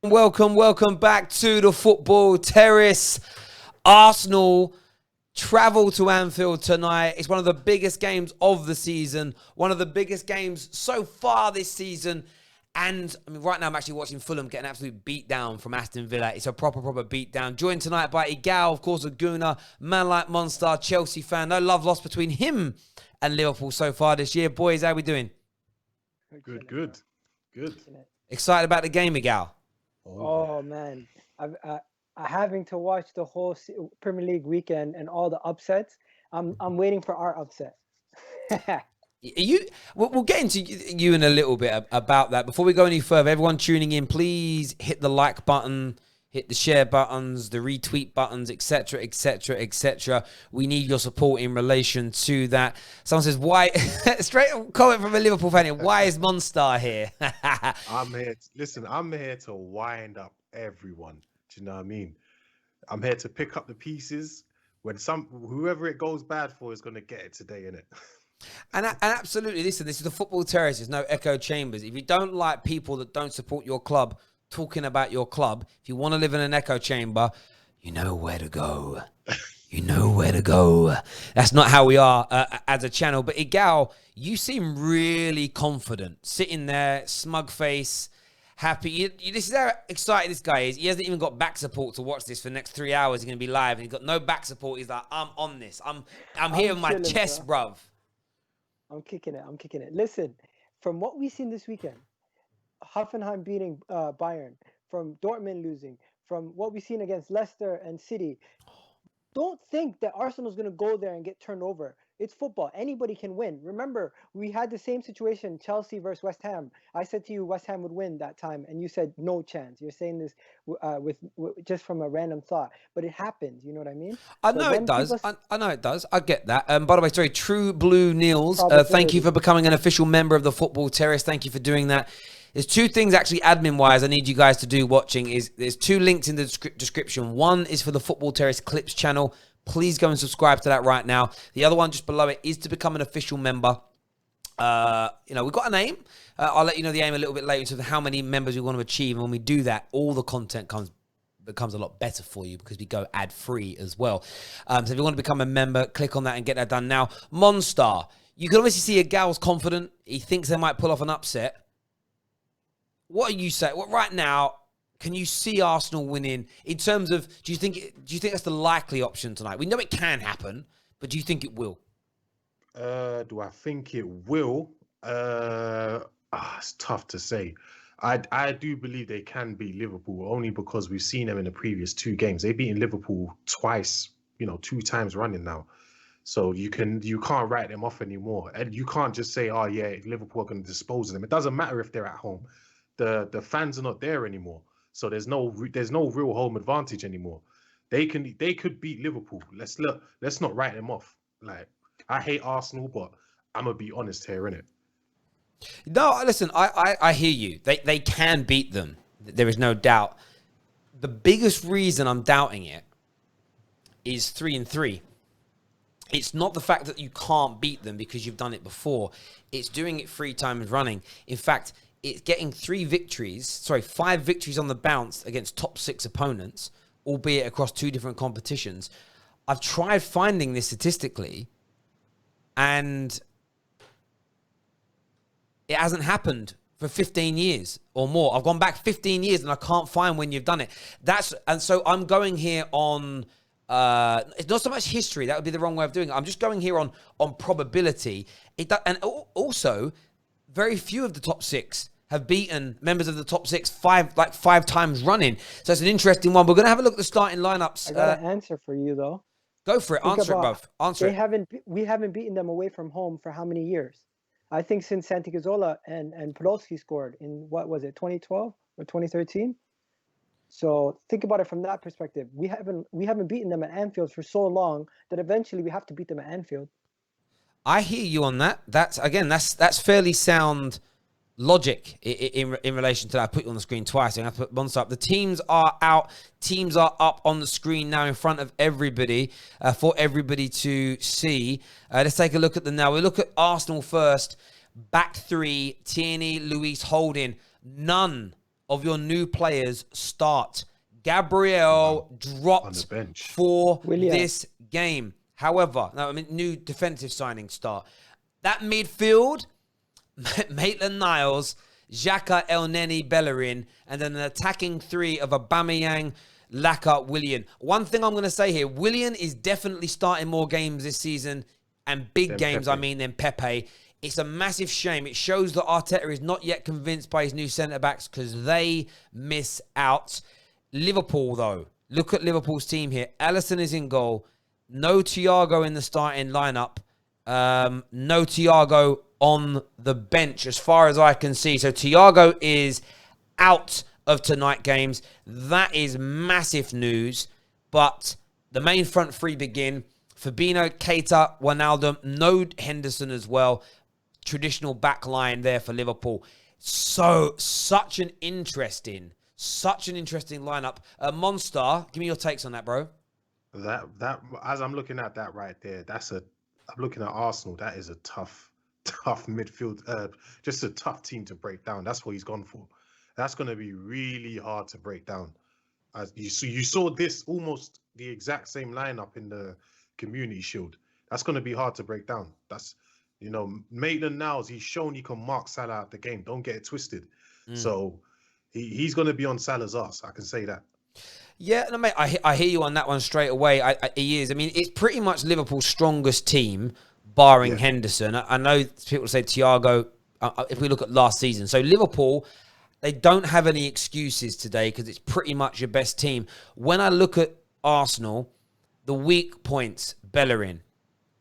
Welcome back to the Football Terrace. Arsenal travel to Anfield tonight. It's one of the biggest games of the season, one of the biggest games so far this season. And I mean, right now I'm actually watching Fulham get an absolute beat down from Aston Villa. It's a proper beat down. Joined tonight by Igal, of course, a Gooner, man like Monster, Chelsea fan. No love lost between him and Liverpool so far this year. Boys, how we doing? Good. Excited about the game, Igal? Oh man, I having to watch the whole Premier League weekend and all the upsets. I'm waiting for our upset. We'll get into you in a little bit about that. Before we go any further, everyone tuning in, please hit the like button, hit the share buttons, the retweet buttons, etc. We need your support in relation to that. Someone says, why? Straight comment from a Liverpool fan here. Why is Monster here? I'm here to wind up everyone. Do you know what I mean? I'm here to pick up the pieces when whoever it goes bad for is going to get it today, innit? And absolutely, listen, this is the Football Terrace. There's no echo chambers. If you don't like people that don't support your club talking about your club, if you want to live in an echo chamber, you know where to go. You know where to go. That's not how we are as a channel. But Igal, you seem really confident, sitting there, smug face, happy. This is how excited this guy is. He hasn't even got back support to watch this for the next 3 hours. He's going to be live, and he's got no back support. He's like, I'm on this. I'm here with my chest, bruv. I'm kicking it. Listen, from what we've seen this weekend, Hoffenheim beating Bayern, from Dortmund losing, from what we've seen against Leicester and City, don't think that Arsenal's going to go there and get turned over. It's football. Anybody can win. Remember, we had the same situation, Chelsea versus West Ham. I said to you West Ham would win that time, and you said no chance. You're saying this with just from a random thought, but it happened. You know what I mean? I know it does. I know it does. I get that. By the way, sorry, True Blue Niels, thank you for becoming an official member of the Football Terrace. Thank you for doing that. There's two things actually admin-wise I need you guys to do watching. There's two links in the description. One is for the Football Terrace Clips channel. Please go and subscribe to that right now. The other one just below it is to become an official member. We've got a name. I'll let you know the aim a little bit later in terms of how many members we want to achieve. And when we do that, all the content becomes a lot better for you because we go ad-free as well. So if you want to become a member, click on that and get that done now. Monster, you can obviously see Gal's confident. He thinks they might pull off an upset. What are you saying? Well, right now, can you see Arsenal winning in terms of, do you think that's the likely option tonight? We know it can happen, but do you think it will? Do I think it will? It's tough to say. I do believe they can beat Liverpool only because we've seen them in the previous two games. They've beaten Liverpool twice, 2 times running now. So you can't write them off anymore. And you can't just say, oh yeah, Liverpool are going to dispose of them. It doesn't matter if they're at home. The fans are not there anymore. So there's no real home advantage anymore. They could beat Liverpool. Let's not write them off. Like, I hate Arsenal, but I'm gonna be honest here, innit? No, listen, I hear you. They can beat them. There is no doubt. The biggest reason I'm doubting it is 3-3. It's not the fact that you can't beat them because you've done it before. It's doing it 3 times running. In fact, it's getting 5 victories on the bounce against top 6 opponents, albeit across 2 different competitions. I've tried finding this statistically, and it hasn't happened for 15 years or more. I've gone back 15 years and I can't find when you've done it. And so I'm going here on, it's not so much history. That would be the wrong way of doing it. I'm just going here on probability. And also, very few of the top 6 have beaten members of the top 6 5 times running. So it's an interesting one. We're going to have a look at the starting lineups. I got an answer for you, though. Go for it. Answer it, bruv. Answer it. We haven't beaten them away from home for how many years? I think since Santi Cazorla and Podolski scored in, what was it, 2012 or 2013? So think about it from that perspective. We haven't beaten them at Anfield for so long that eventually we have to beat them at Anfield. I hear you on that. That's fairly sound logic in relation to that. I put you on the screen twice. I'm going to put Monster up. The teams are out. Teams are up on the screen now in front of everybody for everybody to see. Let's take a look at them now. We look at Arsenal first. Back 3, Tierney, Luis Holding. None of your new players start. Gabriel on the dropped bench. for Willian. this game. However, new defensive signing start. That midfield, Maitland-Niles, Xhaka, El Neni, Bellerin, and then an attacking three of Aubameyang, Laka, Willian. One thing I'm going to say here, Willian is definitely starting more games this season, and big Than games, Pepe. than Pepe. It's a massive shame. It shows that Arteta is not yet convinced by his new centre-backs because they miss out. Liverpool, though. Look at Liverpool's team here. Alisson is in goal. No Thiago in the starting lineup. No Thiago on the bench as far as I can see. So Thiago is out of tonight games. That is massive news. But the main front three begin. Fabinho, Keita, Wijnaldum, no Henderson as well. Traditional back line there for Liverpool. So, such an interesting lineup. Monster, give me your takes on that, bro. That as I'm looking at that right there, I'm looking at Arsenal. That is a tough midfield, just a tough team to break down. That's what he's gone for. That's going to be really hard to break down. As you saw this almost the exact same lineup in the Community Shield. That's going to be hard to break down. That's, Maitland-Niles, he's shown he can mark Salah out the game. Don't get it twisted. So he's going to be on Salah's ass. I can say that. Yeah, no, mate, I hear you on that one straight away. He is. I mean, it's pretty much Liverpool's strongest team, barring Henderson. I know people say Thiago, if we look at last season. So Liverpool, they don't have any excuses today because it's pretty much your best team. When I look at Arsenal, the weak points, Bellerin,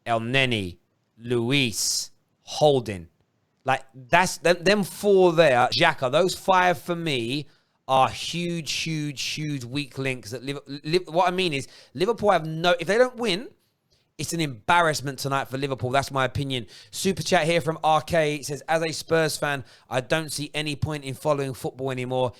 El Neni, Luis, Holding. Like, that's them four there. Xhaka, those five for me are huge weak links. What I mean is, Liverpool have if they don't win, it's an embarrassment tonight for Liverpool. That's my opinion. Super chat here from RK. It says, as a Spurs fan, I don't see any point in following football anymore.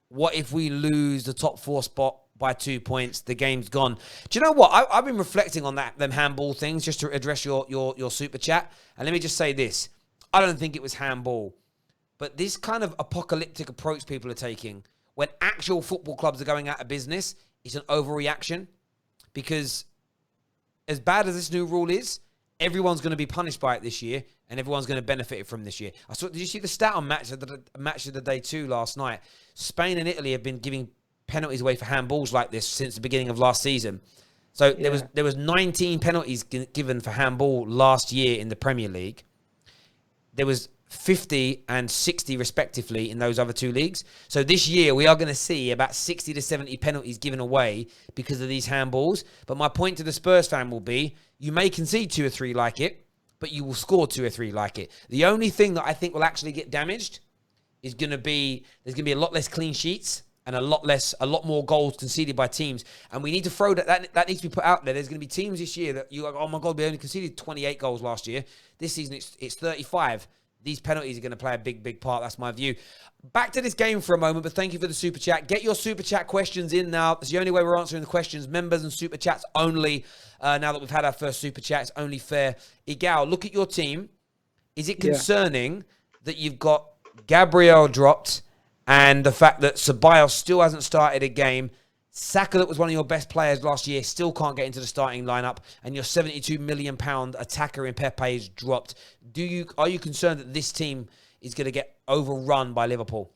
What if we lose the top 4 spot by 2 points? The game's gone. Do you know what? I've been reflecting on them handball things just to address your super chat. And let me just say this. I don't think it was handball. But this kind of apocalyptic approach people are taking when actual football clubs are going out of business, it's an overreaction. Because as bad as this new rule is, everyone's going to be punished by it this year, and everyone's going to benefit from this year. Did you see the stat on match of the day 2 last night? Spain and Italy have been giving penalties away for handballs like this since the beginning of last season. So there was 19 penalties given for handball last year in the Premier League. There was 50 and 60 respectively in those other 2 leagues. So this year we are going to see about 60 to 70 penalties given away because of these handballs. But my point to the Spurs fan will be, you may concede 2 or 3 like it, but you will score 2 or 3 like it. The only thing that I think will actually get damaged is there's going to be a lot less clean sheets and a lot more goals conceded by teams. And we need to throw that needs to be put out there. There's going to be teams this year that you're like, oh my God, we only conceded 28 goals last year. This season it's 35. These penalties are going to play a big part. That's my view. Back to this game for a moment, but thank you for the super chat. Get your super chat questions in now. It's the only way we're answering the questions. Members and super chats only. Now that we've had our first super chat, it's only fair. Igal, look at your team. Is it concerning that you've got Gabriel dropped and the fact that Ceballos still hasn't started a game? Saka, that was one of your best players last year, still can't get into the starting lineup, and your £72 million attacker in Pepe is dropped. Are you concerned that this team is going to get overrun by Liverpool?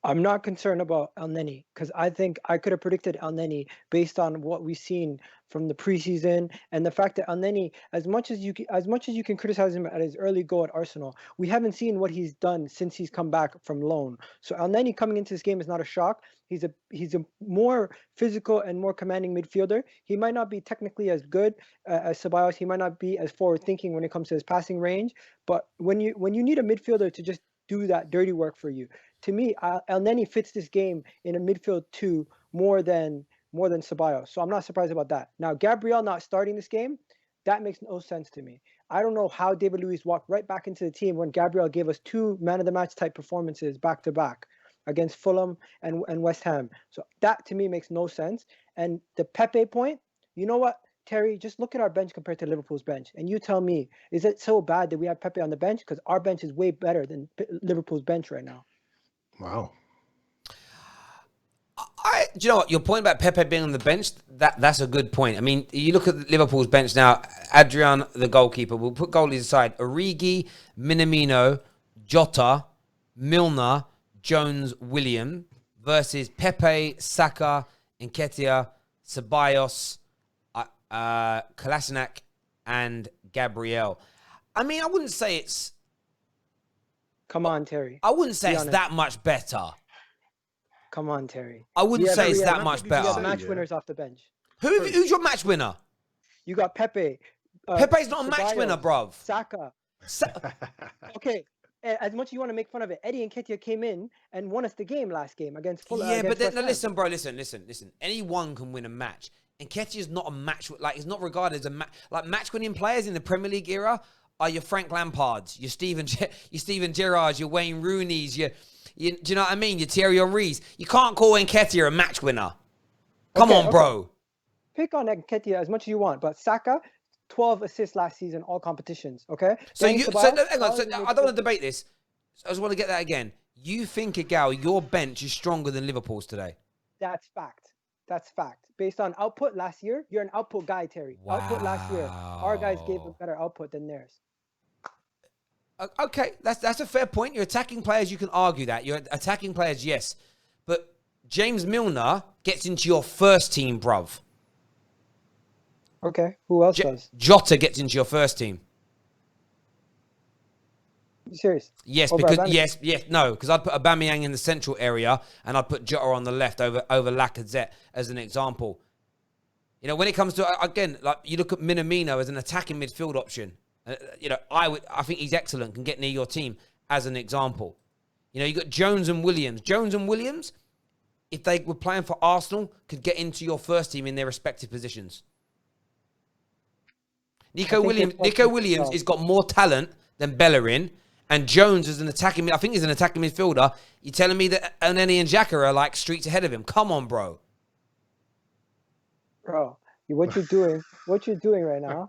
I'm not concerned about El Neni because I think I could have predicted El Neni based on what we've seen from the preseason and the fact that El Neni, as much as you can criticize him at his early go at Arsenal, we haven't seen what he's done since he's come back from loan. So El Neni coming into this game is not a shock. He's a more physical and more commanding midfielder. He might not be technically as good as Ceballos. He might not be as forward thinking when it comes to his passing range. But when you need a midfielder to just do that dirty work for you, to me, El Neni fits this game in a midfield 2 more than Ceballos. So I'm not surprised about that. Now, Gabriel not starting this game, that makes no sense to me. I don't know how David Luiz walked right back into the team when Gabriel gave us 2 man-of-the-match type performances back-to-back against Fulham and West Ham. So that, to me, makes no sense. And the Pepe point, you know what, Terry, just look at our bench compared to Liverpool's bench. And you tell me, is it so bad that we have Pepe on the bench? Because our bench is way better than Liverpool's bench right now. Wow. Do you know what? Your point about Pepe being on the bench, that's a good point. I mean, you look at Liverpool's bench now, Adrian, the goalkeeper, we'll put goalies aside. Origi, Minamino, Jota, Milner, Jones, William versus Pepe, Saka, Nketiah, Ceballos, Kolasinac, and Gabriel. I mean, I wouldn't say it's... Come on, Terry. I wouldn't say Be it's honest. that much better. Come on, Terry. I wouldn't Yeah, say it's yeah, that much You got better. match winners off the bench. Who's your match winner? You got Pepe. Pepe's not a match winner, bruv. Saka. Okay, as much as you want to make fun of it, Eddie Nketiah came in and won us the game last game against Fulham. Yeah, but then, West no, Ham. listen, bro, listen. Anyone can win a match. Nketiah's not a match, like, he's not regarded as a match. Like, match-winning players in the Premier League era are your Frank Lampards, your Steven Gerrards, your Wayne Rooneys, do you know what I mean? Your Thierry Henrys. You can't call Nketiah a match winner. Come on, bro. Pick on Nketiah as much as you want, but Saka, 12 assists last season, all competitions, okay? Hang on, I don't want to debate this. I just want to get that again. You think, Igal, your bench is stronger than Liverpool's today? That's fact. That's fact. Based on output last year, you're an output guy, Terry. Wow. Output last year. Our guys gave a better output than theirs. Okay, that's a fair point. You're attacking players, you can argue that. You're attacking players, yes. But James Milner gets into your first team, bruv. Okay, who else does? Jota gets into your first team. You serious? Yes, Over because Aubameyang? because I'd put Aubameyang in the central area and I'd put Jota on the left over Lacazette as an example. You know, when it comes to, again, like you look at Minamino as an attacking midfield option. I think he's excellent, can get near your team as an example. You know, you got Jones and Williams. Jones and Williams, if they were playing for Arsenal, could get into your first team in their respective positions. Nico Williams has got more talent than Bellerin, and Jones is an attacking. I think he's an attacking midfielder. You're telling me that Oneni and Xhaka are like streets ahead of him? Come on, bro. Bro, what you're doing right now,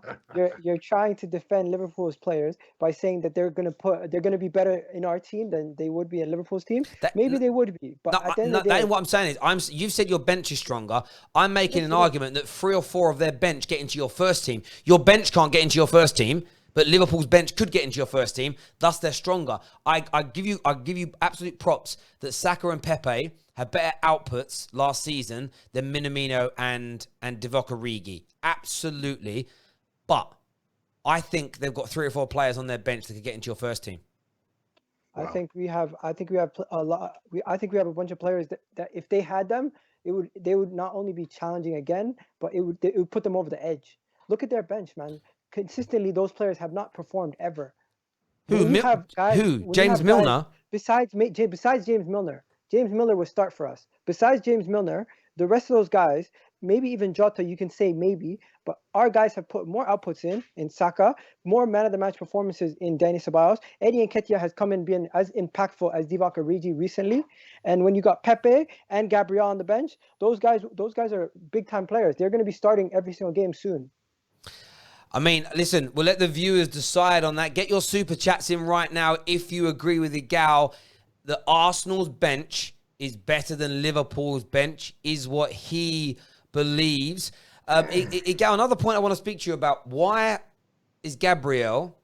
you're trying to defend Liverpool's players by saying that they're gonna be better in our team than they would be in Liverpool's team. Maybe they would be, but at the end of the day, what I'm saying is, you've said your bench is stronger. I'm making an argument that 3 or 4 of their bench get into your first team. Your bench can't get into your first team, but Liverpool's bench could get into your first team. Thus, they're stronger. I give you absolute props that Saka and Pepe had better outputs last season than Minamino and Divock Origi. Absolutely. But I think they've got 3 or 4 players on their bench that could get into your first team. Wow. I think we have a lot. I think we have a bunch of players that if they had them, they would not only be challenging again, but it would put them over the edge. Look at their bench, man. Consistently, those players have not performed ever. James Milner? Besides James Milner. James Milner would start for us. Besides James Milner, the rest of those guys, maybe even Jota, you can say maybe, but our guys have put more outputs in Saka, more man-of-the-match performances in Dani Ceballos. Eddie Nketiah has come in being as impactful as Divock Origi recently. And when you got Pepe and Gabriel on the bench, those guys are big-time players. They're going to be starting every single game soon. I mean, listen, we'll let the viewers decide on that. Get your super chats in right now if you agree with the gal. The Arsenal's bench is better than Liverpool's bench, is what he believes. Gal, another point I want to speak to you about. Why is Gabriel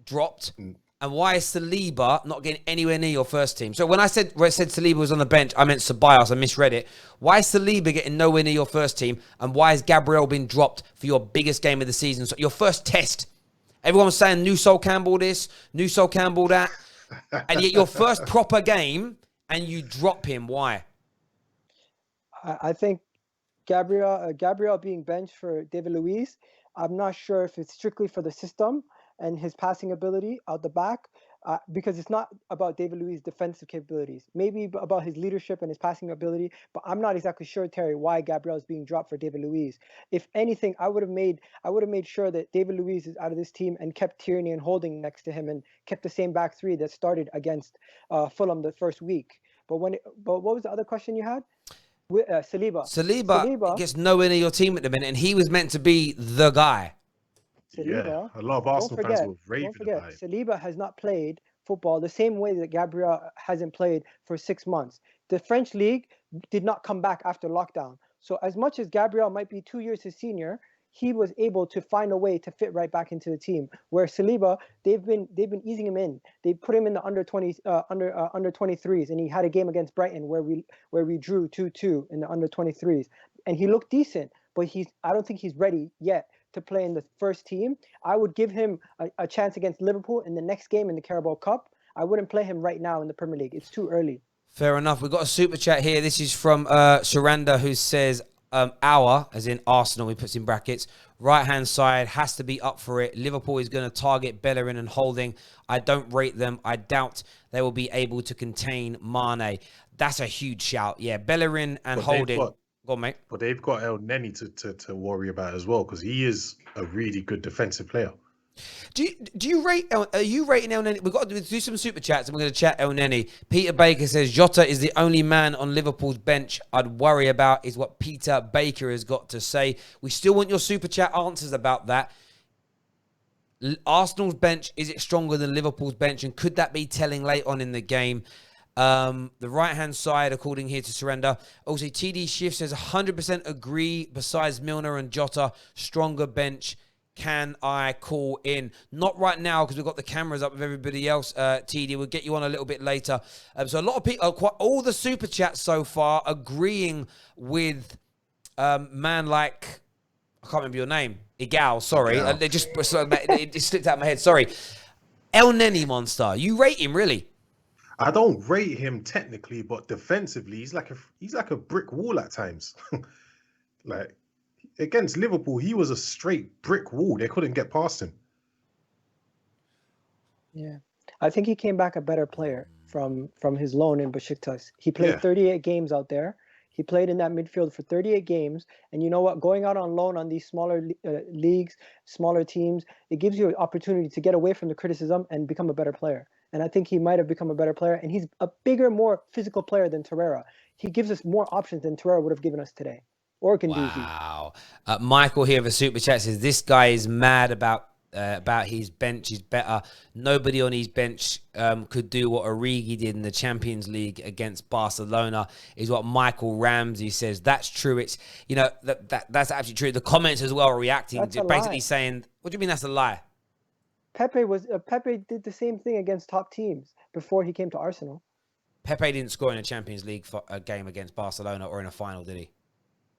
dropped and why is Saliba not getting anywhere near your first team? So when I said Saliba was on the bench, I meant Ceballos. I misread it. Why is Saliba getting nowhere near your first team? And why has Gabriel been dropped for your biggest game of the season? So your first test. Everyone was saying new Sol Campbell this, new Sol Campbell that. And yet your first proper game and you drop him. Why? I think Gabriel being benched for David Luiz, I'm not sure if it's strictly for the system and his passing ability out the back, because it's not about David Luiz's defensive capabilities. Maybe about his leadership and his passing ability, but I'm not exactly sure, Terry, why Gabriel is being dropped for David Luiz. If anything, I would have made sure that David Luiz is out of this team and kept Tierney and Holding next to him and kept the same back 3 that started against Fulham the first week. But what was the other question you had? Saliba gets nowhere near your team at the minute, and he was meant to be the guy. Saliba, a lot of Arsenal fans were raving about it. Saliba has not played football the same way that Gabriel hasn't played for 6 months. The French league did not come back after lockdown. So as much as Gabriel might be 2 years his senior, he was able to find a way to fit right back into the team. Where Saliba, they've been easing him in. They put him in the under 23s, and he had a game against Brighton where we drew 2-2 in the under 23s, and he looked decent. But I don't think he's ready yet to play in the first team. I would give him a chance against Liverpool in the next game in the Carabao Cup. I wouldn't play him right now in the Premier League. It's too early. Fair enough. We've got a super chat here. This is from Saranda, who says, our, as in Arsenal, he puts in brackets, right-hand side has to be up for it. Liverpool is going to target Bellerin and Holding. I don't rate them. I doubt they will be able to contain Mane. That's a huge shout. Yeah, Bellerin and Holding. Go on, mate. But they've got El Neni to worry about as well, because he is a really good defensive player. Do you rate? Are you rating El Neni? We've got to do some super chats, and we're going to chat El Neni. Peter Baker says Jota is the only man on Liverpool's bench I'd worry about. Is what Peter Baker has got to say. We still want your super chat answers about that. Arsenal's bench, is it stronger than Liverpool's bench, and could that be telling late on in the game? The right-hand side, according here to Surrender. Also, TD Shift says 100% agree. Besides Milner and Jota, stronger bench. Can I call in? Not right now, because we've got the cameras up with everybody else, TD. We'll get you on a little bit later. So a lot of people, all the super chats so far, agreeing with man like, I can't remember your name. Igal, sorry. It just slipped out of my head. Sorry. El Neni Monster. You rate him, really? I don't rate him technically, but defensively, he's like a brick wall at times. Like, against Liverpool, he was a straight brick wall. They couldn't get past him. Yeah, I think he came back a better player from his loan in Besiktas. He played 38 games out there. He played in that midfield for 38 games. And you know what? Going out on loan on these smaller leagues, smaller teams, it gives you an opportunity to get away from the criticism and become a better player. And I think he might have become a better player. And he's a bigger, more physical player than Torreira. He gives us more options than Torreira would have given us today. Or Guendouzi. Wow. Michael here for Super Chat says, this guy is mad about his bench is better. Nobody on his bench could do what Origi did in the Champions League against Barcelona, is what Michael Ramsey says. That's true. It's, that's actually true. The comments as well are reacting, basically saying, what do you mean that's a lie? Pepe did the same thing against top teams before he came to Arsenal. Pepe didn't score in a Champions League game against Barcelona or in a final, did he?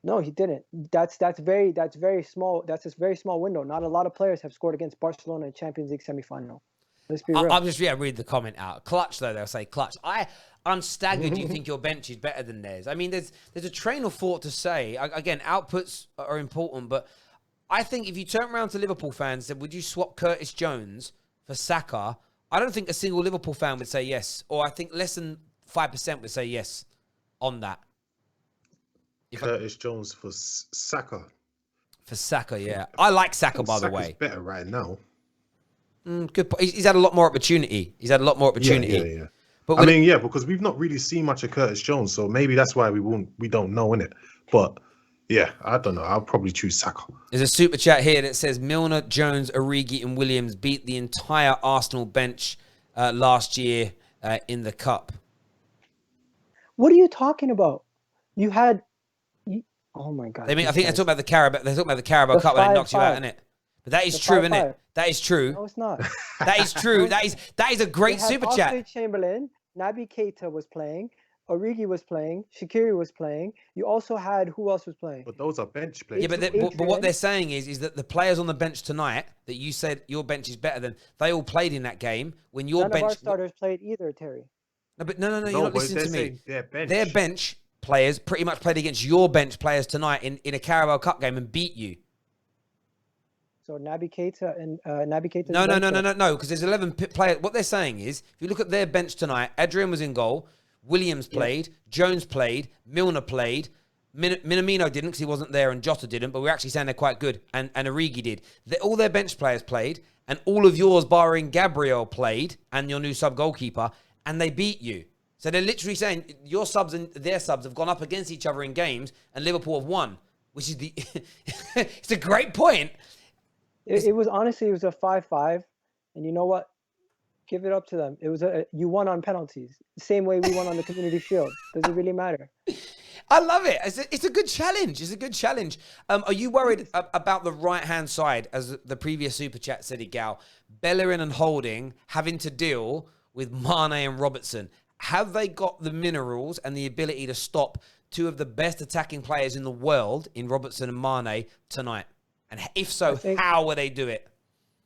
No, he didn't. That's very small. That's a very small window. Not a lot of players have scored against Barcelona in Champions League semifinal. Let's be real. I'm just read the comment out. Clutch though, they'll say clutch. I'm staggered. You think your bench is better than theirs? I mean, there's a train of thought to say. Again, outputs are important, but I think if you turn around to Liverpool fans and said, would you swap Curtis Jones for Saka? I don't think a single Liverpool fan would say yes, or I think less than 5% would say yes on that. Curtis Jones for Saka. For Saka, yeah. I like Saka, by the way. Saka's better right now. Good. He's had a lot more opportunity. Yeah. But because we've not really seen much of Curtis Jones, so maybe that's why we don't know, innit? But yeah, I don't know. I'll probably choose Saka. There's a super chat here that says Milner, Jones, Origi, and Williams beat the entire Arsenal bench last year in the cup. What are you talking about? You had. Oh my God! I think they're talking about the Carabao. They're talking about the Carabao Cup when they knocked you out, innit? But that is true, isn't it? That is true. No, it's not. That is true. That is a great super chat. Oxlade-Chamberlain, Naby Keita was playing, Origi was playing, Shaqiri was playing. You also had who else was playing? But those are bench players. Yeah, but what they're saying is that the players on the bench tonight that you said your bench is better than, they all played in that game when your None bench. Of our starters played either, Terry. No, you're not listening to me. Their bench players pretty much played against your bench players tonight in a Carabao Cup game and beat you. So Naby Keita and Naby Keita. No, because there's 11 players. What they're saying is, if you look at their bench tonight, Adrian was in goal, Williams played, Jones played, Milner played, Minamino didn't because he wasn't there, and Jota didn't. But we're actually saying they're quite good, and Origi did. All their bench players played, and all of yours, barring Gabriel, played, and your new sub goalkeeper, and they beat you. So they're literally saying your subs and their subs have gone up against each other in games, and Liverpool have won, which is it's a great point. It was honestly, it was a 5-5, and you know what? Give it up to them. It was you won on penalties. The same way we won on the Community Shield. Does it really matter? I love it. It's a good challenge. It's a good challenge. Are you worried about the right-hand side, as the previous Super Chat said, Igal? Bellerin and Holding having to deal with Mane and Robertson. Have they got the minerals and the ability to stop two of the best attacking players in the world in Robertson and Mane tonight? And if so, how will they do it?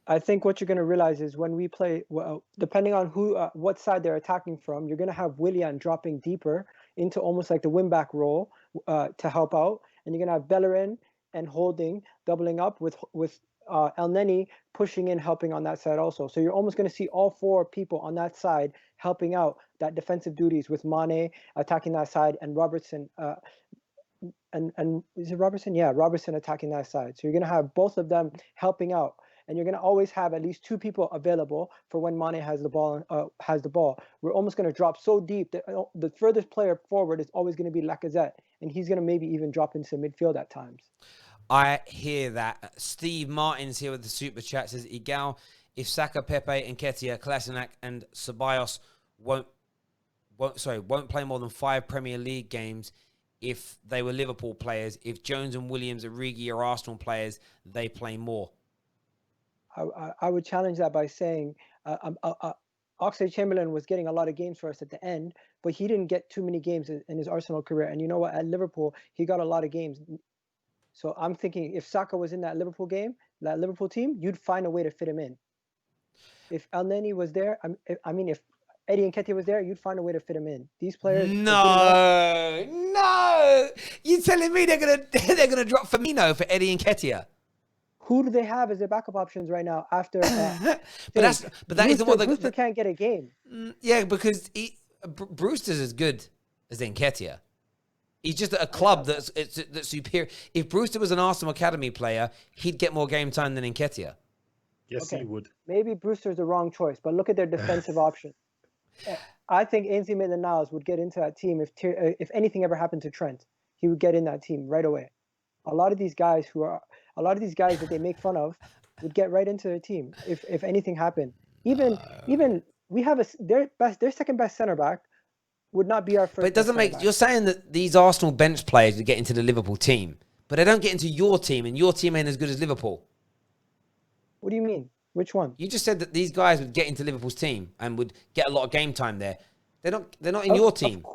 I think what you're going to realize is when we play, well, depending on what side they're attacking from, you're going to have Willian dropping deeper into almost like the wing-back role to help out. And you're going to have Bellerin and Holding doubling up with El Neni pushing in, helping on that side also. So you're almost going to see all four people on that side helping out that defensive duties, with Mane attacking that side and Robertson. And is it Robertson? Yeah, Robertson attacking that side. So you're going to have both of them helping out. And you're going to always have at least two people available for when Mane has the ball. We're almost going to drop so deep that the furthest player forward is always going to be Lacazette, and he's going to maybe even drop into midfield at times. I hear that. Steve Martin's here with the Super Chat. Says, Igal, if Saka, Pepe, Nketiah, Kolasinac, and Ceballos won't play more than 5 Premier League games if they were Liverpool players, if Jones and Williams, Origi are Arsenal players, they play more. I would challenge that by saying Oxlade-Chamberlain was getting a lot of games for us at the end, but he didn't get too many games in his Arsenal career. And you know what? At Liverpool, he got a lot of games. So I'm thinking if Saka was in that Liverpool game, that Liverpool team, you'd find a way to fit him in. If El Neni was there, if Eddie Nketiah was there, you'd find a way to fit him in. These players. No. You're telling me they're gonna drop Firmino for Eddie Nketiah? Who do they have as their backup options right now after? Brewster can't get a game. Yeah, because Brewster's as good as Nketiah. He's just at a club that's superior. If Brewster was an Arsenal Academy player, he'd get more game time than Nketiah. Yes, he would. Maybe Brewster's the wrong choice, but look at their defensive options. I think Ainsley Maitland-Niles would get into that team if anything ever happened to Trent. He would get in that team right away. A lot of these guys that they make fun of would get right into their team if anything happened. Even we have their second best center back would not be our first. But it doesn't make. You're saying that these Arsenal bench players would get into the Liverpool team, but they don't get into your team, and your team ain't as good as Liverpool. What do you mean? Which one? You just said that these guys would get into Liverpool's team and would get a lot of game time there. They're not in your team.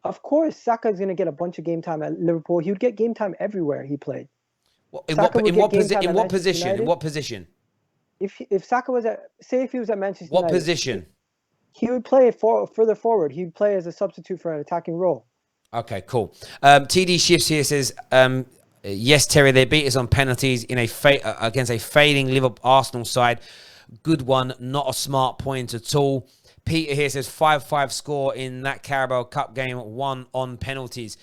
Of course, Saka is going to get a bunch of game time at Liverpool. He would get game time everywhere he played. In what position? If Saka was if he was at Manchester United. What United, position? He would play further forward. He'd play as a substitute for an attacking role. Okay, cool. TD Shifts here says, yes, Terry, they beat us on penalties in against a fading Liverpool Arsenal side. Good one, not a smart point at all. Peter here says 5-5 score in that Carabao Cup game, 1 on penalties.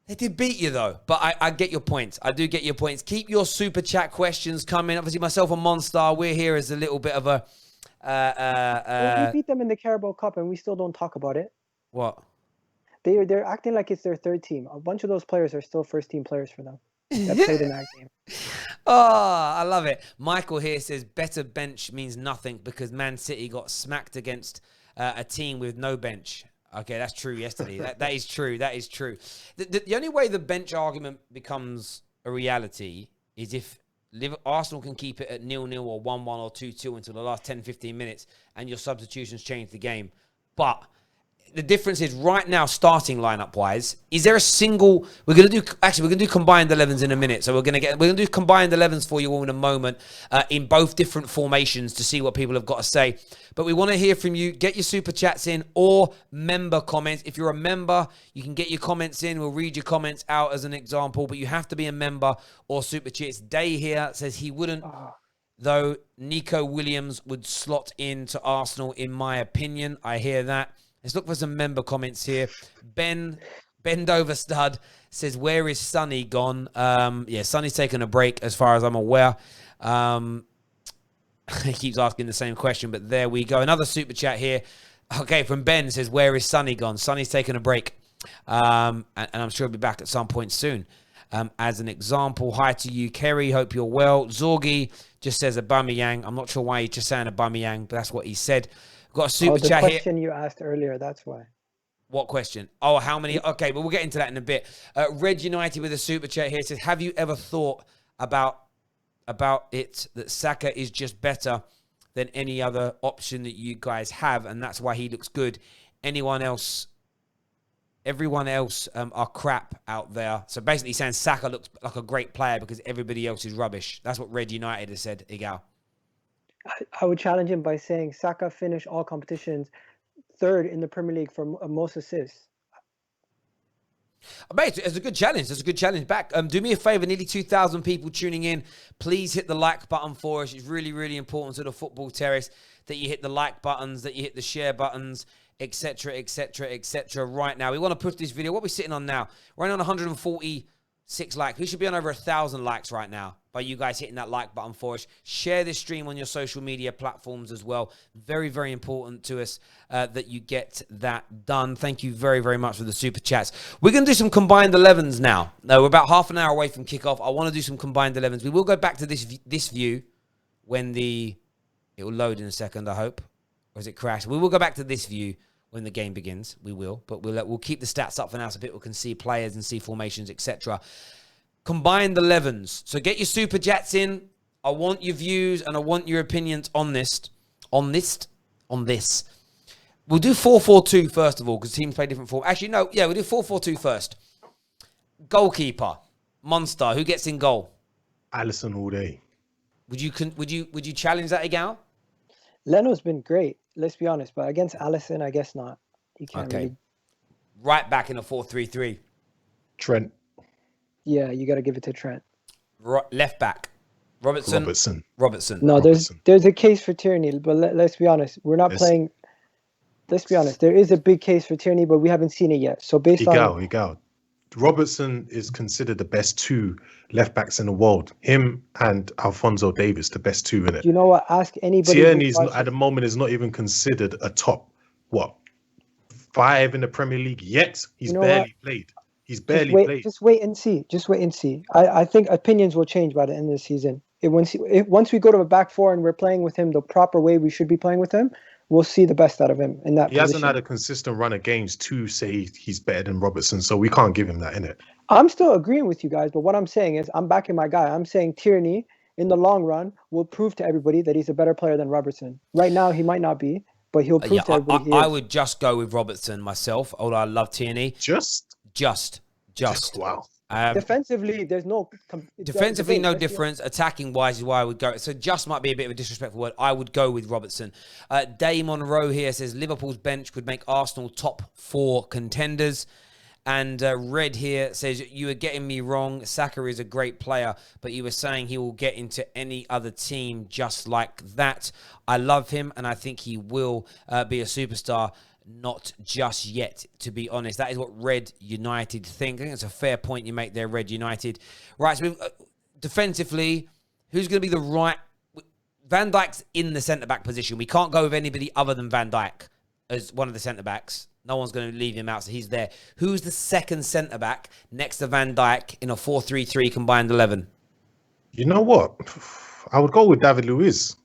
They did beat you, though. But I get your points. I do get your points. Keep your Super Chat questions coming. Obviously, myself and Monstar, we're here as a little bit of a... we beat them in the Carabao Cup, and we still don't talk about it. What? They're acting like it's their third team. A bunch of those players are still first-team players for them that played in that game. Oh, I love it. Michael here says, better bench means nothing because Man City got smacked against a team with no bench. Okay, that's true yesterday. That is true. That is true. The only way the bench argument becomes a reality is if Arsenal can keep it at 0-0 or 1-1 or 2-2 until the last 10, 15 minutes and your substitutions change the game. But the difference is right now, starting lineup wise, is there a single? We're gonna do combined 11s in a minute. So we're gonna do combined 11s for you all in a moment in both different formations to see what people have got to say. But we want to hear from you. Get your super chats in or member comments. If you're a member, you can get your comments in. We'll read your comments out as an example. But you have to be a member or super chats. Day here says he wouldn't. Though Nico Williams would slot into Arsenal, in my opinion. I hear that. Let's look for some member comments here. Bend over stud says, where is Sonny gone? Yeah, Sonny's taking a break as far as I'm aware. He keeps asking the same question, but there we go. Another super chat here. Okay, from Ben says, where is Sonny gone? Sonny's taking a break. And I'm sure he'll be back at some point soon. as an example. Hi to you, Kerry. Hope you're well. Zorgi just says Aubameyang. I'm not sure why he's just saying Aubameyang, but that's what he said. Got a super chat here. The question you asked earlier, that's why. What question? Oh, how many? Okay, but we'll get into that in a bit. Red United with a super chat here says, have you ever thought about it that Saka is just better than any other option that you guys have, and that's why he looks good? Everyone else are crap out there. So basically saying Saka looks like a great player because everybody else is rubbish. That's what Red United has said, Igal. I would challenge him by saying Saka finished all competitions third in the Premier League for most assists. Mate, it's a good challenge. It's a good challenge back. Do me a favor, nearly 2,000 people tuning in. Please hit the like button for us. It's really, really important to the Football Terrace that you hit the like buttons, that you hit the share buttons, etc., etc., etc. right now. We want to push this video. What are we sitting on now? We're on 146 likes. We should be on over 1,000 likes right now by you guys hitting that like button for us. Share this stream on your social media platforms as well. Very, very important to us that you get that done. Thank you very, very much for the super chats. We're going to do some combined 11s now. We're about half an hour away from kickoff. I want to do some combined 11s. We will go back to this view when it will load in a second, I hope. Or has it crashed? We will go back to this view when the game begins. We will. But we'll keep the stats up for now so people can see players and see formations, etc. Combined 11s. So get your super chats in. I want your views and I want your opinions on this. We'll do 4-4-2 first of all because teams play different form. Actually, no. Yeah, we'll do 4-4-2 first. Goalkeeper. Monster. Who gets in goal? Alisson all day. Would you challenge that, Igal? Leno's been great, let's be honest, but against Alisson, I guess not. You can't really... Right back in a 4-3-3. Trent. Yeah, you got to give it to Trent. Right, left back. Robertson. No, there's a case for Tierney, but let's be honest. We're not playing... Let's be honest. There is a big case for Tierney, but we haven't seen it yet. So based on... Robertson is considered the best two left backs in the world. Him and Alphonso Davies, the best two in it. You know what? Ask anybody. Tierney's at the moment is not even considered a top 5 in the Premier League yet. He's barely played. Played. Just wait and see. I think opinions will change by the end of the season. Once we go to a back four and we're playing with him the proper way we should be playing with him, we'll see the best out of him in that position. Hasn't had a consistent run of games to say he's better than Robertson, so we can't give him that, innit? I'm still agreeing with you guys, but what I'm saying is I'm backing my guy. I'm saying Tierney, in the long run, will prove to everybody that he's a better player than Robertson. Right now, he might not be, but he'll prove to everybody I would just go with Robertson myself, although I love Tierney. Just. Wow. Defensively, there's no... Defensively, no difference. Attacking-wise is why I would go. So just might be a bit of a disrespectful word. I would go with Robertson. Day Monroe here says Liverpool's bench could make Arsenal top 4 contenders. And Red here says, you were getting me wrong. Saka is a great player, but you were saying he will get into any other team just like that. I love him, and I think he will be a superstar. Not just yet, to be honest. That is what Red United think. I think it's a fair point you make there, Red United. Right, so defensively, who's going to be the right... Van Dijk's in the centre-back position. We can't go with anybody other than Van Dijk as one of the centre-backs. No one's going to leave him out, so he's there. Who's the second centre-back next to Van Dijk in a 4-3-3 combined 11? You know what? I would go with David Luiz.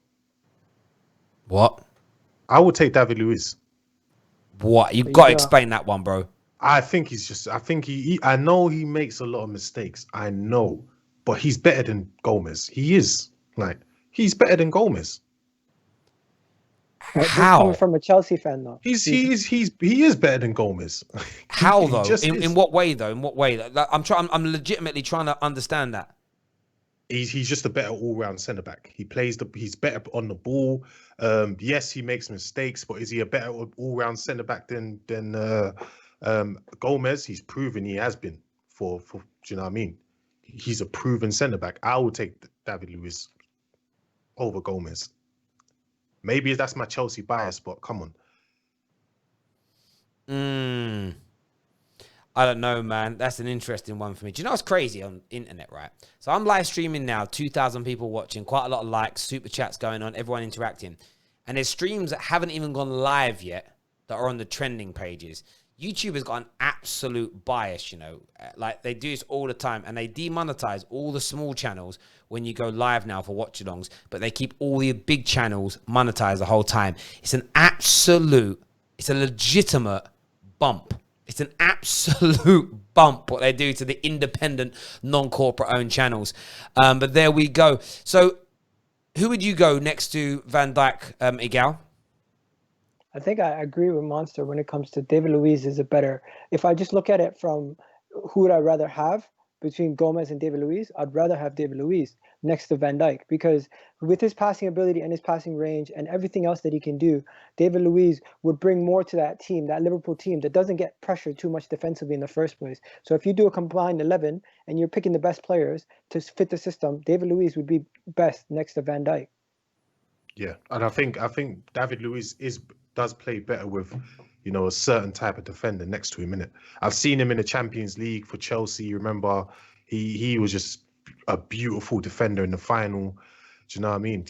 What? I would take David Luiz. What? You've got to explain that one, bro. I know he makes a lot of mistakes. I know. But he's better than Gomez. He is. He's better than Gomez. How? Coming from a Chelsea fan, though. He is better than Gomez. How, though? In what way, though? In what way? I'm legitimately trying to understand that. He's just a better all-round centre-back. He's better on the ball. Yes, he makes mistakes, but is he a better all-round centre-back than Gomez? He's proven he has been for do you know what I mean? He's a proven centre-back. I would take David Luiz over Gomez. Maybe that's my Chelsea bias, but come on. I don't know, man. That's an interesting one for me. Do you know what's crazy on internet, right? So I'm live streaming now, 2,000 people watching, quite a lot of likes, super chats going on, everyone interacting. And there's streams that haven't even gone live yet that are on the trending pages. YouTube has got an absolute bias, you know, like they do this all the time, and they demonetize all the small channels when you go live now for watch-alongs, but they keep all the big channels monetized the whole time. It's a legitimate bump. It's an absolute bump what they do to the independent, non-corporate owned channels. But there we go. So who would you go next to Van Dijk, Igal? I think I agree with Monster when it comes to David Luiz is a better. If I just look at it from who would I rather have between Gomez and David Luiz, I'd rather have David Luiz next to Van Dijk, because with his passing ability and his passing range and everything else that he can do, David Luiz would bring more to that team, that Liverpool team that doesn't get pressured too much defensively in the first place. So if you do a combined 11 and you're picking the best players to fit the system, David Luiz would be best next to Van Dijk. Yeah, and I think David Luiz does play better with, you know, a certain type of defender next to him, innit? I've seen him in the Champions League for Chelsea. Remember, he was just a beautiful defender in the final. Do you know what I mean?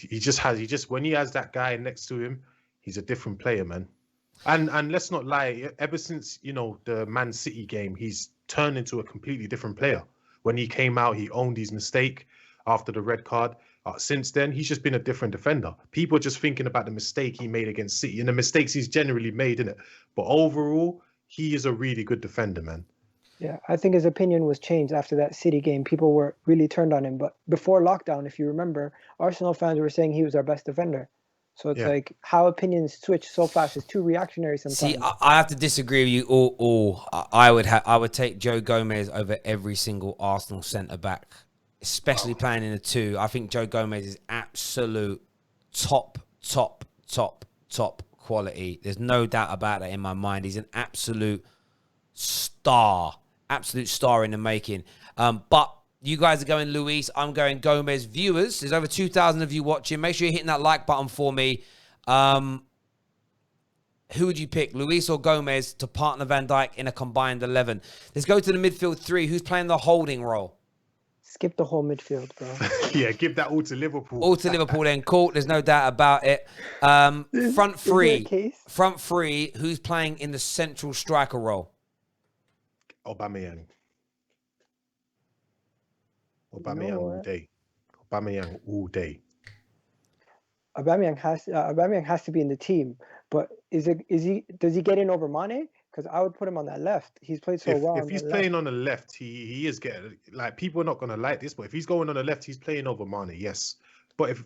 When he has that guy next to him, he's a different player, man. And let's not lie, ever since, you know, the Man City game, he's turned into a completely different player. When he came out, he owned his mistake after the red card. Since then, he's just been a different defender. People are just thinking about the mistake he made against City and the mistakes he's generally made, innit? But overall, he is a really good defender, man. Yeah, I think his opinion was changed after that City game. People were really turned on him. But before lockdown, if you remember, Arsenal fans were saying he was our best defender. So it's like how opinions switch so fast is too reactionary sometimes. See, I have to disagree with you all. I would take Joe Gomez over every single Arsenal centre back, especially playing in the two. I think Joe Gomez is absolute top quality. There's no doubt about that in my mind. He's an absolute star in the making. But you guys are going Luis, I'm going Gomez. Viewers, there's over 2,000 of you watching. Make sure you're hitting that like button for me. Who would you pick, Luis or Gomez, to partner Van Dijk in a combined 11? Let's go to the midfield three. Who's playing the holding role? Skip the whole midfield, bro. Yeah, give that all to Liverpool. All to Liverpool then. Cool. There's no doubt about it. Front three. Who's playing in the central striker role? Aubameyang all day. Aubameyang all day. Aubameyang has to be in the team, but does he get in over Mane? Because I would put him on that left. He's played so well. If he's playing on the left, he is getting, like, people are not gonna like this, but if he's going on the left, he's playing over Mane, yes. But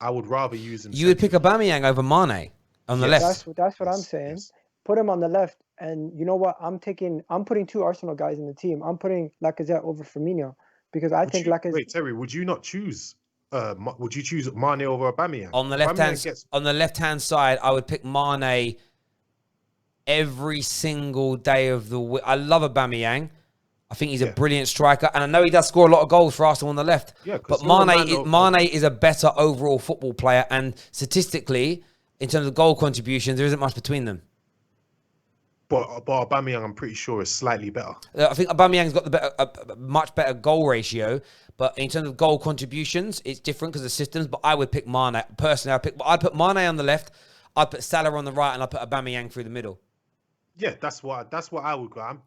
I would rather use him. You would pick Aubameyang over Mane on the left. That's what I'm saying. Yes. Put him on the left, and you know what? I'm putting two Arsenal guys in the team. I'm putting Lacazette over Firmino because I think Lacazette. Wait, Terry, would you not choose? Would you choose Mane over Aubameyang? On the left-hand side, I would pick Mane every single day of the week. I love Aubameyang. I think he's a brilliant striker, and I know he does score a lot of goals for Arsenal on the left. Yeah, but Mane is a better overall football player, and statistically, in terms of goal contributions, there isn't much between them. But Aubameyang, I'm pretty sure, is slightly better. I think Aubameyang's got a much better goal ratio, but in terms of goal contributions, it's different because of systems. But I would pick Mane personally. I'd put Mane on the left, I'd put Salah on the right, and I'd put Aubameyang through the middle. Yeah, that's what I would go.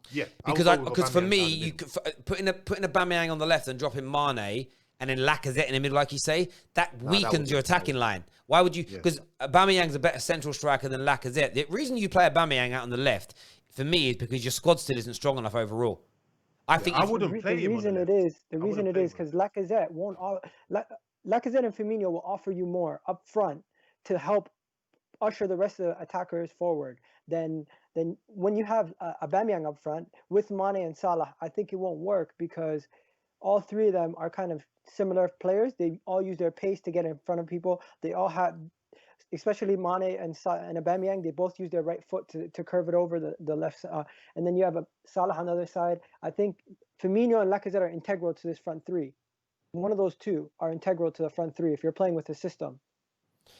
Because for me, you could, putting Aubameyang on the left and dropping Mane and then Lacazette in the middle, like you say, that weakens your attacking line. Why would you? Because Aubameyang's a better central striker than Lacazette. The reason you play Aubameyang out on the left, for me, is because your squad still isn't strong enough overall. I wouldn't play him. The reason it is because Lacazette won't. Lacazette and Firmino will offer you more up front to help usher the rest of the attackers forward. Then when you have Aubameyang up front with Mane and Salah, I think it won't work because all three of them are kind of similar players. They all use their pace to get in front of people. They all have, especially Mane and Aubameyang, they both use their right foot to curve it over the left. And then you have Salah on the other side. I think Firmino and Lacazette are integral to this front three. One of those two are integral to the front three if you're playing with the system.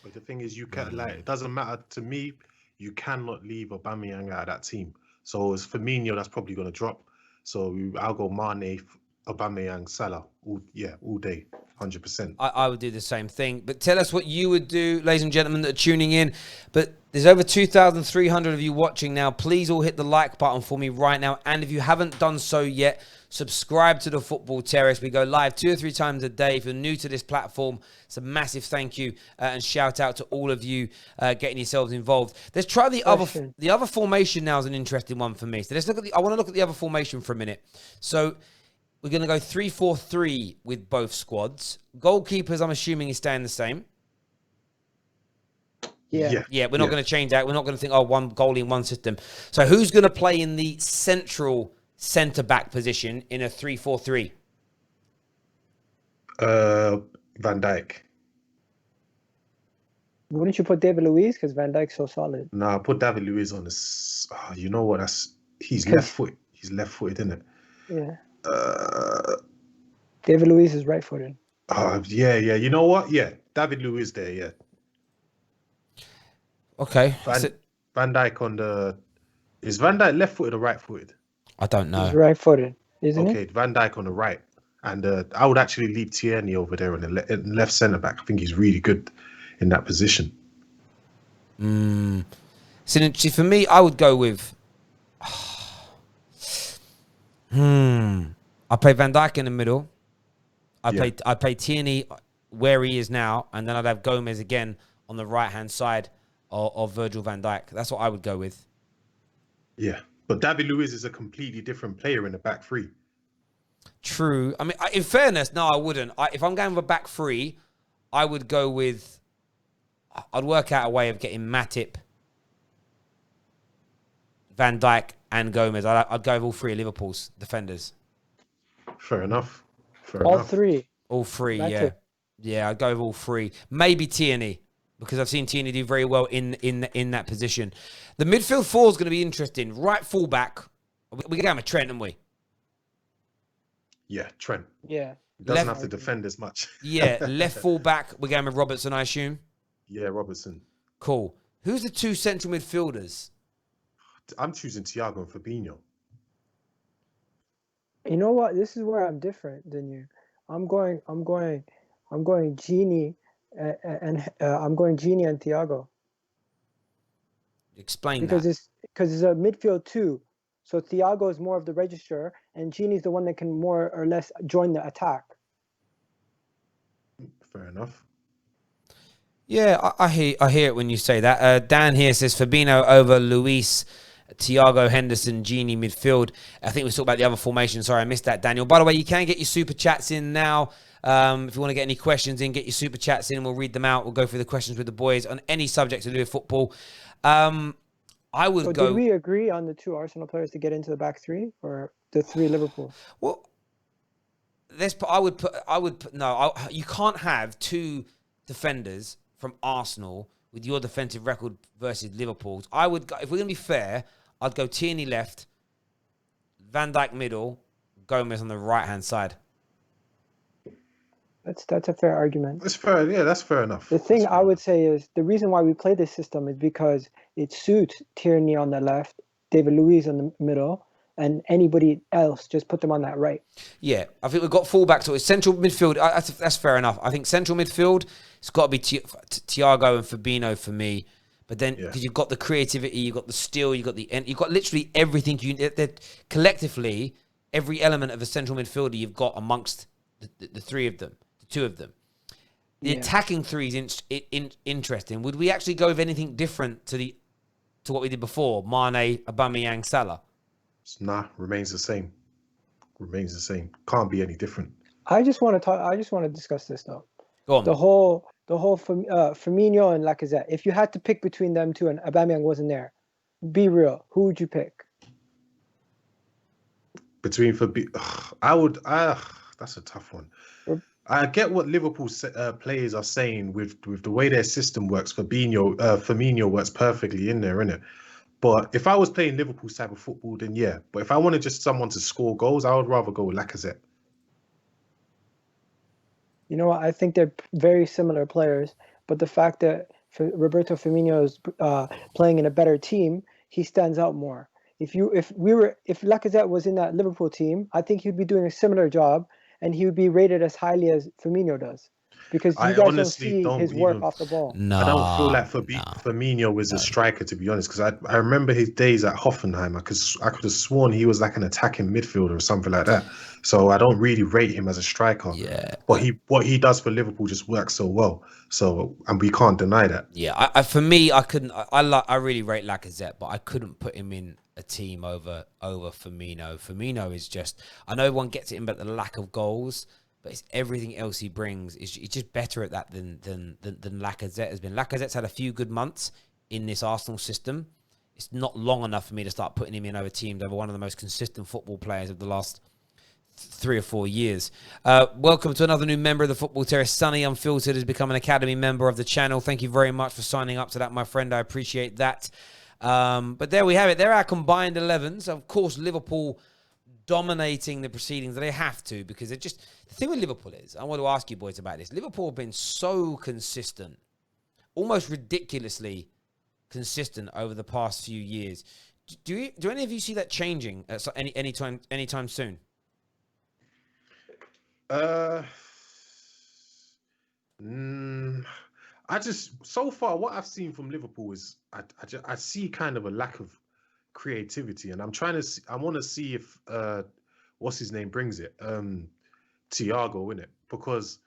But the thing is, you can it doesn't matter to me. You cannot leave Aubameyang out of that team. So it's Firmino that's probably going to drop. So I'll go Mane, Aubameyang, Salah, all day, 100%. I would do the same thing. But tell us what you would do, ladies and gentlemen that are tuning in. But there's over 2,300 of you watching now. Please all hit the like button for me right now. And if you haven't done so yet, subscribe to the Football Terrace. We go live 2 or 3 times a day. If you're new to this platform, it's a massive thank you and shout out to all of you getting yourselves involved. Let's try the other formation now. Is an interesting one for me. So let's look at I want to look at the other formation for a minute. So we're going to go 3-4-3 with both squads. Goalkeepers, I'm assuming, is staying the same. Yeah, we're not going to change that. We're not going to think, one goalie in one system. So who's going to play in the central centre-back position in a 3-4-3? Van Dijk. Wouldn't you put David Luiz? Because Van Dijk's so solid. Nah, put David Luiz on this. Oh, you know what? He's left-footed. He's left-footed, isn't it? Yeah. David Luiz is right-footed. Yeah. You know what? Yeah, David Luiz there. Yeah. Okay. Van Dijk on the. Is Van Dijk left-footed or right-footed? I don't know. He's right-footed, isn't he? Okay, Van Dijk on the right, and I would actually leave Tierney over there on the left centre-back. I think he's really good in that position. See, for me, I would go with. I play Van Dijk in the middle. I play Tierney where he is now, and then I'd have Gomez again on the right-hand side of Virgil van Dijk. That's what I would go with. Yeah, but David Luiz is a completely different player in the back three. True. I mean, in fairness, no, I wouldn't. If I'm going with a back three, I would go with. I'd work out a way of getting Matip, Van Dijk, and Gomez. I'd go with all 3 of Liverpool's defenders. Fair enough. All 3. All 3, Matip. yeah. Yeah, I'd go with all 3. Maybe Tierney, because I've seen Tierney do very well in that position. The midfield 4 is going to be interesting. Right fullback, we can go with Trent, haven't we? Yeah, Trent. Yeah. He doesn't have to defend as much. Yeah, left fullback, we're going with Robertson, I assume. Yeah, Robertson. Cool. Who's the 2 central midfielders? I'm choosing Thiago and Fabinho. You know what? This is where I'm different than you. I'm going Gini and I'm going Gini and Thiago. Explain because that. It's a midfield 2. So Thiago is more of the registrar, and Gini's the one that can more or less join the attack. Fair enough. Yeah, I hear it when you say that. Dan here says Fabinho over Luis, Thiago, Henderson, Gini midfield. I think we talked about the other formation. Sorry, I missed that, Daniel. By the way, you can get your super chats in now. If you want to get any questions in, get your super chats in. We'll read them out. We'll go through the questions with the boys on any subject to do with football. I would go. Did we agree on the 2 Arsenal players to get into the back 3, or the 3 Liverpool? Well, you can't have 2 defenders from Arsenal with your defensive record versus Liverpool's. I would go, if we're going to be fair, I'd go Tierney left, Van Dijk middle, Gomez on the right-hand side. That's a fair argument. That's fair. Yeah, that's fair enough. The thing I would say is the reason why we play this system is because it suits Tierney on the left, David Luiz on the middle, and anybody else, just put them on that right. Yeah, I think we've got fullbacks. So it's central midfield. That's fair enough. I think central midfield, it's got to be Thiago and Fabinho for me. But then, because you've got the creativity, you've got the skill, you've got literally everything. Collectively, every element of a central midfielder you've got amongst the 3 of them, the 2 of them. The attacking 3 is interesting. Would we actually go with anything different to what we did before? Mane, Aubameyang, Salah. Nah, remains the same. Can't be any different. I just want to discuss this though. Go on. The whole Firmino and Lacazette. If you had to pick between them 2 and Aubameyang wasn't there, be real. Who would you pick? Between that's a tough one. I get what Liverpool's players are saying with the way their system works. Firmino works perfectly in there, innit? But if I was playing Liverpool's type of football, then yeah. But if I wanted just someone to score goals, I would rather go with Lacazette. You know what? I think they're very similar players, but the fact that Roberto Firmino is playing in a better team, he stands out more. if Lacazette was in that Liverpool team, I think he'd be doing a similar job, and he would be rated as highly as Firmino does, because you I guys don't honestly see don't his work even. off the ball. I don't feel like No. Firmino was a striker, to be honest, because I remember his days at Hoffenheim. I could have sworn he was like an attacking midfielder or something like that. So I don't really rate him as a striker. Yeah. But what he does for Liverpool just works so well. So, and we can't deny that. Yeah, for me, I couldn't. I really rate Lacazette, but I couldn't put him in a team over Firmino. Firmino is just. I know everyone gets it in, but the lack of goals, but it's everything else he brings. He's just better at that than Lacazette has been. Lacazette's had a few good months in this Arsenal system. It's not long enough for me to start putting him in over teams over one of the most consistent football players of the last 3 or 4 years. Welcome to another new member of the Football Terrace. Sunny Unfiltered has become an Academy member of the channel. Thank you very much for signing up to that, my friend. I appreciate that. But there we have it. There are our combined 11s. Of course, Liverpool dominating the proceedings. They have to, because they're just... The thing with Liverpool is, I want to ask you boys about this. Liverpool have been so consistent, almost ridiculously consistent over the past few years. Do any of you see that changing at anytime soon? I just, so far what I've seen from Liverpool is I see kind of a lack of creativity, and I'm trying to see, I want to see if what's his name brings it, Thiago, in it, because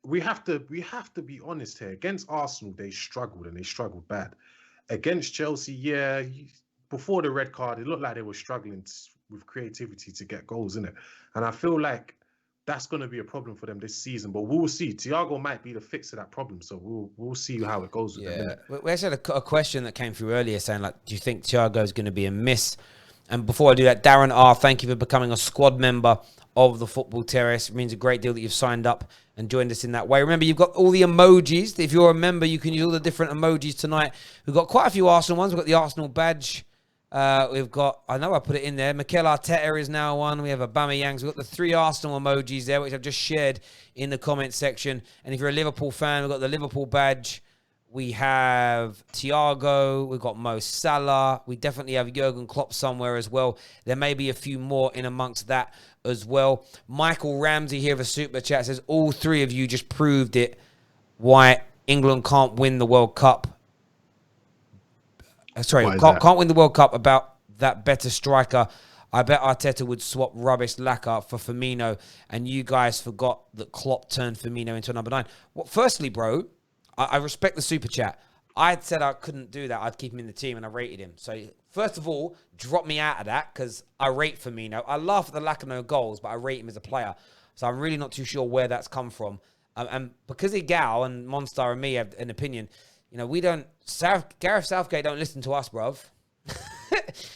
we have to be honest here. Against Arsenal, they struggled bad. Against Chelsea, before the red card, it looked like they were struggling with creativity to get goals, in it, and I feel like that's going to be a problem for them this season, but we'll see. Thiago might be the fix to that problem, so we'll see how it goes with them. We actually had a question that came through earlier saying, like, do you think Thiago is going to be a miss? And before I do that, Darren R., thank you for becoming a squad member of the Football Terrace. It means a great deal that you've signed up and joined us in that way. Remember, you've got all the emojis. If you're a member, you can use all the different emojis tonight. We've got quite a few Arsenal ones. We've got the Arsenal badge. We've got, I know I put it in there, Mikel Arteta is now one. We have Aubameyang. We've got the 3 Arsenal emojis there, which I've just shared in the comment section. And if you're a Liverpool fan, we've got the Liverpool badge. We have Thiago. We've got Mo Salah. We definitely have Jurgen Klopp somewhere as well. There may be a few more in amongst that as well. Michael Ramsey here for Super Chat says, all 3 of you just proved it, why England can't win the World Cup. Can't win the World Cup about that better striker. I bet Arteta would swap rubbish Laka for Firmino, and you guys forgot that Klopp turned Firmino into a number 9. Well, firstly, bro, I respect the super chat. I said I couldn't do that. I'd keep him in the team, and I rated him. So, first of all, drop me out of that, because I rate Firmino. I laugh at the lack of no goals, but I rate him as a player. So I'm really not too sure where that's come from. And because Igal and Monstar and me have an opinion, you know, Gareth Southgate don't listen to us, bruv.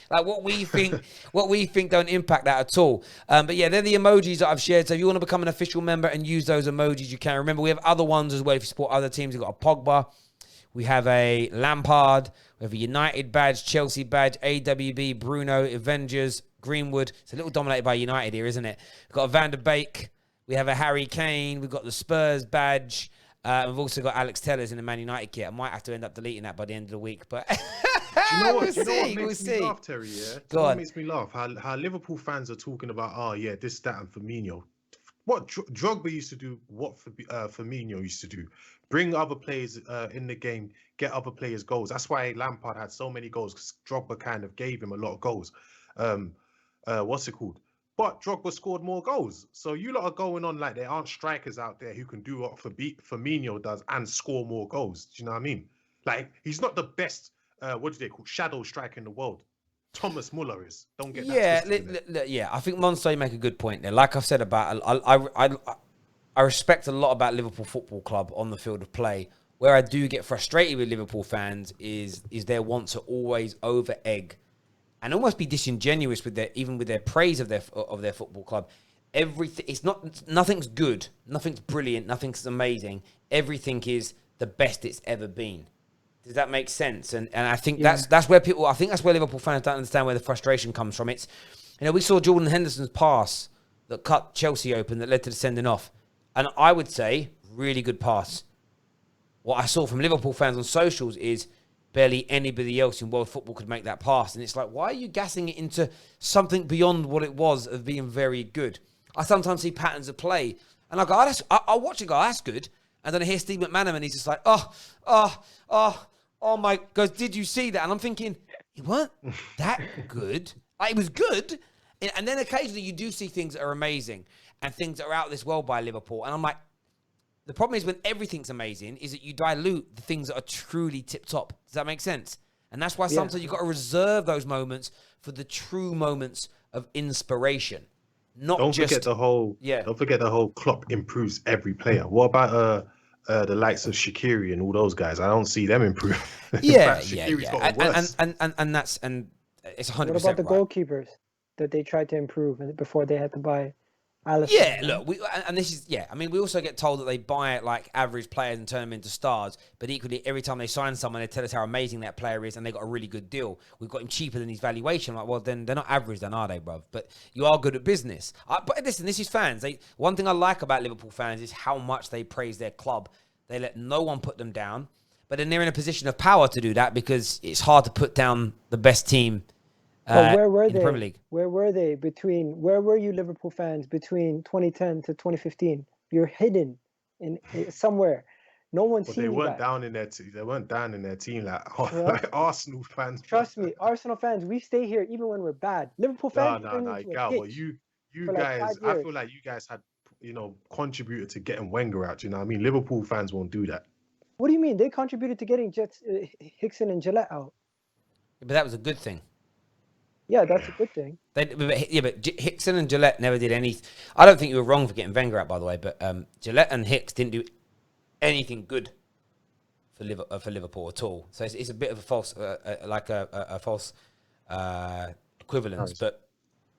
Like what we think don't impact that at all. But yeah, they're the emojis that I've shared. So if you want to become an official member and use those emojis, you can. Remember, we have other ones as well. If you support other teams, we've got a Pogba, we have a Lampard, we have a United badge, Chelsea badge, AWB, Bruno, Avengers, Greenwood. It's a little dominated by United here, isn't it? We've got a Van der Beek, we have a Harry Kane, we've got the Spurs badge. We've also got Alex Tellers in the Man United kit. I might have to end up deleting that by the end of the week, but Do you know what? we'll Makes see. me laugh, Terry? Yeah, what makes me laugh? How Liverpool fans are talking about, this, that, and Firmino. What Drogba used to do, what Firmino used to do. Bring other players in the game, get other players goals. That's why Lampard had so many goals, because Drogba kind of gave him a lot of goals. What's it called? But Drogba scored more goals. So you lot are going on like there aren't strikers out there who can do what Firmino does and score more goals. Do you know what I mean? Like, he's not the best, what do they call, shadow striker in the world. Thomas Muller is. Don't get that twisted. Yeah. I think Monster, you make a good point there. Like I've said about, I respect a lot about Liverpool Football Club on the field of play. Where I do get frustrated with Liverpool fans is their want to always over-egg and almost be disingenuous with their praise of their football club. Nothing's good, nothing's brilliant, nothing's amazing. Everything is the best it's ever been. Does that make sense? And I think that's where Liverpool fans don't understand where the frustration comes from. It's, we saw Jordan Henderson's pass that cut Chelsea open that led to the sending off, and I would say really good pass. What I saw from Liverpool fans on socials is barely anybody else in world football could make that pass. And it's like, why are you gassing it into something beyond what it was of being very good? I sometimes see patterns of play, and I go, I'll watch it go, that's good. And then I hear Steve McManaman, and he's just like, oh my, goes, did you see that? And I'm thinking, it weren't that good. It was good. And then occasionally you do see things that are amazing and things that are out of this world by Liverpool. And I'm like, the problem is when everything's amazing is that you dilute the things that are truly tip-top. Does that make sense? And that's why sometimes you've got to reserve those moments for the true moments of inspiration. Don't forget the whole Klopp improves every player. What about the likes of Shaqiri and all those guys? I don't see them improve. Yeah, Shaqiri's got worse. And it's 100%. What about the right. goalkeepers that they tried to improve before they had to buy Alisson? Yeah, look, we also get told that they buy like average players and turn them into stars, but equally every time they sign someone, they tell us how amazing that player is and they got a really good deal. We've got him cheaper than his valuation. Like, well, then they're not average then, are they, bruv? But you are good at business. But listen, this is fans. One thing I like about Liverpool fans is how much they praise their club. They let no one put them down, but then they're in a position of power to do that because it's hard to put down the best team. But where were they? Premier League. Where were they where were you Liverpool fans between 2010 to 2015? You're hidden in somewhere. No one's seen you. They weren't down in their team. They weren't down in their team like Arsenal fans. Trust me, Arsenal fans, we stay here even when we're bad. Liverpool fans, no, you guys. I feel like you guys had contributed to getting Wenger out. You know what I mean? Liverpool fans won't do that. What do you mean? They contributed to getting Hickson and Gillette out. But that was a good thing. Yeah, that's a good thing. But Hickson and Gillette never did any. I don't think you were wrong for getting Wenger out, by the way. But Gillette and Hicks didn't do anything good for Liverpool at all. So it's a bit of a false, a false equivalence. Nice. But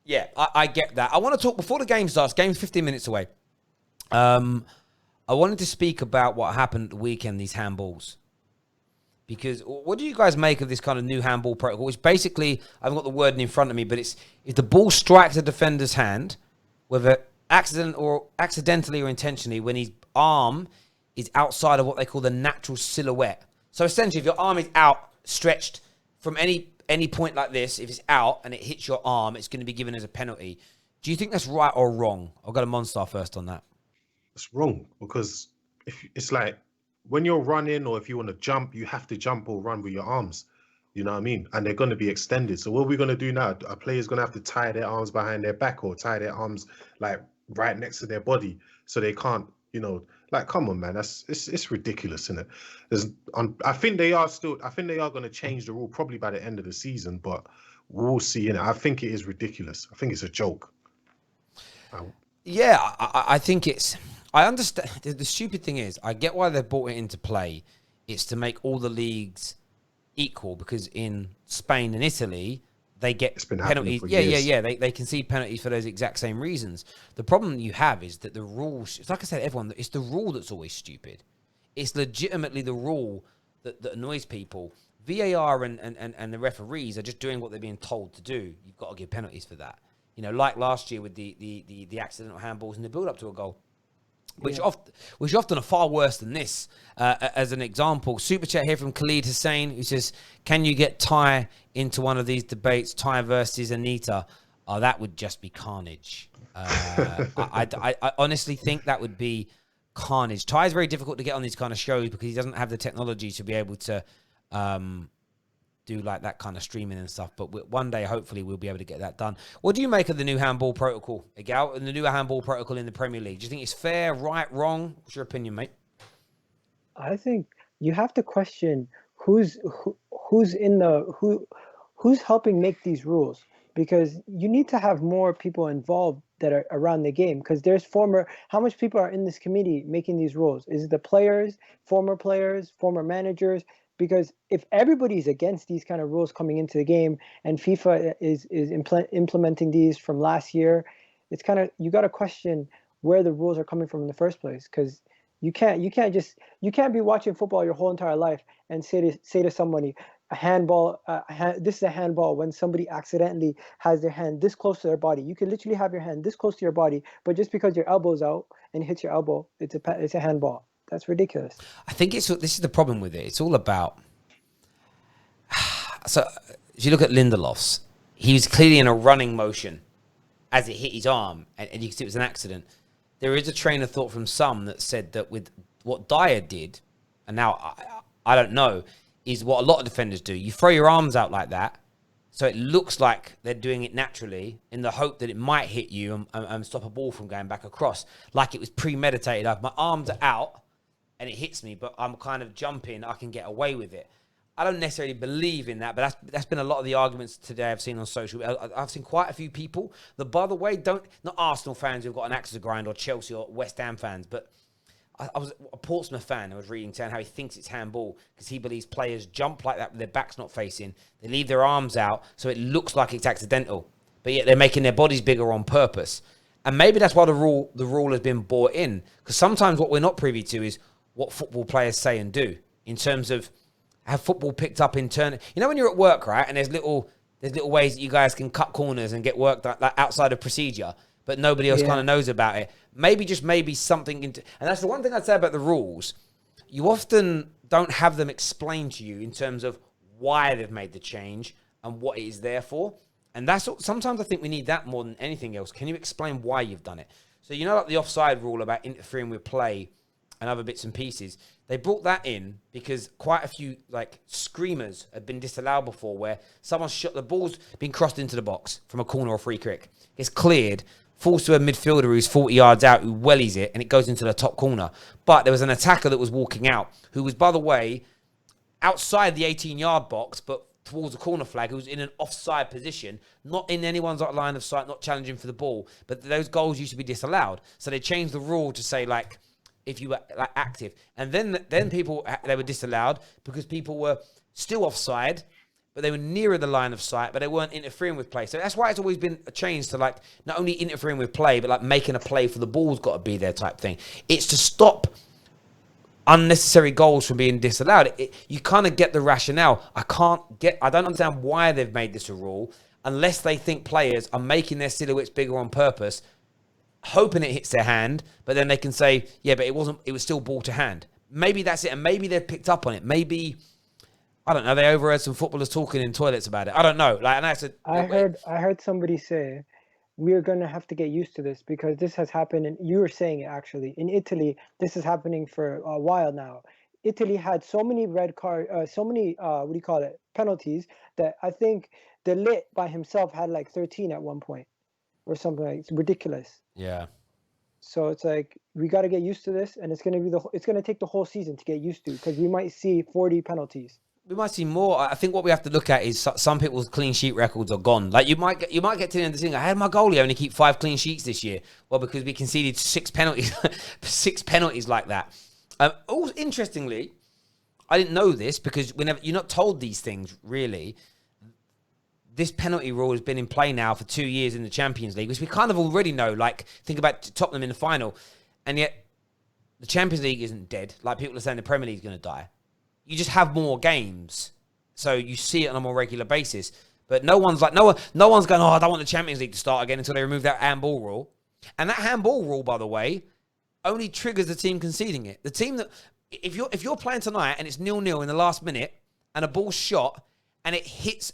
yeah, I get that. I want to talk before the game starts. Game's 15 minutes away. I wanted to speak about what happened at the weekend. These handballs. Because what do you guys make of this kind of new handball protocol? Which basically, I haven't got the wording in front of me, but it's if the ball strikes a defender's hand, whether accidentally or intentionally, when his arm is outside of what they call the natural silhouette. So essentially, if your arm is out, stretched from any point like this, if it's out and it hits your arm, it's going to be given as a penalty. Do you think that's right or wrong? I'll go to Monstar first on that. It's wrong because if it's like, when you're running or if you want to jump, you have to jump or run with your arms. You know what I mean? And they're going to be extended. So what are we going to do now? A player's going to have to tie their arms behind their back or tie their arms like right next to their body so they can't, come on, man. It's ridiculous, isn't it? I think they are going to change the rule probably by the end of the season, but we'll see. I think it is ridiculous. I think it's a joke. Yeah, I think it's... I understand. The stupid thing is, I get why they brought it into play. It's to make all the leagues equal because in Spain and Italy, they get penalties. Yeah. They concede penalties for those exact same reasons. The problem you have is that the rules, it's like I said, it's the rule that's always stupid. It's legitimately the rule that annoys people. VAR and the referees are just doing what they're being told to do. You've got to give penalties for that. Like last year with the accidental handballs and the build-up to a goal. Which often are far worse than this. As an example, super chat here from Khalid Hussein, who says, "Can you get Ty into one of these debates? Ty versus Anita? Oh, that would just be carnage. I honestly think that would be carnage. Ty is very difficult to get on these kind of shows because he doesn't have the technology to be able to do like that kind of streaming and stuff. But one day, hopefully, we'll be able to get that done. What do you make of the new handball protocol, Igal, and the new handball protocol in the Premier League? Do you think it's fair, right, wrong? What's your opinion, mate? I think you have to question who's helping make these rules, because you need to have more people involved that are around the game, because there's how much people are in this committee making these rules? Is it the players, former managers? Because if everybody's against these kind of rules coming into the game, and FIFA is implementing these from last year, it's kind of, you got to question where the rules are coming from in the first place. Because you can't be watching football your whole entire life and say to somebody, a handball, this is a handball when somebody accidentally has their hand this close to their body. You can literally have your hand this close to your body, but just because your elbow's out and hits your elbow, it's a handball. That's ridiculous. I think this is the problem with it. It's all about So if you look at Lindelof's, he was clearly in a running motion as it hit his arm, and you can see it was an accident. There is a train of thought from some that said that with what Dyer did, and now I don't know, is what a lot of defenders do. You throw your arms out like that, so it looks like they're doing it naturally in the hope that it might hit you and stop a ball from going back across. Like it was premeditated. My arms are out and it hits me, but I'm kind of jumping. I can get away with it. I don't necessarily believe in that, but that's been a lot of the arguments today I've seen on social media. I've seen quite a few people that, by the way, not Arsenal fans who've got an axe to grind or Chelsea or West Ham fans, but I was a Portsmouth fan. I was reading saying how he thinks it's handball because he believes players jump like that with their backs not facing. They leave their arms out, so it looks like it's accidental, but yet they're making their bodies bigger on purpose. And maybe that's why the rule has been brought in, because sometimes what we're not privy to is what football players say and do in terms of have football picked up in turn. You know when you're at work, right, and there's little ways that you guys can cut corners and get work like outside of procedure, but nobody else kind of knows about it. Maybe something and that's the one thing I'd say about the rules. You often don't have them explained to you in terms of why they've made the change and what it is there for. And sometimes I think we need that more than anything else. Can you explain why you've done it? So like the offside rule about interfering with play and other bits and pieces. They brought that in because quite a few screamers had been disallowed before, where someone's shot, the ball's been crossed into the box from a corner or free kick. It's cleared, falls to a midfielder who's 40 yards out, who wellies it, and it goes into the top corner. But there was an attacker that was walking out, who was, by the way, outside the 18-yard box, but towards the corner flag, who was in an offside position, not in anyone's line of sight, not challenging for the ball. But those goals used to be disallowed. So they changed the rule to say, if you were active. And then people, they were disallowed because people were still offside, but they were nearer the line of sight, but they weren't interfering with play. So that's why it's always been a change to not only interfering with play, but making a play for the ball's got to be there type thing. It's to stop unnecessary goals from being disallowed. You kind of get the rationale. I don't understand why they've made this a rule unless they think players are making their silhouettes bigger on purpose, hoping it hits their hand, but then they can say, yeah, but it was still ball to hand. Maybe that's it, and maybe they've picked up on it. Maybe, I don't know, they overheard some footballers talking in toilets about it. I don't know. I heard somebody say, we're going to have to get used to this because this has happened, and you were saying it actually. In Italy, this is happening for a while now. Italy had so many penalties that I think De Ligt by himself had 13 at one point. Or something it's ridiculous. Yeah. So it's we got to get used to this, and it's going to take the whole season to get used to, because we might see 40 penalties. We might see more. I think what we have to look at is some people's clean sheet records are gone. You might get to the end of the season. I had my goalie only keep 5 clean sheets this year. Well, because we conceded 6 penalties, 6 penalties like that. Interestingly, I didn't know this because you're not told these things really. This penalty rule has been in play now for 2 years in the Champions League, which we kind of already know. Think about Tottenham in the final. And yet, the Champions League isn't dead. People are saying the Premier League is going to die. You just have more games. So you see it on a more regular basis. But no one's going, I don't want the Champions League to start again until they remove that handball rule. And that handball rule, by the way, only triggers the team conceding it. The team that, if you're playing tonight and it's 0-0 in the last minute and a ball's shot and it hits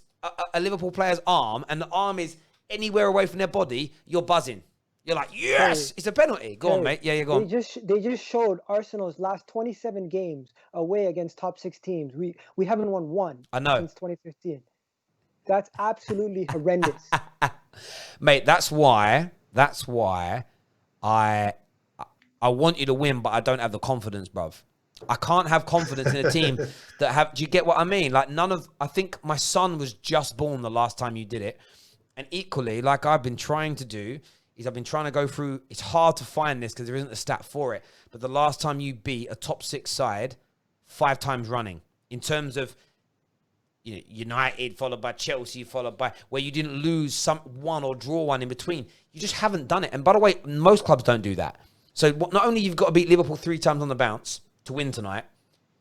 a Liverpool player's arm and the arm is anywhere away from their body, you're buzzing. You're like, yes, it's a penalty. Go on, mate. Yeah, go on. They just showed Arsenal's last 27 games away against top 6 teams. We haven't won one since 2015. That's absolutely horrendous. Mate, that's why I want you to win, but I don't have the confidence, bruv. I can't have confidence in a team that have... Do you get what I mean? I think my son was just born the last time you did it. And equally, I've been trying to do, is I've been trying to go through... It's hard to find this because there isn't a stat for it. But the last time you beat a top 6 side 5 times running, in terms of United, followed by Chelsea, followed by... Where you didn't lose one or draw one in between. You just haven't done it. And by the way, most clubs don't do that. So not only you've got to beat Liverpool 3 times on the bounce to win tonight,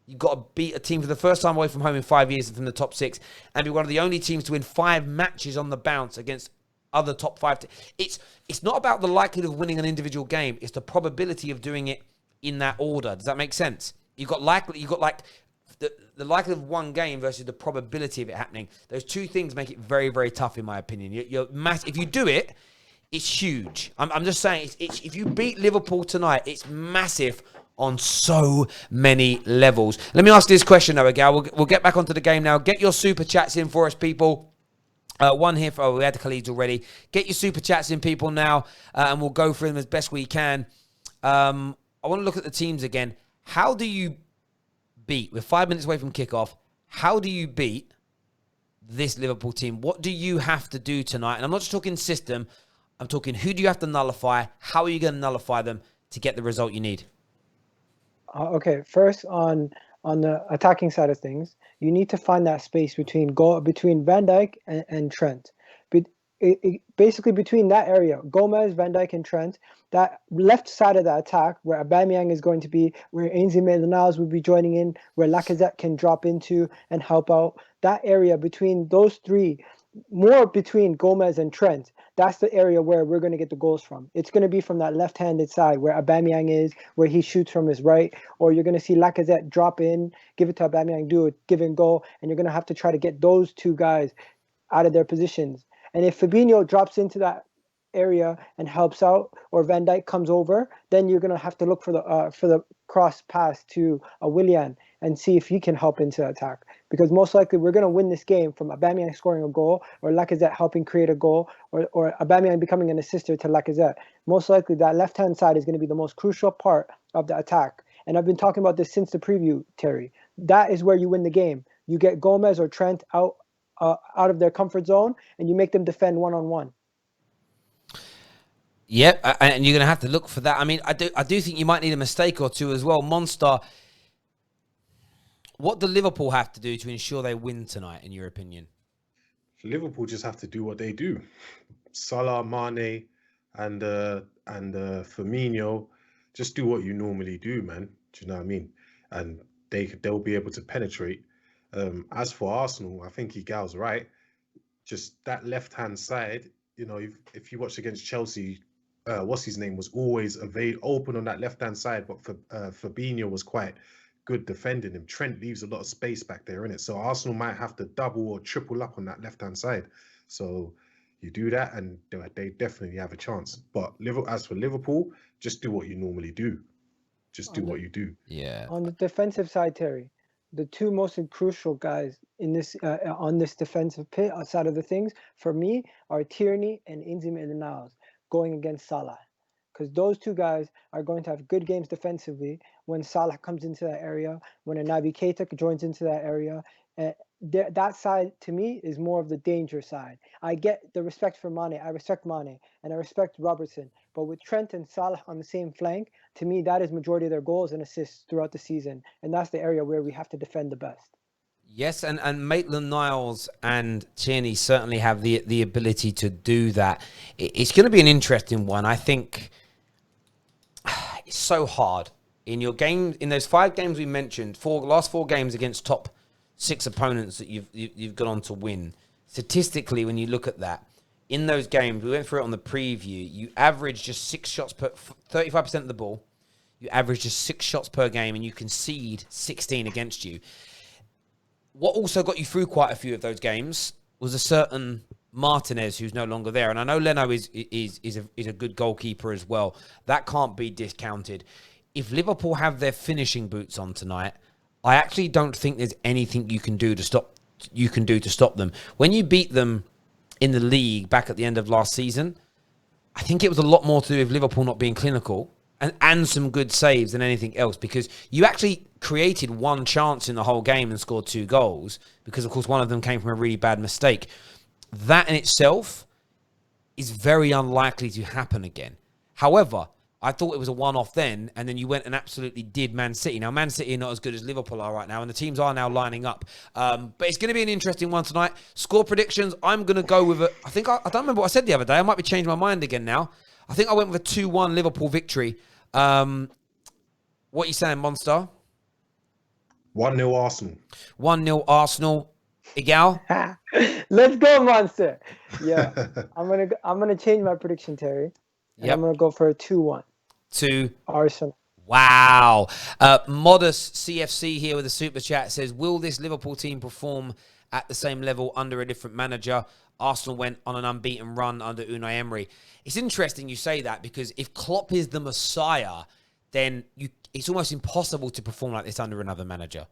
you've got to beat a team for the first time away from home in 5 years from the top 6 and be one of the only teams to win 5 matches on the bounce against other top 5. It's not about the likelihood of winning an individual game. It's the probability of doing it in that order. Does that make sense? There's the likelihood of one game versus the probability of it happening. Those two things make it very, very tough, in my opinion. If you do it, it's huge. I'm just saying, if you beat Liverpool tonight, it's massive on so many levels. Let me ask this question, though, Gal. We'll get back onto the game now. Get your super chats in for us, people. One here for, we had the Khaleeds already. Get your super chats in, people, now, and we'll go through them as best we can. I want to look at the teams again. How do you beat, we're 5 minutes away from kickoff, how do you beat this Liverpool team? What do you have to do tonight? And I'm not just talking system, I'm talking who do you have to nullify? How are you going to nullify them to get the result you need? Okay, first on the attacking side of things, you need to find that space between Van Dijk and Trent. Basically between that area, Gomez, Van Dijk, and Trent, that left side of the attack where Aubameyang is going to be, where Ainsley Maitland-Niles will be joining in, where Lacazette can drop into and help out. That area between those three, more between Gomez and Trent, that's the area where we're going to get the goals from. It's going to be from that left-handed side where Aubameyang is, where he shoots from his right, or you're going to see Lacazette drop in, give it to Aubameyang, do a give and go, and you're going to have to try to get those two guys out of their positions. And if Fabinho drops into that area and helps out, or Van Dijk comes over, then you're going to have to look for the cross pass to Willian and see if he can help into attack. Because most likely we're going to win this game from Aubameyang scoring a goal, or Lacazette helping create a goal, or Aubameyang becoming an assister to Lacazette. Most likely that left-hand side is going to be the most crucial part of the attack. And I've been talking about this since the preview, Terry. That is where you win the game. You get Gomez or Trent out of their comfort zone, and you make them defend one-on-one. Yep, and you're going to have to look for that. I mean, I do think you might need a mistake or two as well. Monster, what do Liverpool have to do to ensure they win tonight, in your opinion? Liverpool just have to do what they do. Salah, Mane, and Firmino, just do what you normally do, man. Do you know what I mean? And they'll be able to penetrate. As for Arsenal, I think Gal's right. Just that left-hand side, you know, if you watch against Chelsea, what's his name was always open on that left-hand side, but Fabinho was quite good defending him. Trent leaves a lot of space back there, innit? So Arsenal might have to double or triple up on that left-hand side. So you do that, and they definitely have a chance. But as for Liverpool, just do what you normally do. Just do what you do. Yeah. On the defensive side, Terry, the two most crucial guys in this on this defensive pit side of the things for me are Tierney and Ainsley Maitland-Niles going against Salah, because those two guys are going to have good games defensively when Salah comes into that area, when a Naby Keita joins into that area. That side to me is more of the danger side. I get the respect for Mane. I respect Mane and I respect Robertson. But with Trent and Salah on the same flank, to me, that is majority of their goals and assists throughout the season. And that's the area where we have to defend the best. Yes, and Maitland-Niles and Tierney certainly have the ability to do that. It's going to be an interesting one. I think it's so hard. In your game, in those 5 games we mentioned, last 4 games against top 6 opponents that you've gone on to win. Statistically, when you look at that, in those games, we went through it on the preview, you average just 6 shots per 35% of the ball. You average just 6 shots per game, and you concede 16 against you. What also got you through quite a few of those games was a certain Martinez who's no longer there. And I know Leno is a good goalkeeper as well. That can't be discounted. If Liverpool have their finishing boots on tonight, I actually don't think there's anything you can do to stop them. When you beat them in the league back at the end of last season, I think it was a lot more to do with Liverpool not being clinical and some good saves than anything else, because you actually created one chance in the whole game and scored 2 goals because, of course, one of them came from a really bad mistake. That in itself is very unlikely to happen again. However, I thought it was a one-off then, and then you went and absolutely did Man City. Now, Man City are not as good as Liverpool are right now, and the teams are now lining up. But it's going to be an interesting one tonight. Score predictions, I'm going to go with I don't remember what I said the other day. I might be changing my mind again now. I think I went with a 2-1 Liverpool victory. What are you saying, Monster? 1-0 Arsenal. 1-0 Arsenal. Igal? Let's go, Monster. Yeah, I'm gonna change my prediction, Terry. And I'm gonna go for a 2-1. To Arsenal. Wow. Modest CFC here with a super chat says, will this Liverpool team perform at the same level under a different manager? Arsenal went on an unbeaten run under Unai Emery. It's interesting you say that, because if Klopp is the Messiah, then it's almost impossible to perform like this under another manager.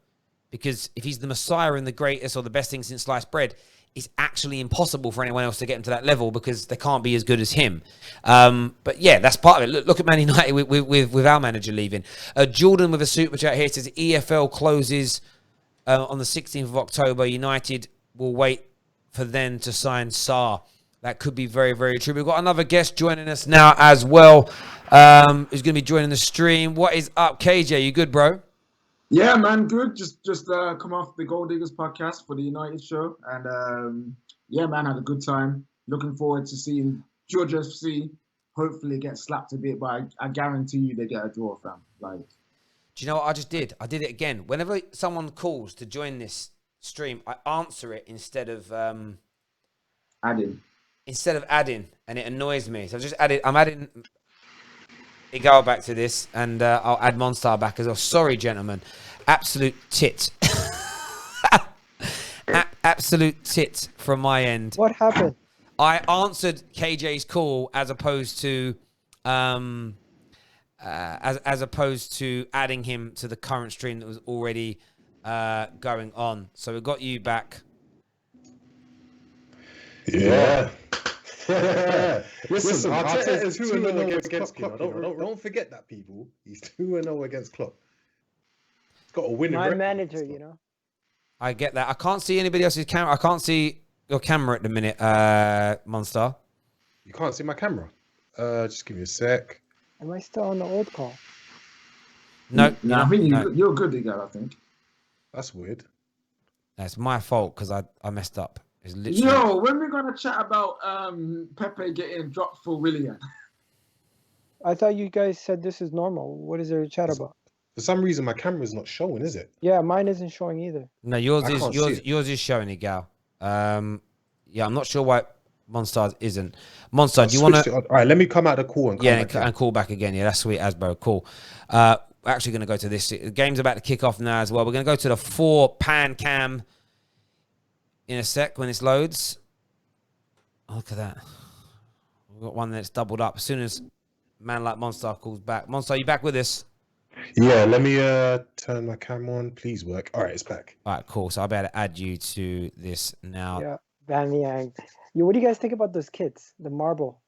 Because if he's the Messiah and the greatest or the best thing since sliced bread, it's actually impossible for anyone else to get him to that level, because they can't be as good as him. But yeah, that's part of it. Look at Man United with our manager leaving. Jordan with a super chat here says EFL closes on the 16th of October. United will wait for them to sign Sarr. That could be very, very true. We've got another guest joining us now as well, who's going to be joining the stream. What is up, KJ? You good, bro? Yeah, man, good. Just come off the Gold Diggers podcast for the United show, and yeah, man, had a good time. Looking forward to seeing George FC hopefully get slapped a bit, but I guarantee you they get a draw, fam. Like, do you know what I just did? I did it again. Whenever someone calls to join this stream, I answer it instead of adding, and it annoys me. So I'm adding Igal back to this, and I'll add Monstar back as well. Sorry, gentlemen. Absolute tit. Absolute tit from my end. What happened? I answered KJ's call as opposed to as opposed to adding him to the current stream that was already going on. So we got you back. Yeah. Listen, Arteta is 2-0 against Klopp. Klopp. Don't forget that, people. He's 2-0 against Klopp. He's got a winning My record. manager, you know. I get that. I can't see anybody else's camera. I can't see your camera at the minute, Monster. You can't see my camera. Just give me a sec. Am I still on the old call? No, I think you're good, Igal, I think. That's weird. That's my fault because I messed up. It's literally... Yo, when we're gonna chat about Pepe getting dropped for Willian? I thought you guys said this is normal. What is there to chat about? For some reason, my camera's not showing, is it? Yeah, mine isn't showing either. No, yours I is can't yours. see it. Yours is showing it, Gal. Yeah, I'm not sure why Monstars isn't. Monster, do you want to? All right, let me come out of the call and come back in. and call back again. Yeah, that's sweet as bro. Cool. We're actually going to go to this. The game's about to kick off now as well. We're going to go to the 4-pan cam in a sec when this loads. Oh, look at that. We've got one that's doubled up. As soon as man like Monster calls back. Monster, you back with us? Yeah, let me turn my camera on. Please work. All right, it's back. All right, cool. So I'll be able to add you to this now. Yeah, Banyang. Yo, what do you guys think about those kits? The marble.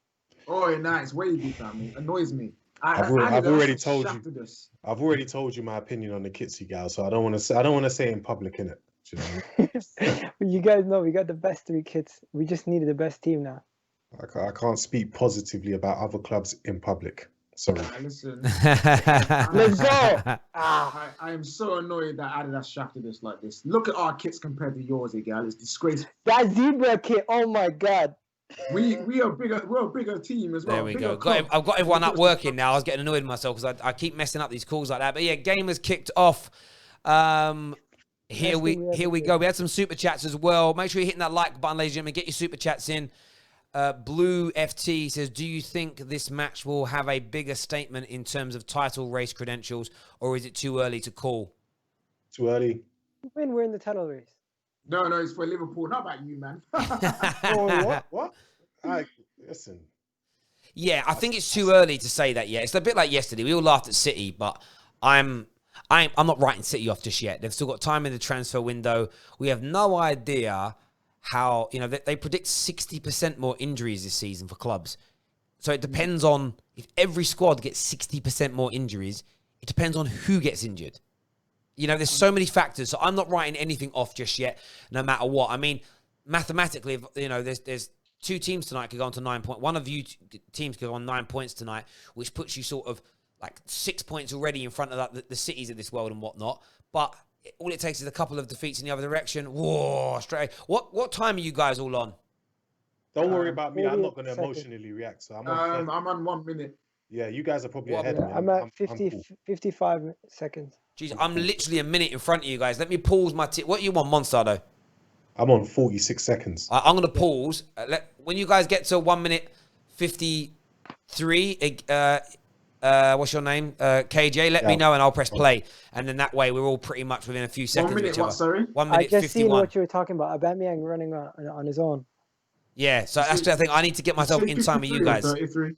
Oh, nice, wavy, fam. It annoys me. I've already told you. I've already told you my opinion on the Kitsy gal, so I don't want to say it in public, innit? You know what I mean? You guys know we got the best 3 kits. We just needed the best team now. I can't speak positively about other clubs in public. Sorry. Listen, Let's go. I am so annoyed that Adidas shafted us like this. Look at our kits compared to yours, Igal. It's disgraceful. That zebra kit. Oh my god. We are bigger. We're a bigger team as well. There we bigger go. club. I've got everyone up working now. I was getting annoyed with myself because I keep messing up these calls like that. But yeah, game has kicked off. Here we go. We had some super chats as well. Make sure you're hitting that like button, ladies and gentlemen. Get your super chats in. Blue FT says, do you think this match will have a bigger statement in terms of title race credentials, or is it too early to call? Too early. When we're in the title race. No, it's for Liverpool. Not about you, man. Oh, what? Listen. Yeah, I think it's too early to say that yet. It's a bit like yesterday. We all laughed at City, but I'm not writing City off just yet. They've still got time in the transfer window. We have no idea how, they predict 60% more injuries this season for clubs. So it depends on, if every squad gets 60% more injuries, it depends on who gets injured. There's so many factors. So I'm not writing anything off just yet, no matter what. I mean, mathematically, there's 2 teams tonight could go on to 9 points. One of you teams could go on 9 points tonight, which puts you sort of like 6 points already in front of the cities of this world and whatnot. But all it takes is a couple of defeats in the other direction. Whoa, straight. What time are you guys all on? Don't worry about me. I'm not going to 40 emotionally react. So I'm on 1 minute. Yeah, you guys are probably ahead Yeah, of me. I'm at 50, cool. 55 seconds. Jeez, I'm literally a minute in front of you guys. Let me pause my... What you want, Monster, though? I'm on 46 seconds. I'm going to pause. When you guys get to 1 minute 53, what's your name? KJ, let me know and I'll press play. And then that way we're all pretty much within a few seconds 1 minute, of each other. what, sorry? 1 I minute just 51. seen what you were talking about. Aubameyang running on his own. Yeah, so that's the thing. I need to get myself in time with you guys. 33.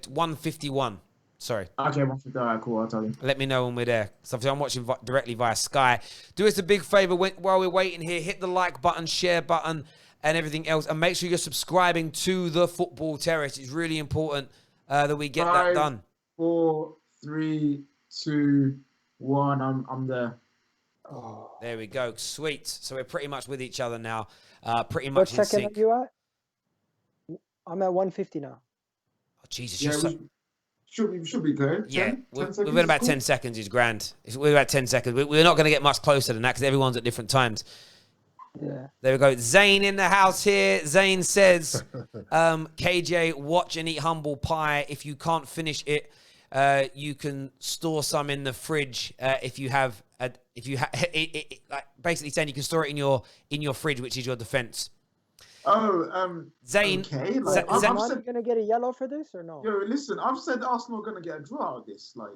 151. Sorry. Okay, 150. All right, cool. I'll tell you. Let me know when we're there. So I'm watching directly via Sky. Do us a big favor while we're waiting here. Hit the like button, share button, and everything else. And make sure you're subscribing to the Football Terrace. It's really important that we get that done. 4, 3, 2, 1. I'm there. Oh. There we go. Sweet. So we're pretty much with each other now. Pretty much What in second sync. are you at? I'm at 150 now. Oh, Jesus. Yeah, You're should be good. Yeah, 10 seconds within about is 10 seconds is grand. We're about 10 seconds. We're not going to get much closer than that because everyone's at different times. Yeah. There we go. Zane in the house here. Zane says, KJ, watch and eat humble pie. If you can't finish it, you can store some in the fridge. If you have, like basically saying you can store it in your fridge, which is your defense. Oh, Zane. okay. Like, Is I've Arsenal said, going to get a yellow for this or no? yo, listen, I've said Arsenal are going to get a draw out of this. Like,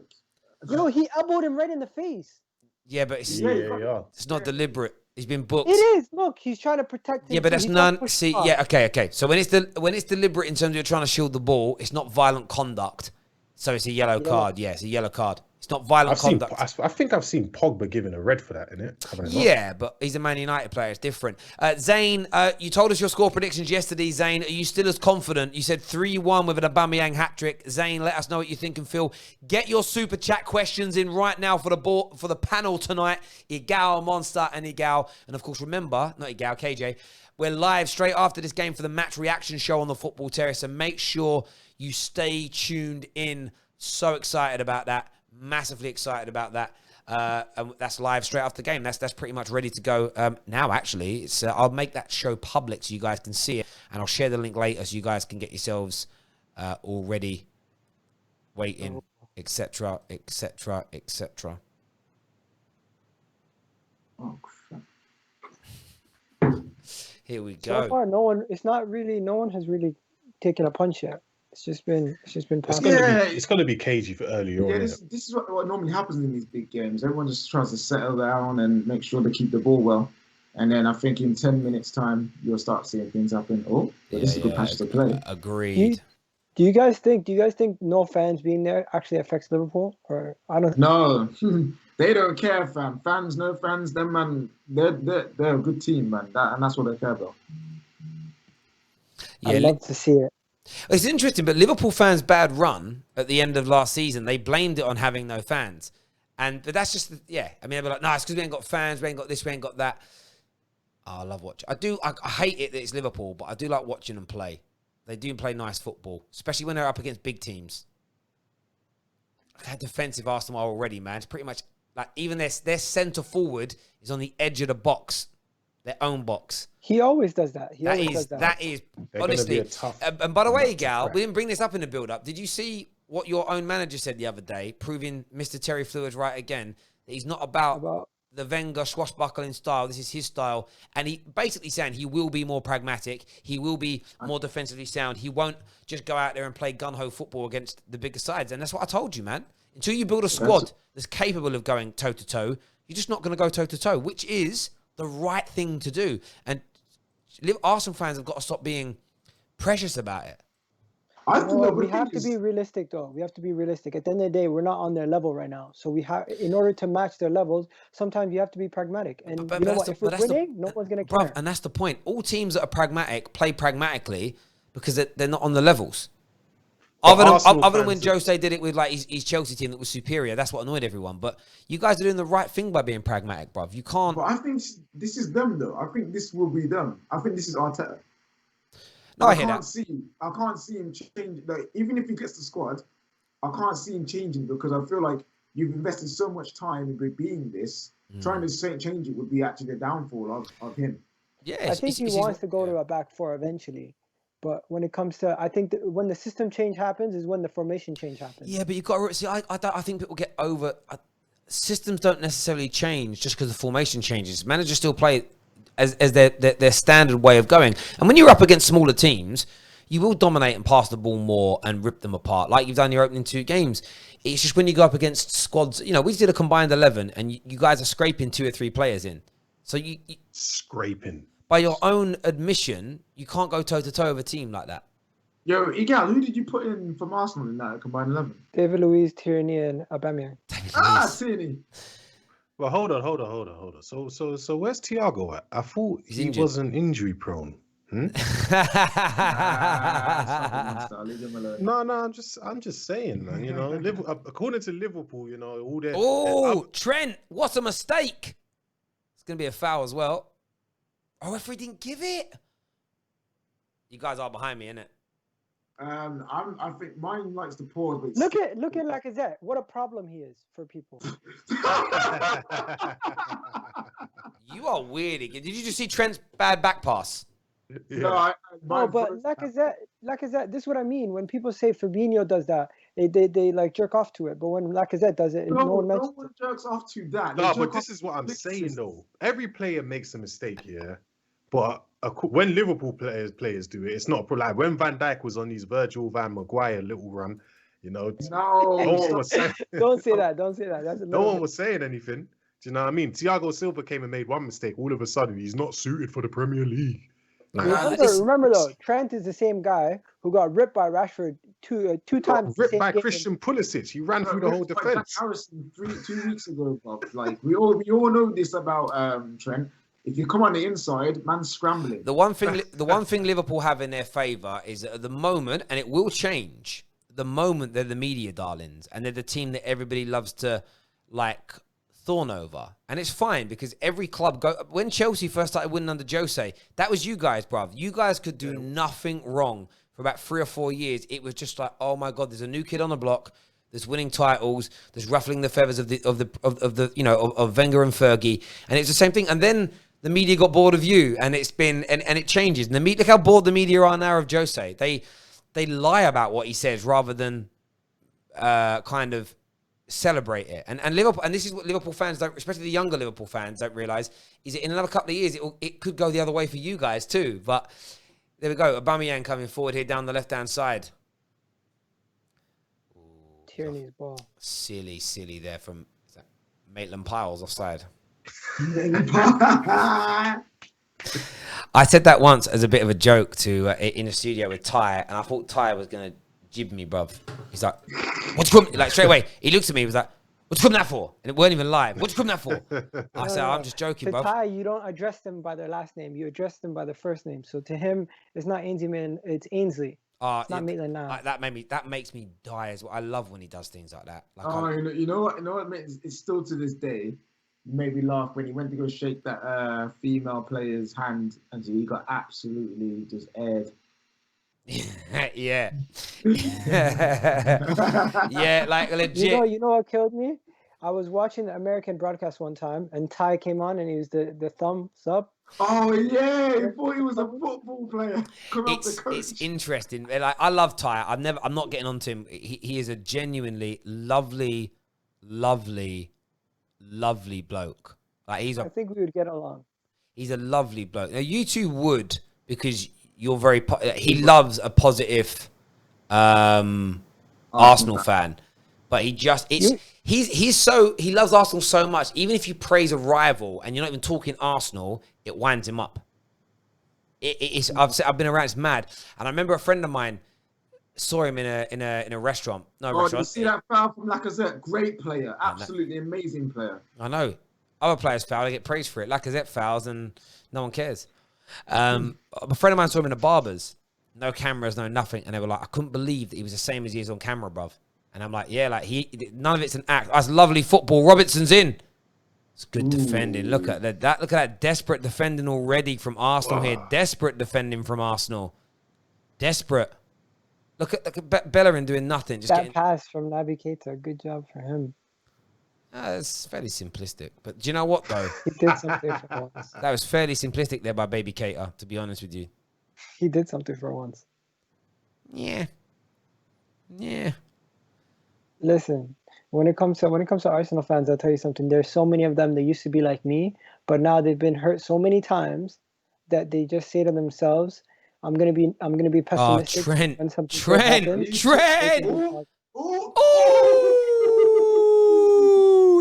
Yo, he elbowed him right in the face. Yeah, but it's Yeah. not deliberate. He's been booked. It is. Look, he's trying to protect him. Yeah, but too. that's He's got none. pushed See, off. yeah, okay. So when it's deliberate in terms of you're trying to shield the ball, it's not violent conduct. So it's a yellow card. Yeah, it's a yellow card. It's not violent conduct. I think I've seen Pogba given a red for that, innit? Yeah, but he's a Man United player. It's different. Zane, you told us your score predictions yesterday, Zane. Are you still as confident? You said 3-1 with an Aubameyang hat-trick. Zane, let us know what you think and feel. Get your super chat questions in right now for the panel tonight. Igal, Monster, and Igal. And, of course, remember, not Igal, KJ, we're live straight after this game for the match reaction show on the Football Terrace. And make sure you stay tuned in. So excited about that. Massively excited about that. And that's live straight after the game. That's pretty much ready to go now, actually. It's I'll make that show public so you guys can see it. And I'll share the link later so you guys can get yourselves already waiting, etc., etc., etc. oh, crap. Here we go. So far, no one has really taken a punch yet. It's just been passed. It's going to be cagey for early on. Yeah, this is what normally happens in these big games. Everyone just tries to settle down and make sure they keep the ball well. And then I think in 10 minutes' time, you'll start seeing things happen. Oh, this is a good patch to play. Agreed. Do you guys think no fans being there actually affects Liverpool? Or I don't. No, they don't care, fam. Fans, no fans, them man, they're a good team, man. And that's what they care about. Yeah, I'd love to see it. It's interesting, but Liverpool fans' bad run at the end of last season, they blamed it on having no fans. But that's just, yeah. I mean, they'll be like, no, it's because we ain't got fans, we ain't got this, we ain't got that. Oh, I love watching. I hate it that it's Liverpool, but I do like watching them play. They do play nice football, especially when they're up against big teams. How defensive Arsenal are already, man. It's pretty much like even their centre forward is on the edge of the box, their own box. He always does that. That is They're honestly. tough, And by the way, Gal, we didn't bring this up in the build-up. Did you see what your own manager said the other day, proving Mr. Terry Fluid's right again, that he's not about the Wenger swashbuckling style. This is his style. And he basically saying he will be more pragmatic. He will be more defensively sound. He won't just go out there and play gun-ho football against the bigger sides. And that's what I told you, man. Until you build a squad that's capable of going toe-to-toe, you're just not going to go toe-to-toe, which is the right thing to do. And Arsenal fans have got to stop being precious about it. We have to be realistic, though. We have to be realistic. At the end of the day, we're not on their level right now. So in order to match their levels, sometimes you have to be pragmatic. And you know what? If we're winning, no one's going to care. And that's the point. All teams that are pragmatic play pragmatically because they're not on the levels. Other than when Jose did it with like his Chelsea team that was superior, that's what annoyed everyone. But you guys are doing the right thing by being pragmatic, bruv. You can't. But I think this is them, though. I think this will be them. I think this is Arteta. No, I hear that. I can't see him change. Like, even if he gets the squad, I can't see him changing because I feel like you've invested so much time in being this. Trying to change it would be actually the downfall of him. Yeah, I think he wants to go to a back four eventually. But when it comes to, I think that when the system change happens is when the formation change happens. Yeah, but you've got to see. I think people get over. Systems don't necessarily change just because the formation changes. Managers still play as their standard way of going. And when you're up against smaller teams, you will dominate and pass the ball more and rip them apart, like you've done your opening 2 games. It's just when you go up against squads, you know, we did a combined 11, and you guys are scraping 2 or 3 players in. So you Scraping. by your own admission, you can't go toe-to-toe with a team like that. Yo, Igal, who did you put in from Arsenal in that combined 11? David Luiz, Tierney, and Aubameyang. Tierney. Well, hold on. So where's Thiago at? I thought he wasn't injury prone. Leave him alone. No, I'm just saying, man. You know, according to Liverpool, you know, all their. Oh, Trent, what a mistake! It's gonna be a foul as well. Oh, referee didn't give it. You guys are behind me, innit? I think mine likes to pause. But Look at Lacazette. What a problem he is for people. You are weird again. Did you just see Trent's bad back pass? Yeah. No, but Lacazette, this is what I mean. When people say Fabinho does that, they like jerk off to it. But when Lacazette does it, no one jerks off to that. No, but this is what I'm saying though. Every player makes a mistake, yeah. But when Liverpool players do it, it's not like when Van Dijk was on his Virgil van Maguire little run, you know. No one was saying, don't say that. Don't say that. No one was saying anything. Do you know what I mean? Thiago Silva came and made one mistake. All of a sudden, he's not suited for the Premier League. Remember though, Trent is the same guy who got ripped by Rashford two times. Ripped by Christian Pulisic. He ran through the whole defense. Harrison 2 weeks ago, Bob. Like we all know this about Trent. If you come on the inside, man's scrambling. The one thing Liverpool have in their favour is that at the moment, and it will change. The moment they're the media darlings, and they're the team that everybody loves to like thorn over, and it's fine because every club when Chelsea first started winning under Jose, that was you guys, bruv. You guys could do nothing wrong for about 3 or 4 years. It was just like, oh my god, there's a new kid on the block. There's winning titles. There's ruffling the feathers of Wenger and Fergie, and it's the same thing. And then the media got bored of you, and it's been and it changes. And look how bored the media are now of Jose. They lie about what he says rather than kind of celebrate it. And Liverpool, and this is what Liverpool fans don't, especially the younger Liverpool fans, don't realise, is that in another couple of years it could go the other way for you guys too. But there we go. Aubameyang coming forward here down the left-hand side. Tierney's ball. Silly there from Maitland Piles offside. I said that once as a bit of a joke to in a studio with Ty, and I thought Ty was gonna jib me, bruv. He's like, "What's you like straight away?" He looks at me. He was like, "What's you that for?" And it weren't even live. What's you that for? I said, "I'm just joking, bruv." To Ty, you don't address them by their last name. You address them by their first name. So to him, it's not Ainsley, it's Ainsley. It's not Maitland now. That makes me die as well. I love when he does things like that. Like you know what? It's still to this day. Made me laugh when he went to go shake that female player's hand, and so he got absolutely just aired. Yeah, yeah, like legit. You know what killed me? I was watching the American broadcast one time, and Ty came on, and he was the thumbs up. Oh yeah, he thought he was a football player. It's interesting. Like I love Ty. I'm not getting onto him. He is a genuinely lovely bloke. Like I think we would get along. He's a lovely bloke. Now you two would, because you're very. He loves a positive Arsenal fan, but he loves Arsenal so much. Even if you praise a rival and you're not even talking Arsenal, it winds him up. I've been around. It's mad. And I remember a friend of mine saw him in a restaurant. Did you see that foul from Lacazette? Great player, absolutely amazing player. I know. Other players foul, they get praised for it. Lacazette fouls, and no one cares. A friend of mine saw him in a barber's. No cameras, no nothing, and they were like, I couldn't believe that he was the same as he is on camera, bruv. And I'm like, yeah, like none of it's an act. That's lovely football. Robertson's in. It's good defending. Look at that. Look at that desperate defending already from Arsenal here. Desperate defending from Arsenal. Desperate. Look at Bellerin doing nothing. Just pass from Naby Keita. Good job for him. It's fairly simplistic. But do you know what, though? He did something for once. That was fairly simplistic there by Baby Keita, to be honest with you. He did something for once. Yeah. Listen, when it comes to Arsenal fans, I'll tell you something. There's so many of them that used to be like me, but now they've been hurt so many times that they just say to themselves, I'm gonna be Oh, pessimistic. Trent. when something good happens. Trent. Ooh. Ooh.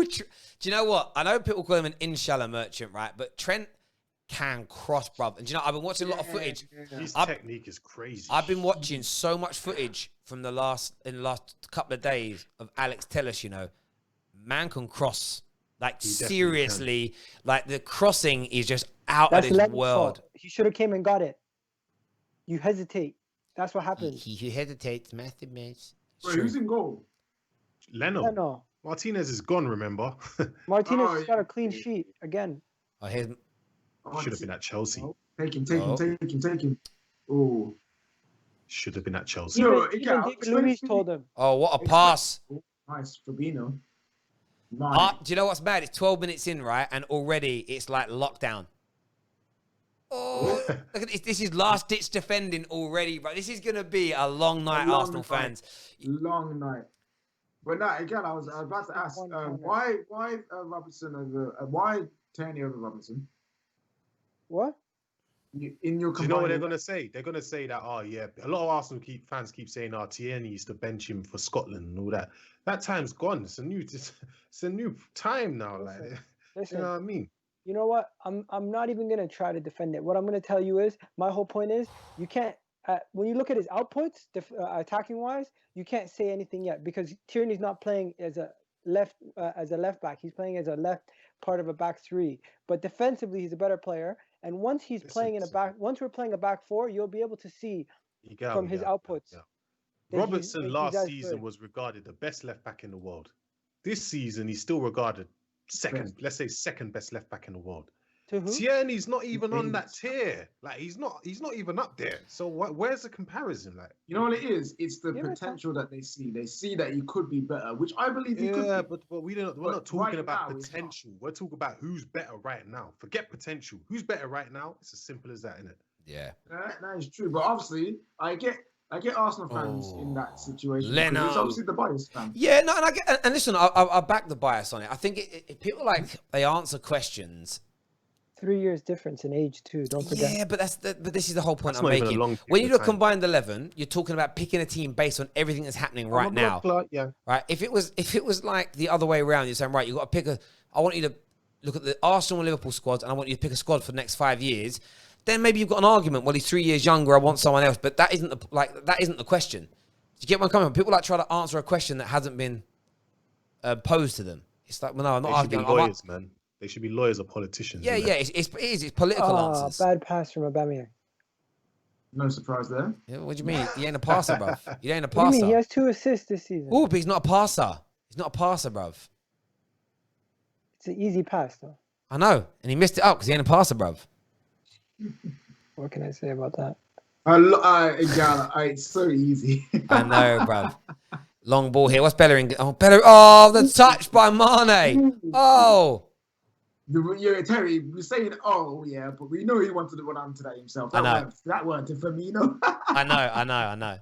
Do you know what? I know people call him an inshallah merchant, right? But Trent can cross, bruv. And do you know, I've been watching a lot of footage. His technique is crazy. I've been watching so much footage from the last couple of days of Alex Telles, you know. Man can cross. Like, seriously. Like, the crossing is just out of this world. Fault. He should have came and got it. You hesitate. That's what happens. He hesitates, massive match. Wait, who's in goal? Leno. Martinez is gone, remember? Martinez got a clean sheet again. Oh, here's... Should have been at Chelsea. Oh, take him. Oh. Should have been at Chelsea. Even David Luiz told him. Oh, what a pass. Oh, nice, Fabinho. Do you know what's mad? It's 12 minutes in, right? And already it's like lockdown. Oh, look at this. This is last-ditch defending already, bro. This is going to be a long night, Arsenal fans. Long night. But no, again, I was about to ask, why Robertson over... why Tierney over Robertson? What? In your Do you know what they're going to say? They're going to say that, oh, yeah, a lot of Arsenal fans keep saying, oh, Tierney used to bench him for Scotland and all that. That time's gone. It's a new time now. Like, Listen, you know what I mean? You know what? I'm not even going to try to defend it. What I'm going to tell you is, my whole point is, you can't, when you look at his outputs, attacking-wise, you can't say anything yet because Tierney's not playing as a left back. He's playing as a left part of a back three. But defensively, he's a better player. And once he's playing in a back, once we're playing a back four, you'll be able to see from his outputs. Yeah. Robertson last season was regarded the best left back in the world. This season, he's still regarded second best left back in the world. To who? Tierney's not even on that tier. Like he's not even up there. So where's the comparison? Like, you know what it is? It's the potential that they see. They see that he could be better, which I believe he could be. Yeah, but we're not talking about potential. We're talking about who's better right now. Forget potential. Who's better right now? It's as simple as that, isn't it? Yeah. That is true. But obviously, I get Arsenal fans in that situation. Leno. It's obviously the bias fan. Yeah, no, and listen, I back the bias on it. I think people they answer questions. 3 years difference in age too. Don't forget. Yeah, but this is the whole point I'm not even a making. long When you period do of a time. combined 11, you're talking about picking a team based on everything that's happening right now. Yeah. Right? If it was like the other way around, you're saying, right, you got to pick I want you to look at the Arsenal and Liverpool squads, and I want you to pick a squad for the next 5 years. Then maybe you've got an argument. Well, he's 3 years younger. I want someone else. But that isn't the question. Do you get where I'm coming from? People try to answer a question that hasn't been posed to them. It's like, well, no, I'm not arguing. They should be lawyers, man. They should be lawyers or politicians. Yeah, yeah. It's political answers. Bad pass from Aubameyang. No surprise there. Yeah, what do you mean? He ain't a passer, bruv. He ain't a What do you passer. mean? He has 2 assists this season. Oh, but he's not a passer. He's not a passer, bruv. It's an easy pass though. I know. And he missed it up because he ain't a passer, bruv. What can I say about that? It's so easy. I know, bruv. Long ball here. What's Bellerin? Oh, Bellerin. Oh, the touch by Mane. Oh. Terry, we're saying, oh, yeah, but we know he wanted to run onto that himself. I know. That weren't to Firmino. I know.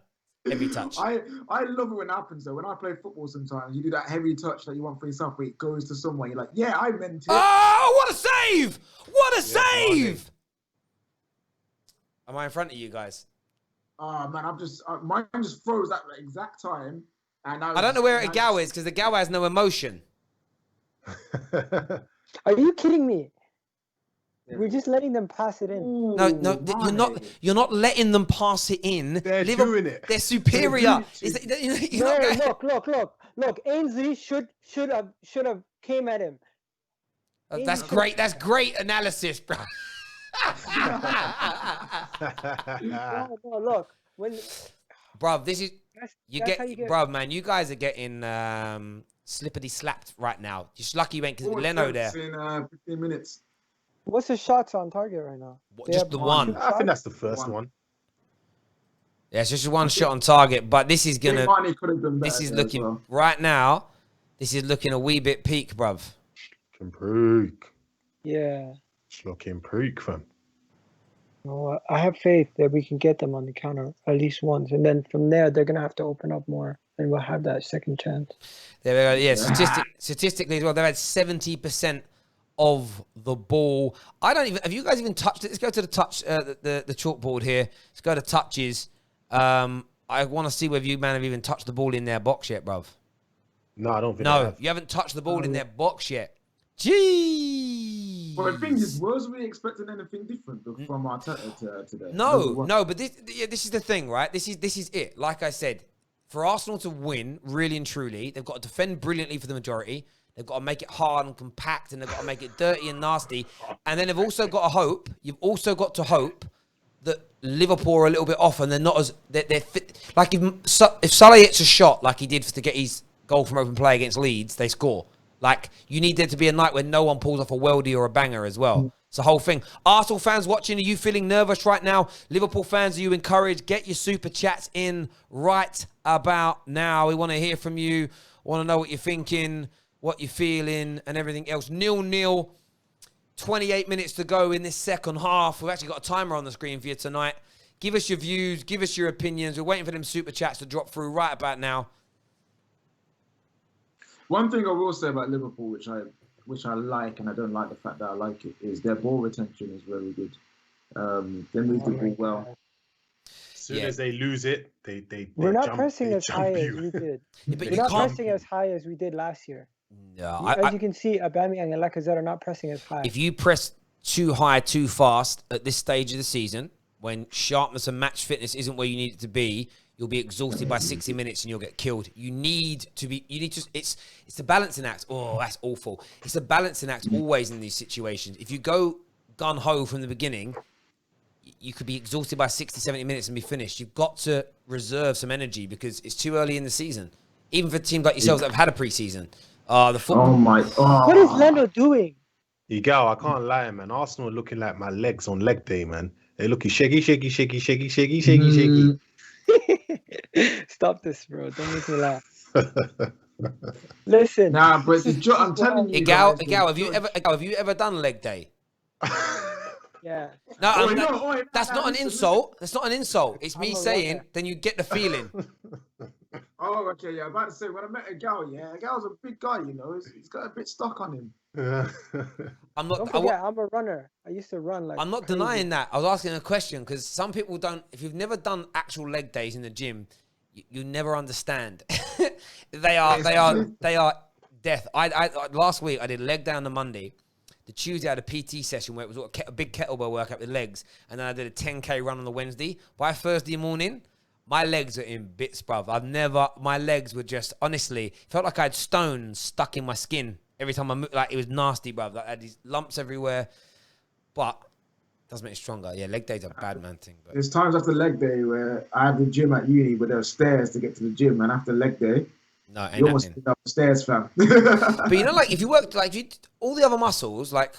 Every touch. I love it when it happens, though. When I play football sometimes, you do that heavy touch that you want for yourself, where it goes to somewhere. You're like, yeah, I meant it. Oh, what a save! What a save! Am I in front of you guys? Oh, man, mine just froze at the exact time. And I don't know where Agawa is because the Agawa has no emotion. Are you kidding me? Yeah. We're just letting them pass it in. Ooh, no, you're not letting them pass it in. They're doing it. They're superior. Look. Ainsley should have came at him. That's great. That's great analysis, bro. No, look. Bruv, this is bruv, man. You guys are getting slippity slapped right now. Just lucky you went because Leno there. In 15 minutes. What's the shots on target right now? Just the one. I think that's the first one. Yeah, it's just one shot on target, but this is gonna. This is looking right now. This is looking a wee bit peak, bruv. Looking peak. Yeah. It's looking peak, fam. Well, I have faith that we can get them on the counter at least once, and then from there they're gonna have to open up more, and we'll have that second chance. There we go. Yeah, statistically as well, they've had 70% of the ball. Have you guys even touched it? Let's go to the touch, the chalkboard here. Let's go to touches. I want to see whether you, man, have even touched the ball in their box yet, bruv. No, I don't think I No, have. you haven't touched the ball in their box yet. Jeez. Well, the thing is, was we expecting anything different from Arteta today? No, but this is the thing, right? This is it. Like I said, for Arsenal to win, really and truly, they've got to defend brilliantly for the majority. They've got to make it hard and compact, and they've got to make it dirty and nasty. And then they've also got to hope. You've also got to hope that Liverpool are a little bit off, and they're not as they're fit. Like if Salah hits a shot like he did to get his goal from open play against Leeds, they score. Like, you need there to be a night when no one pulls off a weldy or a banger as well. It's the whole thing. Arsenal fans watching, are you feeling nervous right now? Liverpool fans, are you encouraged? Get your super chats in right about now. We want to hear from you. Want to know what you're thinking, what you're feeling, and everything else. 0-0. 28 minutes to go in this second half. We've actually got a timer on the screen for you tonight. Give us your views. Give us your opinions. We're waiting for them super chats to drop through right about now. One thing I will say about Liverpool, which I like, and I don't like the fact that I like it, is their ball retention is very good. They move the ball well. As soon as they lose it, we're not jump, pressing as high as we did. We're not pressing as high as we did last year. No, as you can see, Aubameyang and Lacazette are not pressing as high. If you press too high, too fast at this stage of the season, when sharpness and match fitness isn't where you need it to be, you'll be exhausted by 60 minutes and you'll get killed. It's a balancing act. Oh, that's awful. It's a balancing act always in these situations. If you go gun-ho from the beginning, you could be exhausted by 60, 70 minutes and be finished. You've got to reserve some energy because it's too early in the season. Even for teams like yourselves that have had a pre-season. The football. Oh my! Oh. What is Leno doing? Igal, I can't lie, man. Arsenal are looking like my legs on leg day, man. They're looking shaky. Stop this, bro. Don't make me laugh. Listen. Nah, but I'm telling you, Igal, have you ever done leg day? Yeah. No, that's not an insult. That's not an insult. It's me saying, then you get the feeling. Oh, okay, yeah. I'm about to say, when I met Agal's a big guy, you know. He's got a bit stuck on him. Don't forget, I'm a runner. I used to run like I'm not crazy. denying that. I was asking a question because some people don't. If you've never done actual leg days in the gym, you never understand. They are death. I last week I did leg day on the Monday. The Tuesday I had a PT session where it was a big kettlebell workout with legs, and then I did a 10K run on the Wednesday. By Thursday morning, my legs are in bits, bruv. My legs were just, honestly, felt like I had stones stuck in my skin every time I moved. Like, it was nasty, bruv. Like, I had these lumps everywhere, but it does make it stronger. Yeah, leg day's a bad man thing. But there's times after leg day where I had the gym at uni, where there were stairs to get to the gym, and after leg day, no, ain't you almost happening. get up the stairs, fam. But you know, like, if you work, like, all the other muscles, like,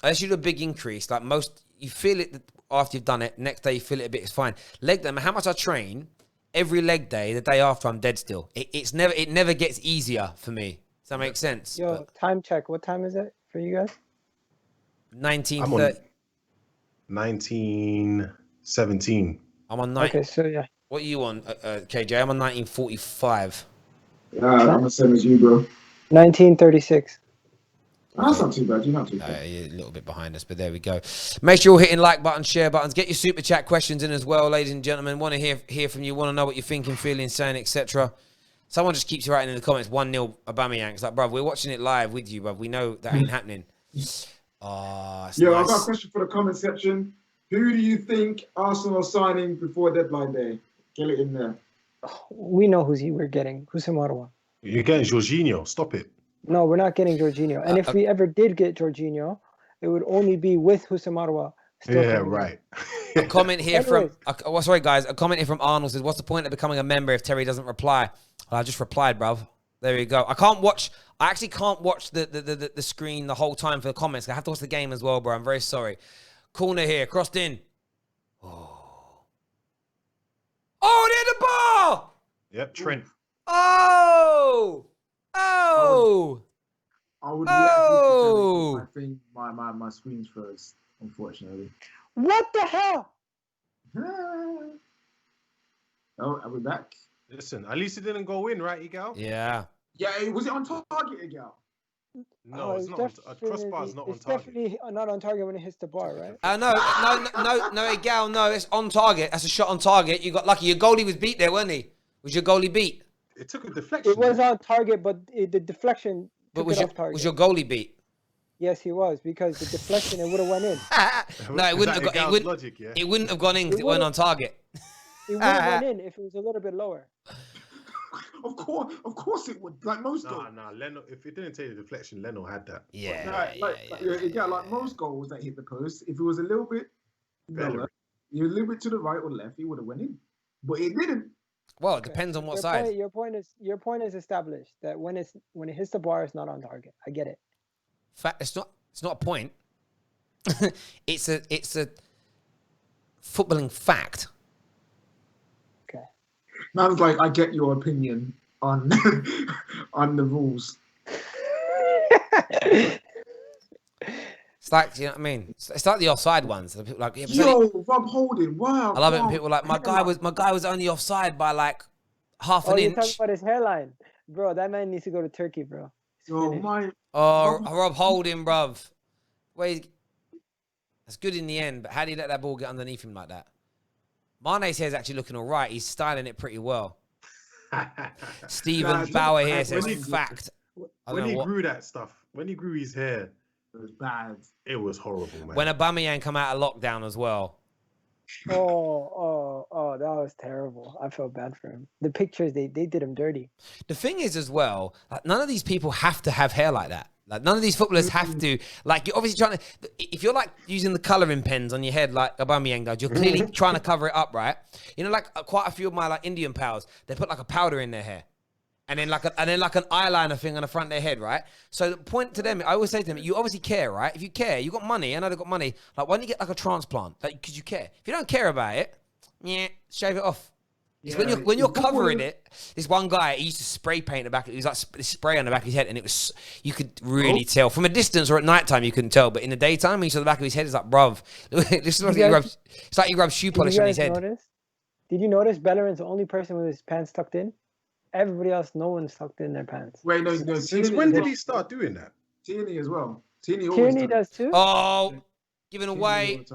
unless you do a big increase, like most, you feel it after you've done it. Next day, you feel it a bit, it's fine. Leg day, how much I train, every leg day, the day after, I'm dead still. It never gets easier for me. Does that make sense? Yo, time check. What time is it for you guys? 19:30. 19:17. I'm on 9. Okay, so yeah. What are you on, KJ? I'm on 19:45. I'm the same as you, bro. 19:36. That's not too bad. You're not too bad. You're a little bit behind us, but there we go. Make sure you're hitting like buttons, share buttons. Get your super chat questions in as well, ladies and gentlemen. Want to hear from you. Want to know what you're thinking, feeling, saying, etc. Someone just keeps writing in the comments 1-0 Aubameyang. It's like, bruv, we're watching it live with you, bruv. We know that ain't happening. I've Nice. got a question for the comment section. Who do you think Arsenal are signing before deadline day? Get it in there. We know we're getting. Who's Marwa? You're getting Jorginho. Stop it. No, we're not getting Jorginho. And if we ever did get Jorginho, it would only be with Houssem Marwa. Yeah, right. A comment here sorry guys, a comment here from Arnold says, what's the point of becoming a member if Terry doesn't reply? Well, I just replied, bruv. There you go. I actually can't watch the screen the whole time for the comments. I have to watch the game as well, bro. I'm very sorry. Corner here, crossed in. Oh, they had the ball! Yep, Trent. Oh! I would react. I think my screen's froze, unfortunately. What the hell? Oh, are we back? Listen, at least it didn't go in, right, Igal? Yeah. Yeah, was it on target again? No, it's not. A crossbar is not on It's target. definitely not on target when it hits the bar, right? No, Gal, no, it's on target. That's a shot on target. You got lucky. Your goalie was beat there, wasn't he? Was your goalie beat? It took a deflection. It was on target, but the deflection took it off target. Was your goalie beat? Yes, he was, because the deflection, it would have went in. No, it wouldn't have got. It wouldn't have gone in because it weren't on target. It would have went in if it was a little bit lower. Of course it would. Like most goals. Nah, Leno. If it didn't take the deflection, Leno had that. Like most goals that hit the post, if it was a little bit lower, a little bit to the right or left, it would have went in. But it didn't. Well, it depends on what side. Your point is established that when it hits the bar, it's not on target. I get it. It's not a point. it's a footballing fact. Okay. Man's like, I get your opinion on on the rules. It's like, you know what I mean? It's like the offside ones. People like, Rob Holding, wow. I love it when people are like, my guy was only offside by like half an inch. You're talking about his hairline, bro. That man needs to go to Turkey, bro. Rob Holding, bruv. That's good in the end, but how do you let that ball get underneath him like that? Mane's hair's actually looking all right. He's styling it pretty well. Stephen Bauer here says fact. When he grew that stuff, when he grew his hair, it was bad. It was horrible, man. When Aubameyang come out of lockdown as well. Oh, that was terrible. I felt bad for him. The pictures, they did him dirty. The thing is as well, like, none of these people have to have hair like that. Like, none of these footballers have to. Like, you're obviously trying to... If you're, like, using the colouring pens on your head like Aubameyang does, you're clearly trying to cover it up, right? You know, like, quite a few of my, like, Indian pals, they put, like, a powder in their hair. And then like an eyeliner thing on the front of their head, right? So the point to them, I always say to them, you obviously care, right? If you care, you got money. I know they've got money. Like, why don't you get like a transplant? Like, because you care. If you don't care about it, shave it off. It's when you're covering it. This one guy, he used to spray paint the back. He was like spray on the back of his head, and it was, you could really tell from a distance, or at night time you couldn't tell, but in the daytime when you saw the back of his head, it's like, bruv, it's like he rubs shoe polish on his head. Did you notice Bellerin's the only person with his pants tucked in? Everybody else, no one's tucked in their pants. Wait, no. Since when did he start doing that? Tierney as well. Tierney does too. Oh, giving away.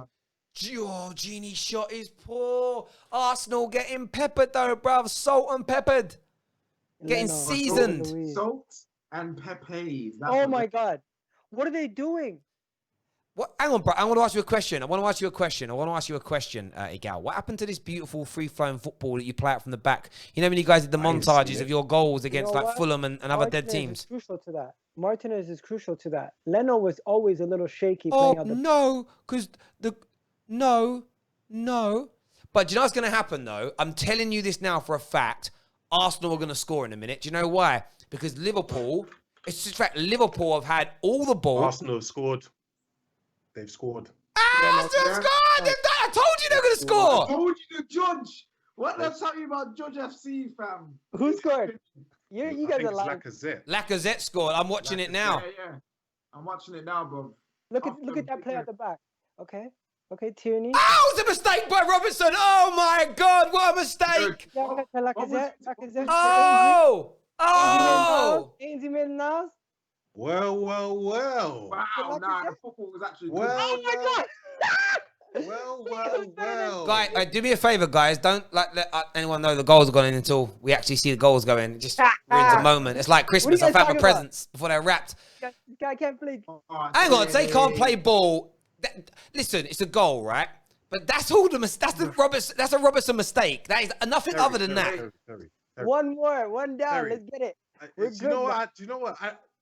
Genie's shot is poor. Arsenal getting peppered though, bruv. Salt and peppered. Getting seasoned. Salt and peppers. Oh my God. What are they doing? What? Hang on, bro. I want to ask you a question, Igal. What happened to this beautiful free-flowing football that you play out from the back? You know when you guys did the montages of your goals against like Fulham and other dead teams? Is crucial to that. Martinez is crucial to that. Leno was always a little shaky playing out the... No. But do you know what's going to happen, though? I'm telling you this now for a fact. Arsenal are going to score in a minute. Do you know why? Because Liverpool... It's just a fact. Liverpool have had all the ball. Arsenal have scored. They've scored. Arsenal scored! I told you they were going to score! I told you to judge. What they're talking about Judge FC, fam? Who scored? You guys are lying. Lacazette scored. I'm watching it now. Yeah. I'm watching it now, bro. Look at that play at the back. Okay, Tierney. Oh, it was a mistake by Robertson. Oh, my God. What a mistake. Lacazette. Oh! Ainsley made it now. Well. Wow, nah, the football was actually good. Oh my God! Well. Guys, do me a favor, guys. Don't let anyone know the goals are going in until we actually see the goals go in. It just ruins the moment. It's like Christmas. I've had my presents before they're wrapped. This guy can't play. Hang on, they can't play ball. Listen, it's a goal, right? But that's all that's a Robertson mistake. That is nothing other than that. One more, one down. Let's get it. Do you know what?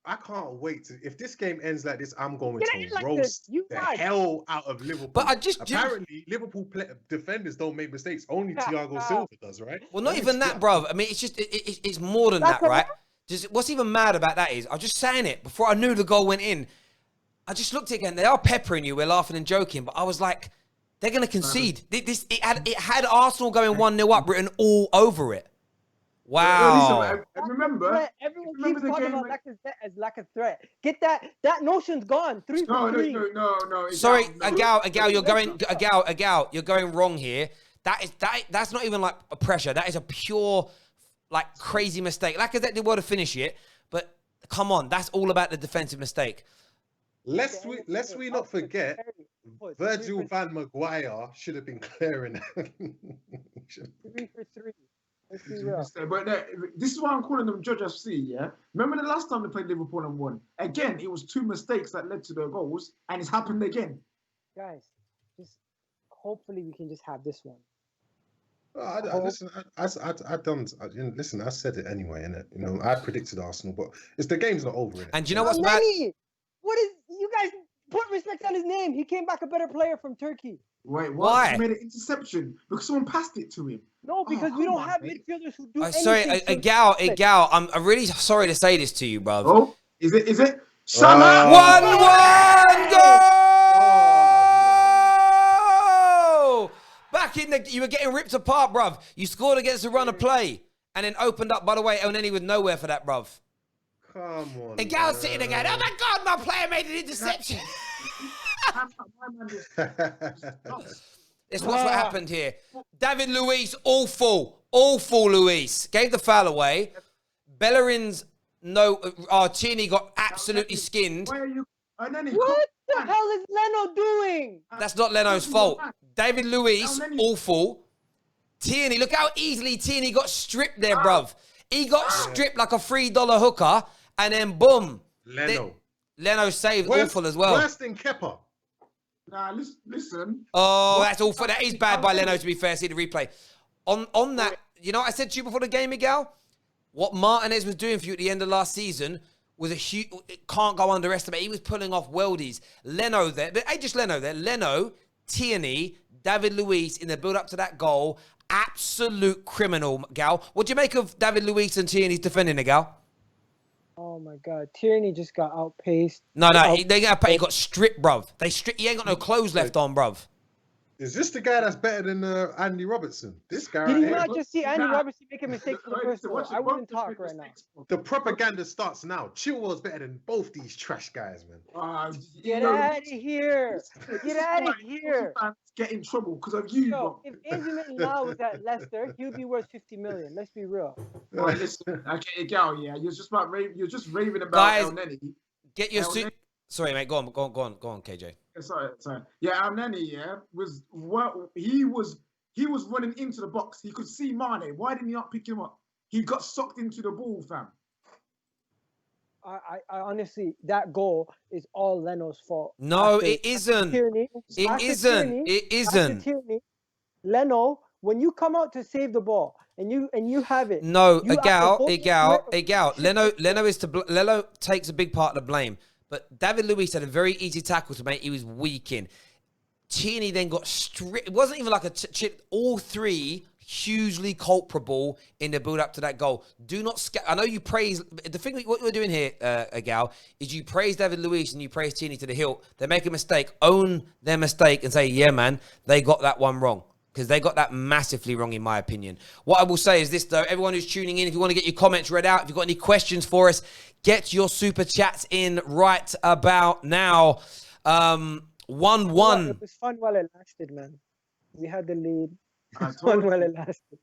I can't wait to. If this game ends like this, I'm going to roast the hell out of Liverpool. But apparently Liverpool defenders don't make mistakes. Only Thiago Silva does, right? Well, not even that, bro. I mean, it's just it's more than that, right? Just what's even mad about that is I was just saying it before I knew the goal went in. I just looked again. They are peppering you. We're laughing and joking, but I was like, they're going to concede. It had Arsenal going 1-0 up written all over it. Wow. Remember, everyone keeps talking about Lacazette as like a threat. Get that notion's gone. 3 for 3. No. Sorry, Agal, you're going wrong here. That's not even like a pressure. That is a pure, like, crazy mistake. Lacazette did well to finish it, but Come on, that's all about the defensive mistake. Lest we not forget, Virgil van Maguire should have been clearing. 3 for 3. Let's be real. But this is why I'm calling them Judge FC, yeah? Remember the last time they played Liverpool and won? Again, it was 2 mistakes that led to their goals, and it's happened again. Guys, just hopefully we can just have this one. Listen, I said it anyway, innit? You know, I predicted Arsenal, but the game's not over, innit? And do you know what's mad? What is, you guys put respect on his name. He came back a better player from Turkey. Wait, what? Why? He made an interception because someone passed it to him. No, because we don't have midfielders who do anything. Sorry, Gal, I'm really sorry to say this to you, bro. Oh, is it? Salah! 1-1 goal! Back in you were getting ripped apart, bruv. You scored against a run of play and then opened up, by the way, and then he was nowhere for that, bruv. Come on. And Gal's sitting there going, oh my God, my player made an interception. It's what happened here. David Luiz, awful Luis. Gave the foul away. Bellerin's Tierney got absolutely skinned. Where are you? What the hell is Leno doing? That's not Leno's fault. David Luiz, awful. Tierney, look how easily Tierney got stripped there, bruv. He got stripped like a $3 hooker, and then boom. Leno saved awful as well. Worse than Kepa. Nah, listen. Oh, that's awful. That is bad by Leno, to be fair. See the replay. On that, you know what I said to you before the game, Miguel? What Martinez was doing for you at the end of last season was a huge... It can't go underestimate. He was pulling off worldies. Leno there. But hey, just Leno there. Leno, Tierney, David Luiz in the build-up to that goal. Absolute criminal, Gal. What do you make of David Luiz and Tierney's defending, Gal? Oh my God, Tierney just got outpaced. No, he got stripped, bruv. He ain't got no clothes left on, bruv. Is this the guy that's better than Andy Robertson? This guy. Did you not just see Andy Robertson making mistakes for the first goal? I wouldn't talk right now. The propaganda starts now. Chilwell's better than both these trash guys, man. Get out of here! Get out of here! Get in trouble because of you. So, if Benjamin now was at Leicester, he'd be worth 50 million. Let's be real. Listen, okay, Gal, yeah, you're just raving about Guys, El Neni. Get your suit. Sorry, mate. Go on, KJ. Sorry. Yeah, El Neni, he was running into the box. He could see Mane. Why didn't he not pick him up? He got sucked into the ball, fam. I honestly, that goal is all Leno's fault. No, it isn't. It isn't. Tierney, Leno, when you come out to save the ball and you have it. No, Leno takes a big part of the blame. But David Luiz had a very easy tackle to make. He was weak in. Tierney then got stripped. It wasn't even like a chip. All three hugely culpable in the build up to that goal. Do not I know you praise the thing. What you're doing here, Gal, is you praise David Luiz and you praise Tierney to the hilt. They make a mistake, own their mistake, and say, "Yeah, man, they got that one wrong." Because they got that massively wrong, in my opinion. What I will say is this, though. Everyone who's tuning in, if you want to get your comments read out, if you've got any questions for us, get your super chats in right about now. 1-1. It was fun while it lasted, man. We had the lead. Fun while it lasted.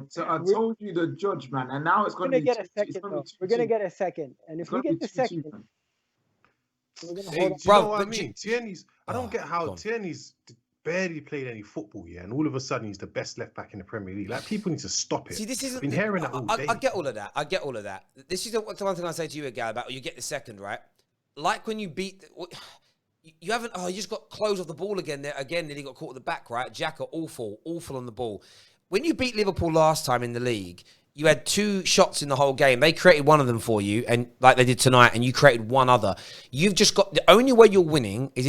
So I told you the judge, man. And now it's going to get a second, though. We're going to get a second. And if we get the second... We're going to hold on. You know what I mean? Tierney's... I don't get how Tierney's... barely played any football, and all of a sudden he's the best left back in the Premier League. Like, people need to stop it. See, this isn't. I've been hearing that all day. I get all of that. This is the one thing I say to you, Gal, about you get the second, right? Like when you beat, you haven't. Oh, you just got close off the ball again. Then he got caught at the back, right? Xhaka, awful on the ball. When you beat Liverpool last time in the league, you had 2 shots in the whole game. They created one of them for you, and like they did tonight, and you created one other. You've just got the only way you're winning is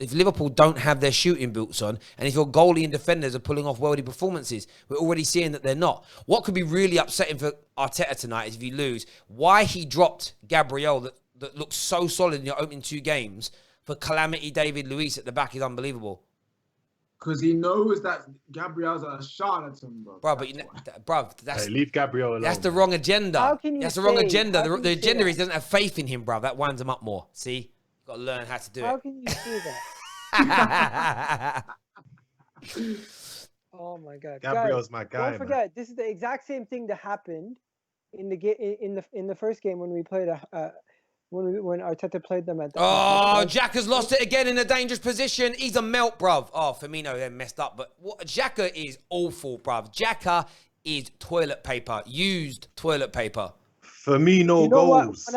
if Liverpool don't have their shooting boots on, and if your goalie and defenders are pulling off worldy performances, we're already seeing that they're not. What could be really upsetting for Arteta tonight is if you lose, why he dropped Gabriel that looks so solid in your opening 2 games for calamity David Luiz at the back is unbelievable. Because he knows that Gabriel's a charlatan, bro. That's leave Gabriel alone. That's the wrong agenda. How can you That's the wrong agenda. The agenda that? is he doesn't have faith in him, bro. That winds him up more. See? Got to learn how to do it. How can you say that? Oh my God. Gabriel's Guys, my guy. Don't forget, this is the exact same thing that happened in the first game when we played when Arteta played them at. Oh, Jack has lost it again in a dangerous position. He's a melt, bruv. Oh, Firmino then messed up, but Xhaka is awful, bruv. Xhaka is toilet paper, used toilet paper. Firmino goals.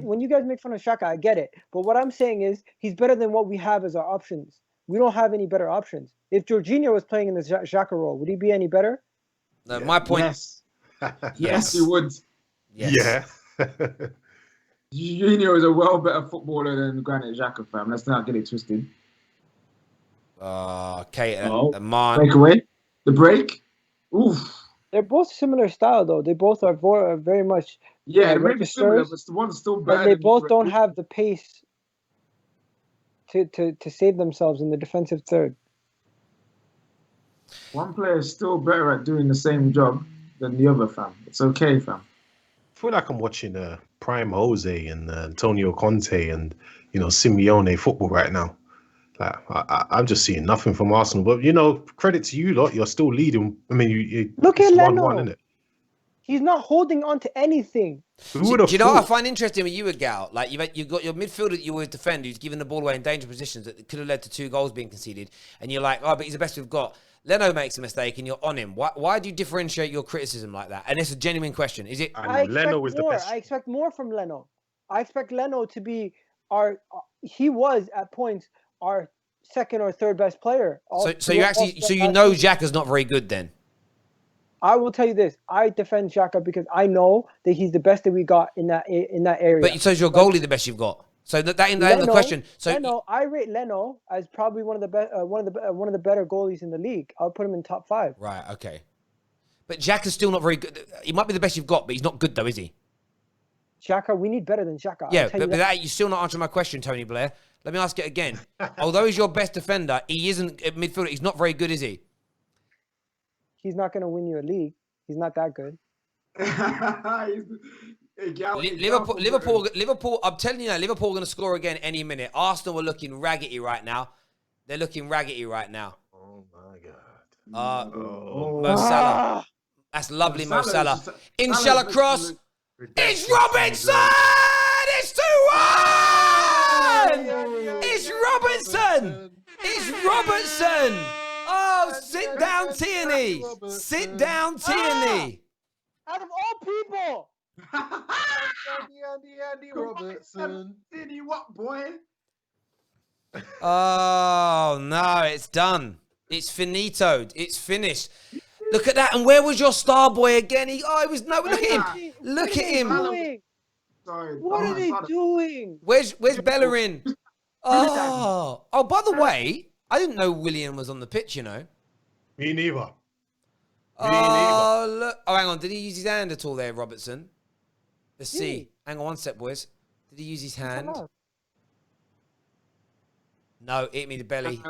When you guys make fun of Xhaka, I get it. But what I'm saying is he's better than what we have as our options. We don't have any better options. If Jorginho was playing in the Xhaka role, would he be any better? No, my point. Yes. Yes, he would. Yes. Yeah. Jorginho is a well better footballer than Granit Xhaka, fam. Let's not get it twisted. Okay, Oh, man. breakaway. The break. Oof. They're both similar style, though. They both are very much Yeah, it may be similar, registers, but the one's still better. but they than both the don't break. have the pace to save themselves in the defensive third. One player is still better at doing the same job than the other, fam. It's okay, fam. I feel like I'm watching Prime Jose and Antonio Conte and Simeone football right now. Like I'm just seeing nothing from Arsenal. But credit to you lot, you're still leading. I mean, you Look at it's Leno. 1-1, isn't it? He's not holding on to anything. Who would have Do you know what I thought? find interesting with you, Gal? Like you've got your midfielder that you always defend, who's giving the ball away in dangerous positions that could have led to 2 goals being conceded, and you're like, oh, but he's the best we've got. Leno makes a mistake, and you're on him. Why do you differentiate your criticism like that? And it's a genuine question. Is it? And Leno is the best. I expect more from Leno. I expect Leno to be he was at points our second or third best player. So you know Xhaka's not very good then? I will tell you this: I defend Xhaka because I know that he's the best that we got in that area. But so is your goalie the best you've got? So that ain't the question. So I rate Leno as probably one of the better goalies in the league. I'll put him in top 5. Right, okay. But Xhaka's still not very good. He might be the best you've got, but he's not good though, is he? Xhaka, we need better than Xhaka. Yeah, but you're still not answering my question, Tony Blair. Let me ask it again. Although he's your best defender, he isn't a midfielder. He's not very good, is he? He's not going to win you a league. He's not that good. Liverpool. I'm telling you now, Liverpool are going to score again any minute. Arsenal are looking raggedy right now. They're looking raggedy right now. Oh my God. Mo Salah. That's lovely, Mo Salah. Inshallah cross. It's Robinson! It's 2-1! It's Robertson! It's Robertson! Oh, sit down, Tierney. Sit down, Tierney. Out of all people! Andy Robertson. Did you what, boy? Oh, no, it's done. It's finitoed. It's finished. Look at that. And where was your star boy again? Look at him. Look at him. Sorry. What are they doing? Where's Bellerin? Oh, by the way, I didn't know Willian was on the pitch, Me neither. Oh, look. Oh, hang on. Did he use his hand at all there, Robertson? Let's see. Hang on one sec, boys. Did he use his hand? No, hit me the belly.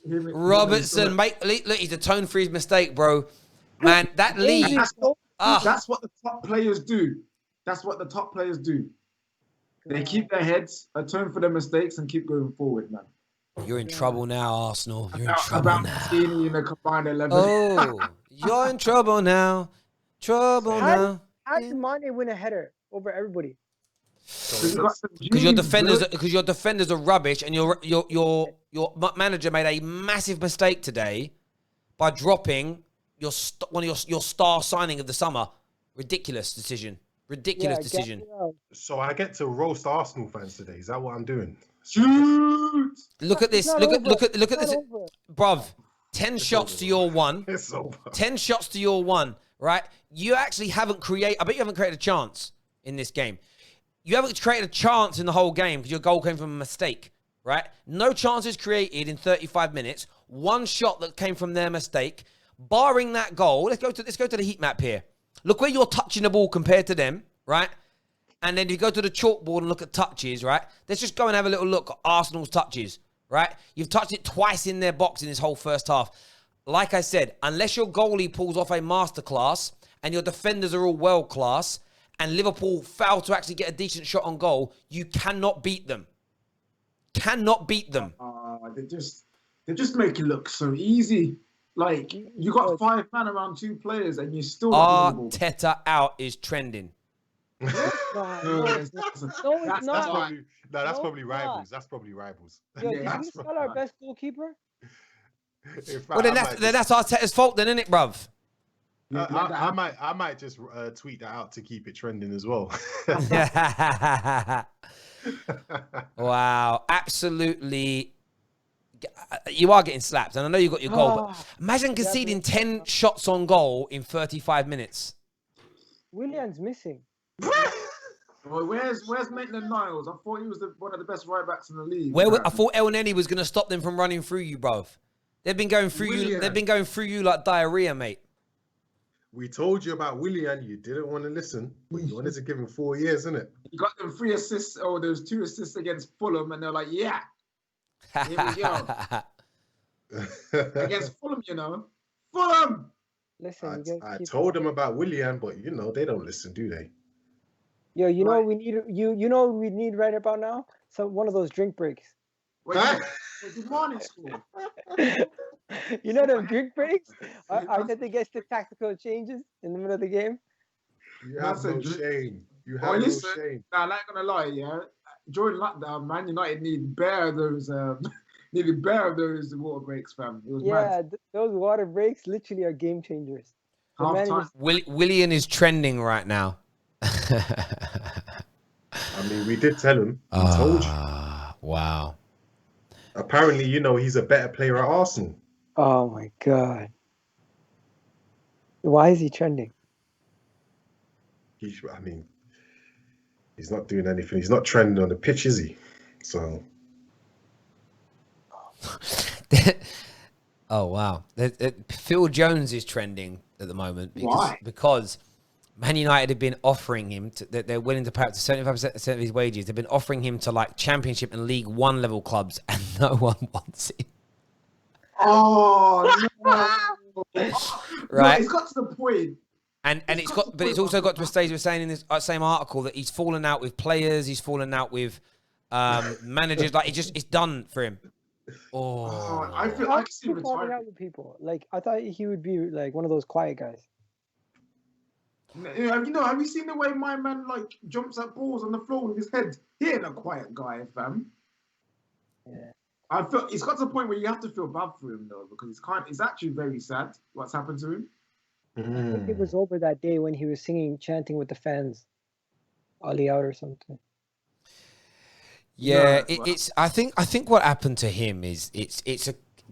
Robertson, mate. Look, he's atoned for his mistake, bro. Man, that lead. That's what the top players do. That's what the top players do. They keep their heads, atone for their mistakes, and keep going forward, man. You're in trouble now, Arsenal. You're in trouble now. In the combined 11. Oh, you're in trouble now. Trouble now. How did Mane win a header over everybody? Because your defenders are rubbish, and your manager made a massive mistake today by dropping one of your star signing of the summer. Ridiculous decision. Decision. So I get to roast Arsenal fans today. Is that what I'm doing? Shoot! Look at this. Look at this. Bruv, 10 shots to your 1. It's over. 10 shots to your 1, right? You actually haven't created... I bet you haven't created a chance in this game. You haven't created a chance in the whole game because your goal came from a mistake, right? No chances created in 35 minutes. 1 shot that came from their mistake. Barring that goal, let's go to the heat map here. Look where you're touching the ball compared to them, right? And then you go to the chalkboard and look at touches, right? Let's just go and have a little look at Arsenal's touches, right? You've touched it twice in their box in this whole first half. Like I said, unless your goalie pulls off a masterclass and your defenders are all world class and Liverpool fail to actually get a decent shot on goal, you cannot beat them. Cannot beat them. They just make it look so easy. Like, you got 5 man around 2 players and you still not winning the ball. Arteta out is trending. No, it's not. No, it's not. That's probably rivals. That's probably rivals. Yo, did we sell our best goalkeeper? In fact, Well, then that's Arteta's fault, then, isn't it, bruv? I might just tweet that out to keep it trending as well. Wow, absolutely. You are getting slapped, and I know you got your goal, but imagine conceding 10 shots on goal in 35 minutes. Willian's missing. Well, where's Maitland-Niles? I thought he was one of the best right backs in the league. I thought El Neni was going to stop them from running through you, bruv. They've been going through you. They've been going through you like diarrhea, mate. We told you about Willian. You didn't want to listen, but you wanted to give him 4 years, innit? You got them 3 assists. Oh, there was 2 assists against Fulham, and they're like, yeah, here we go. Against Fulham, Fulham. Listen, I told them about Willian, but they don't listen, do they? Yo, you know what we need. You know what we need right about now? One of those drink breaks. Wait, good morning, school. You know them drink breaks? I think they get the tactical changes in the middle of the game. You have no shame. You have no shame. Nah, I'm not gonna lie, yeah. During lockdown, Man United needed bare of those water breaks, fam. It was mad. Those water breaks literally are game changers. Willian is trending right now. I mean, we did tell him. We told you. Wow. Apparently, he's a better player at Arsenal. Oh my God. Why is he trending? He's not doing anything. He's not trending on the pitch, is he? So. Oh, wow. Phil Jones is trending at the moment. Why? Because Man United have been offering him, they're willing to pay up to 75% of his wages. They've been offering him to like Championship and League One level clubs, and no one wants him. Oh, no. Right. No, it's got to the point. And it's also got to a stage we're saying in this same article that he's fallen out with players, he's fallen out with managers. Like it's done for him. Oh, I feel like he's falling out with people. Like I thought he would be like one of those quiet guys. Have you seen the way my man like jumps at balls on the floor with his head? He ain't a quiet guy, fam. Yeah. I feel it's got to the point where you have to feel bad for him though, because it's actually very sad what's happened to him. I think it was over that day when he was chanting with the fans, Ollie out or something. Yeah, it's. I think what happened to him is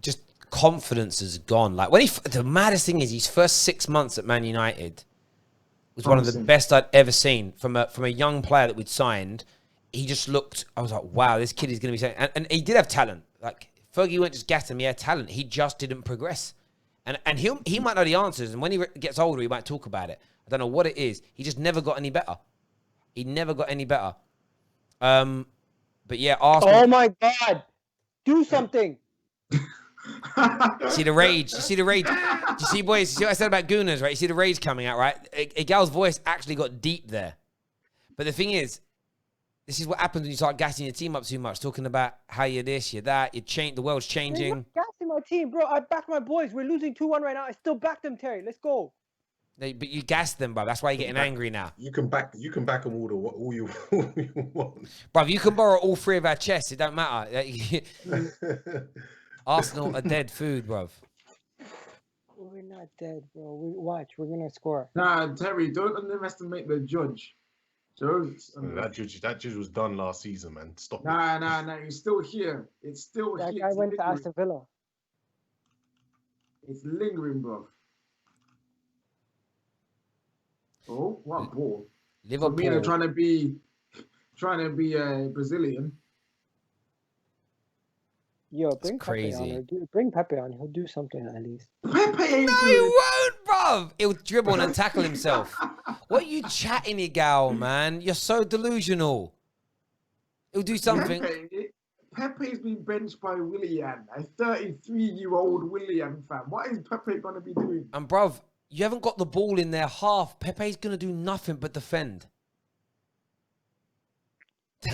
just confidence has gone. Like the maddest thing is his first 6 months at Man United was one of the best I'd ever seen from a young player that we'd signed. He just looked. I was like, wow, this kid is going to be saying, and he did have talent. Like Fergie weren't just gassing him, he had talent. He just didn't progress. And he might know the answers, and when he gets older, he might talk about it. I don't know what it is. He just never got any better. He never got any better. But yeah, Arsenal. Oh my God! Do something. See the rage. You see the rage. You see, boys. You see what I said about Gooners, right? You see the rage coming out, right? A gal's voice actually got deep there. But the thing is, this is what happens when you start gassing your team up too much, talking about how you're this, you're that, the world's changing. I'm gassing my team, bro. I back my boys. We're losing 2-1 right now. I still back them, Terry. Let's go. But you gassed them, bro. That's why you're getting angry now. You can back them all you want. Bro, you can borrow all 3 of our chests. It don't matter. Arsenal are dead food, bro. We're not dead, bro. We're gonna score. Nah, Terry, don't underestimate the judge. That judge was done last season, man. Stop it. Nah. He's still here. It's still that here. That guy went to Aston Villa. It's lingering, bro. Oh, what ball! Liverpool. Firmino trying to be Brazilian. Yo, bring Pepe on. Bring Pepe on. He'll do something at least. Pepe ain't No, he won't, bruv. He'll dribble and tackle himself. What are you chatting, gal, man? You're so delusional. He'll do something. Pepe's been benched by Willian, a 33-year-old Willian, fam. What is Pepe going to be doing? And, bruv, you haven't got the ball in their half. Pepe's going to do nothing but defend.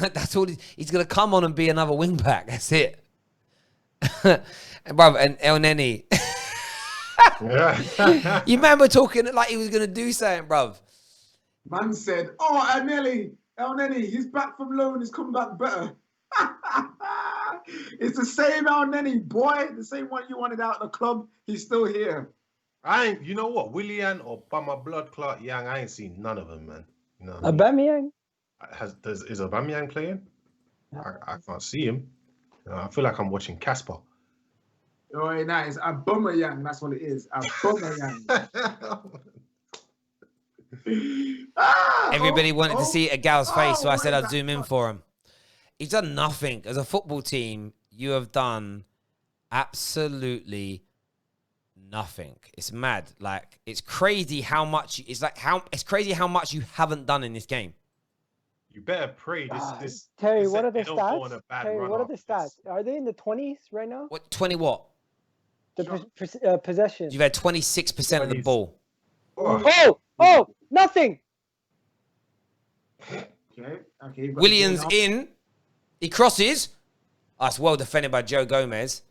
That's all. He's going to come on and be another wing back. That's it. And El Neni. Yeah. You man were talking like he was going to do something, bruv. Man said, "Oh, El Neni, he's back from loan. He's come back better." It's the same El Neni, boy. The same one you wanted out of the club. He's still here. You know what, Willian or by my blood clot Yang, I ain't seen none of them, man. You know what I mean? Aubameyang? Is Aubameyang playing? I can't see him. I feel like I'm watching Casper. Oh, nah, it's Aubameyang. That's what it is. Aubameyang. Everybody wanted to see a gal's face, so I said I'd that zoom in for him. He's done nothing. As a football team, you have done absolutely nothing. It's mad. Like, it's crazy how much you haven't done in this game. You better pray this. Terry, this what are the they don't go on stats? a bad Terry, run what are the after this. stats? Are they in the 20s right now? What, 20 what? The possession. You've had 26% of the 20s. ball. Oh, nothing. Okay. Williams in. He crosses. That's well defended by Joe Gomez.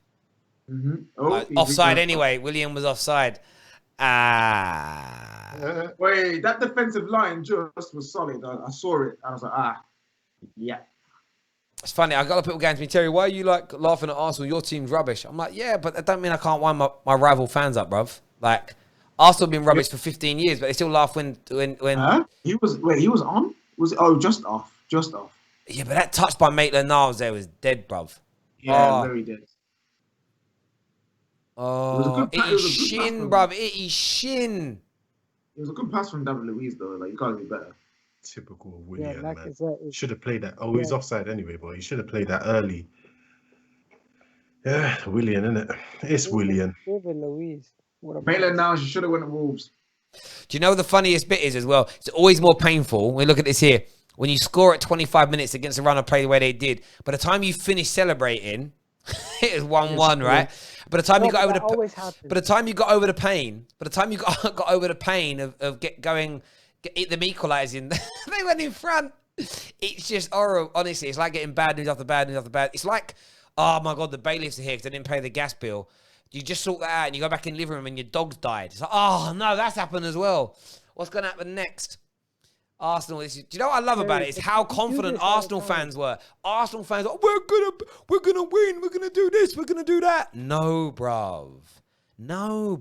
Mm-hmm. Offside anyway. William was offside. Wait, that defensive line just was solid. I saw it. I was like, yeah. It's funny. I got a lot of people going to me, Terry, why are you like laughing at Arsenal? Your team's rubbish. I'm like, yeah, but that don't mean I can't wind my rival fans up, bruv. Like, Arsenal have been rubbish for 15 years, but they still laugh when. Huh? He was on? Just off. Yeah, but that touch by Maitland-Niles there was dead, bruv. Yeah, very dead. Oh, it is shin, bruv. It is shin. It was a good pass from David Luiz, though. Like, you gotta be better. Typical of Willian, Yeah, man. is Should have played that. Oh, he's offside anyway, but he should have played that early. Yeah, Willian, isn't it? It's Willian. David Luiz. Maitland now, she should have went to Wolves. Do you know what the funniest bit is as well? It's always more painful. We look at this here. When you score at 25 minutes against a runner play the way they did, by the time you finish celebrating, it is 1-1, right? By the time you got over the pain of them equalising, they went in front. It's just horrible. Honestly, it's like getting bad news after bad news after bad. It's like, oh my God, the bailiffs are here because they didn't pay the gas bill. You just sort that out and you go back in the living room and your dog's died. It's like, oh no, that's happened as well. What's going to happen next? Arsenal. Do you know what I love about it? It's how confident Arsenal fans were. Arsenal fans were, we're gonna win. We're gonna do this. We're gonna do that. No, bruv. No,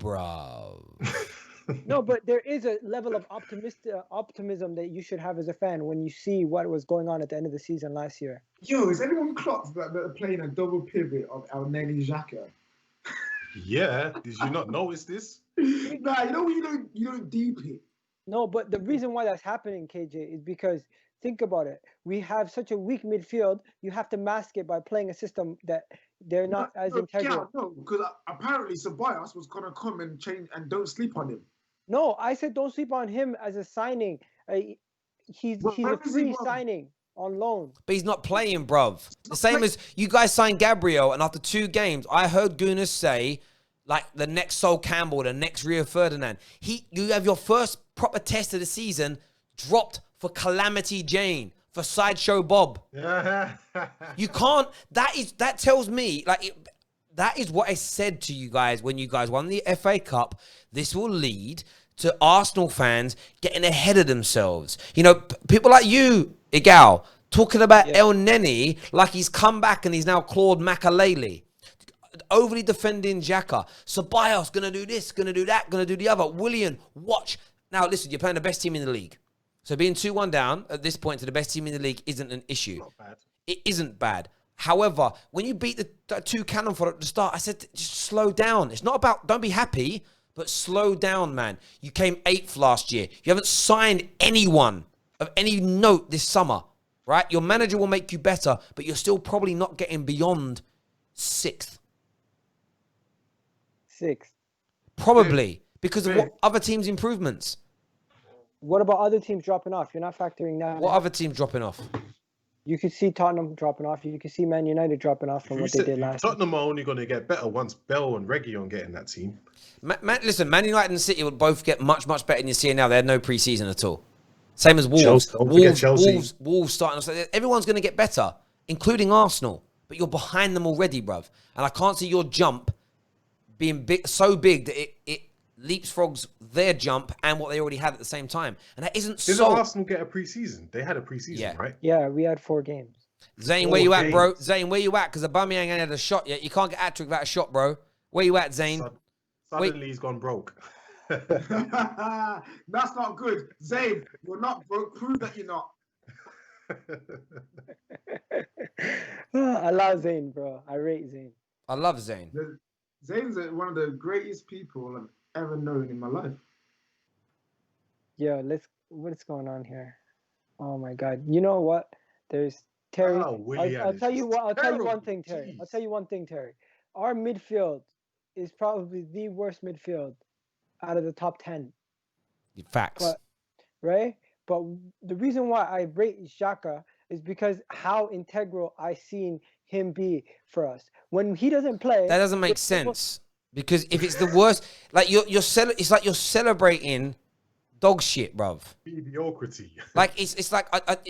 but there is a level of optimism that you should have as a fan when you see what was going on at the end of the season last year. Yo, is anyone clocked that they're playing a double pivot of El Neni Xhaka? Yeah, did you not notice this? Nah, you don't deep it. No, but the reason why that's happening, KJ, is because think about it. We have such a weak midfield. You have to mask it by playing a system that they're not as integral. No, because apparently Ceballos was gonna come and change and don't sleep on him. No, I said don't sleep on him as a signing. He's a free signing on loan. But he's not playing, bruv. The same as you guys signed Gabriel, and after 2 games, I heard Gunas say, like, the next Sol Campbell, the next Rio Ferdinand. You have your first proper test of the season dropped for Calamity Jane, for Sideshow Bob. You can't. That tells me, like, that is what I said to you guys when you guys won the FA Cup. This will lead to Arsenal fans getting ahead of themselves. You know, people like you, Igal, talking about El Neni like he's come back and he's now Claude Makalele. Overly defending Xhaka. Ceballos gonna do this, gonna do that, gonna do the other. Willian, watch. Now listen, you're playing the best team in the league. So being 2-1 down at this point to the best team in the league isn't an issue. Not bad. It isn't bad. However, when you beat the 2 cannon fodder at the start, I said, just slow down. It's not about, don't be happy, but slow down, man. You came 8th last year. You haven't signed anyone of any note this summer, right? Your manager will make you better, but you're still probably not getting beyond 6th. 6th. Probably, because of what other teams' improvements. What about other teams dropping off? You're not factoring that. What other teams dropping off? You could see Tottenham dropping off. You could see Man United dropping off from what they did last year. Tottenham are only going to get better once Bell and Reguilon get in that team. Listen, Man United and City will both get much, much better than you see now. They had no pre-season at all. Same as Wolves. Wolves starting. Everyone's going to get better, including Arsenal. But you're behind them already, bruv. And I can't see your jump being big, so big that it leapfrogs their jump and what they already had at the same time. And that isn't Didn't so... Arsenal get a pre-season? They had a pre-season, right? Yeah, we had 4 games. Zane, where you at, bro? Zane, where you at? Because Aubameyang ain't had a shot yet. You can't get hat-trick without a shot, bro. Where you at, Zane? Suddenly he's gone broke. That's not good. Zayn, you're not broke. Prove that you're not. I love Zayn, bro. I rate Zayn. I love Zane. Zayn's one of the greatest people I've ever known in my life. Yo, what's going on here? Oh my God. You know what? There's Terry. I'll tell you what. I'll tell you one thing, Terry. I'll tell you one thing, Terry. Our midfield is probably the worst midfield out of the top 10. Facts. Right? But the reason why I rate Xhaka is because how integral I seen him be for us. When he doesn't play, that doesn't make sense. Because if it's the worst, like it's like you're celebrating dog shit, bruv. Mediocrity. Like it's like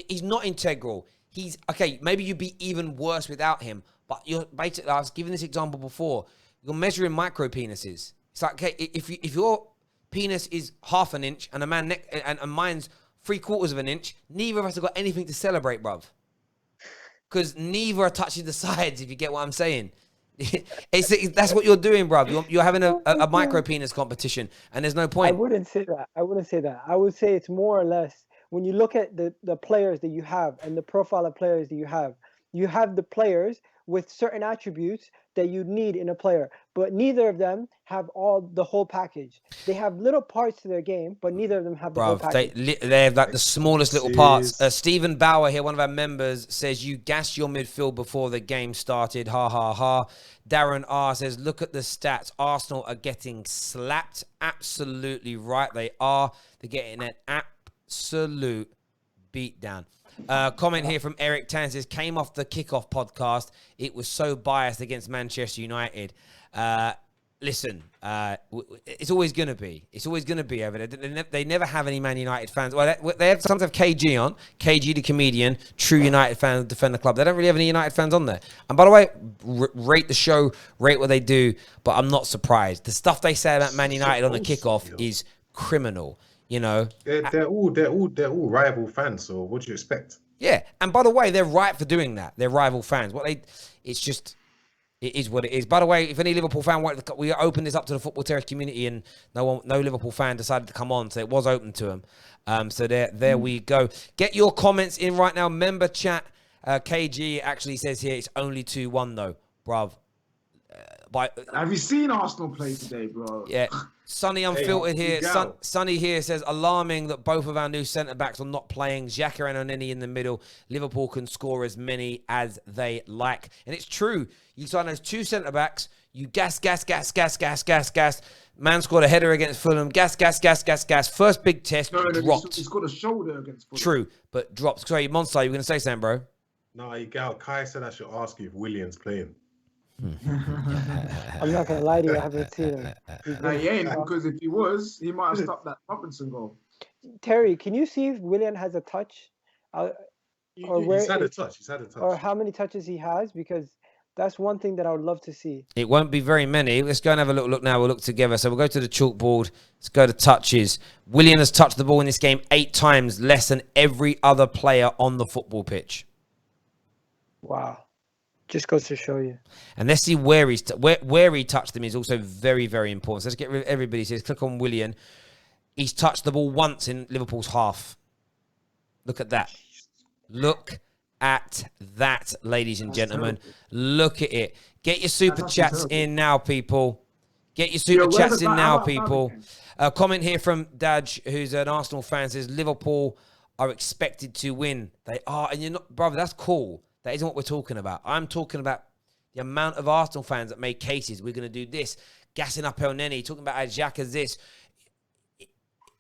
he's not integral. He's okay. Maybe you'd be even worse without him. But you're basically, I was giving this example before. You're measuring micro penises. It's like, okay, if your penis is half an inch and and mine's 3/4 of an inch, neither of us have got anything to celebrate, bruv. Because neither are touching the sides, if you get what I'm saying. That's what you're doing, bruv. You're having a micro penis competition, and there's no point. I wouldn't say that. I would say it's more or less, when you look at the players that you have and the profile of players that you have the players with certain attributes that you need in a player, but neither of them have the whole package. They have little parts to their game, but neither of them have the whole package. They have like the smallest little parts. Stephen Bauer here, one of our members, says you gassed your midfield before the game started. Ha ha ha. Darren R says, look at the stats. Arsenal are getting slapped. Absolutely right, they are. They're getting an absolute beatdown. Comment here from Eric Tan says, came off the kickoff podcast. It was so biased against Manchester United. Listen, it's always going to be. It's always going to be over there. They never have any Man United fans. Well, they sometimes have KG on. KG the comedian. True United fan, defend the club. They don't really have any United fans on there. And by the way, rate the show, rate what they do. But I'm not surprised. The stuff they say about Man United on the kickoff is criminal. You know, they're all rival fans. So what do you expect? Yeah, and by the way, they're right for doing that. They're rival fans. It is what it is. By the way, if any Liverpool fan wanted to, we opened this up to the Football Terrace community, and no Liverpool fan decided to come on, so it was open to them. So there we go. Get your comments in right now. Member chat. KG actually says here it's only 2-1 though, bruv. Have you seen Arsenal play today, bro? Yeah. Sonny Unfiltered here. Sonny here says, alarming that both of our new centre-backs are not playing. Xhaka and Oneni in the middle. Liverpool can score as many as they like. And it's true. You sign those 2 centre-backs, you gas. Man scored a header against Fulham. Gas. First big test, dropped. He's got a shoulder against Fulham. True, but dropped. Sorry, Monster, you were going to say something, bro? No, Kai said I should ask you if Willian's playing. I'm not gonna lie to you, I haven't seen him. No, he ain't, because if he was, he might have stopped that Robinson goal. Terry, can you see if Willian has a touch? He's had a touch. Or how many touches he has? Because that's one thing that I would love to see. It won't be very many. Let's go and have a little look now. We'll look together. So we'll go to the chalkboard. Let's go to touches. Willian has touched the ball in this game 8 times, less than every other player on the football pitch. Wow. Just goes to show you. And let's see where he touched them is also very, very important. So let's get rid of everybody. Says click on Willian. He's touched the ball once in Liverpool's half. Look at that. Look at that, ladies and gentlemen. Look at it. Get your super chats in now, people. Get your super chats in now, people. Comment here from Daj, who's an Arsenal fan, says Liverpool are expected to win. They are, and you're not, brother. That's cool. That isn't what we're talking about. I'm talking about the amount of Arsenal fans that made cases. We're going to do this. Gassing up El Neni. Talking about Xhaka as this.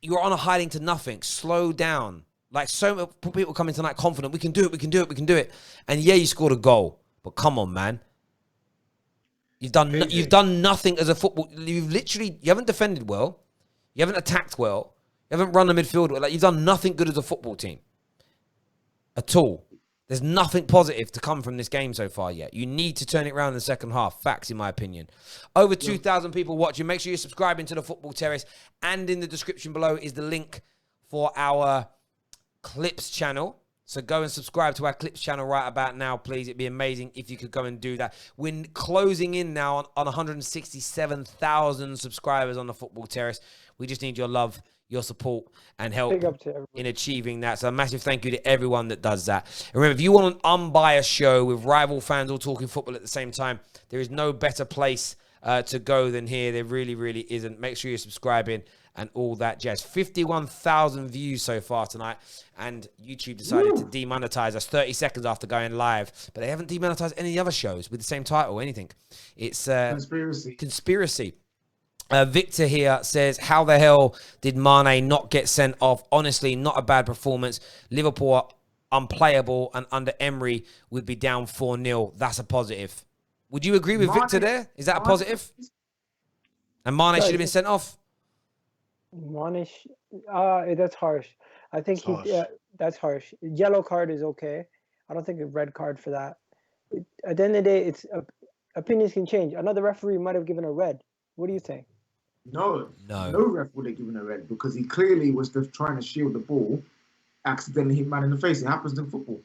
You're on a hiding to nothing. Slow down. Like so many people come in tonight confident. We can do it. And yeah, you scored a goal. But come on, man. You've done nothing as a football. You haven't defended well. You haven't attacked well. You haven't run the midfield well. Like, you've done nothing good as a football team. At all. There's nothing positive to come from this game so far yet. You need to turn it around in the second half. Facts, in my opinion. Over 2,000 people watching. Make sure you're subscribing to the Football Terrace. And in the description below is the link for our Clips channel. So go and subscribe to our Clips channel right about now, please. It'd be amazing if you could go and do that. We're closing in now on 167,000 subscribers on the Football Terrace. We just need your love, your support, and help in achieving that. So a massive thank you to everyone that does that. And remember, if you want an unbiased show with rival fans all talking football at the same time, there is no better place to go than here. There really, really isn't. Make sure you're subscribing and all that jazz. 51,000 views so far tonight, and YouTube decided to demonetize us 30 seconds after going live, but they haven't demonetized any other shows with the same title or anything. It's conspiracy. Victor here says, how the hell did Mane not get sent off? Honestly, not a bad performance. Liverpool are unplayable, and under Emery would be down 4-0. That's a positive. Would you agree with Victor there? Is that a positive? And Mane should have been sent off? Mane, that's harsh. I think that's harsh. Yellow card is okay. I don't think a red card for that. At the end of the day, opinions can change. Another referee might have given a red. What do you think? No ref would have given a red because he clearly was just trying to shield the ball, accidentally hit man in the face. It happens in football.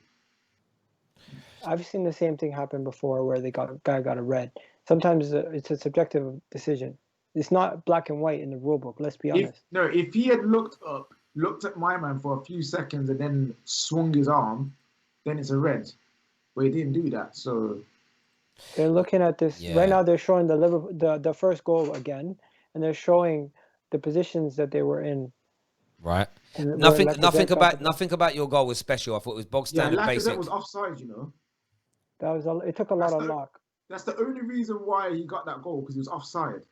I've seen the same thing happen before where guy got a red. Sometimes it's a subjective decision. It's not black and white in the rule book. Let's be honest. If he had looked at my man for a few seconds and then swung his arm, then it's a red. But he didn't do that, so they're looking at this right now. They're showing the first goal again, and they're showing the positions that they were in. Right. Nothing about your goal was special. I thought it was bog standard basic. That was offside, you know. It took a lot of luck. That's the only reason why he got that goal, because he was offside.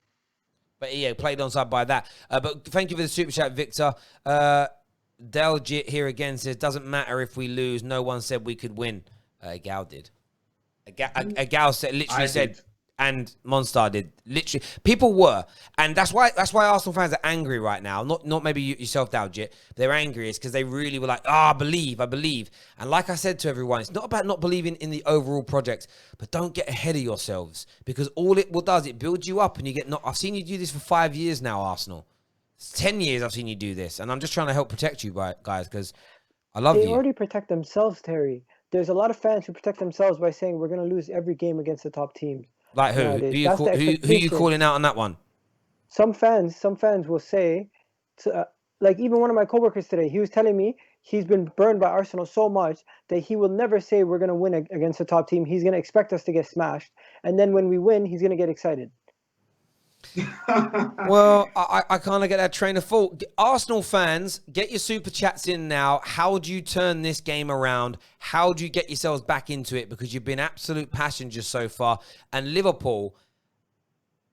But yeah, played onside by that. But thank you for the super chat, Victor. Daljit here again says, doesn't matter if we lose. No one said we could win. Gal did. Gal literally said, and Monstar did. Literally, people were, and that's why Arsenal fans are angry right now. Not maybe yourself, Daljit. They're angry is because they really were like, I believe. And like I said to everyone, it's not about not believing in the overall project, but don't get ahead of yourselves, because all it does, it builds you up, and you get I've seen you do this for 5 years now, Arsenal. It's 10 years I've seen you do this, and I'm just trying to help protect you, guys, because I love you. They already protect themselves, Terry. There's a lot of fans who protect themselves by saying we're going to lose every game against the top teams. Like who? Who you calling out on that one? Some fans will say, like even one of my coworkers today, he was telling me he's been burned by Arsenal so much that he will never say we're going to win against the top team. He's going to expect us to get smashed. And then when we win, he's going to get excited. Well, I kind of get that train of thought. Arsenal fans, get your super chats in now. How do you turn this game around? How do you get yourselves back into it? Because you've been absolute passengers so far. And Liverpool,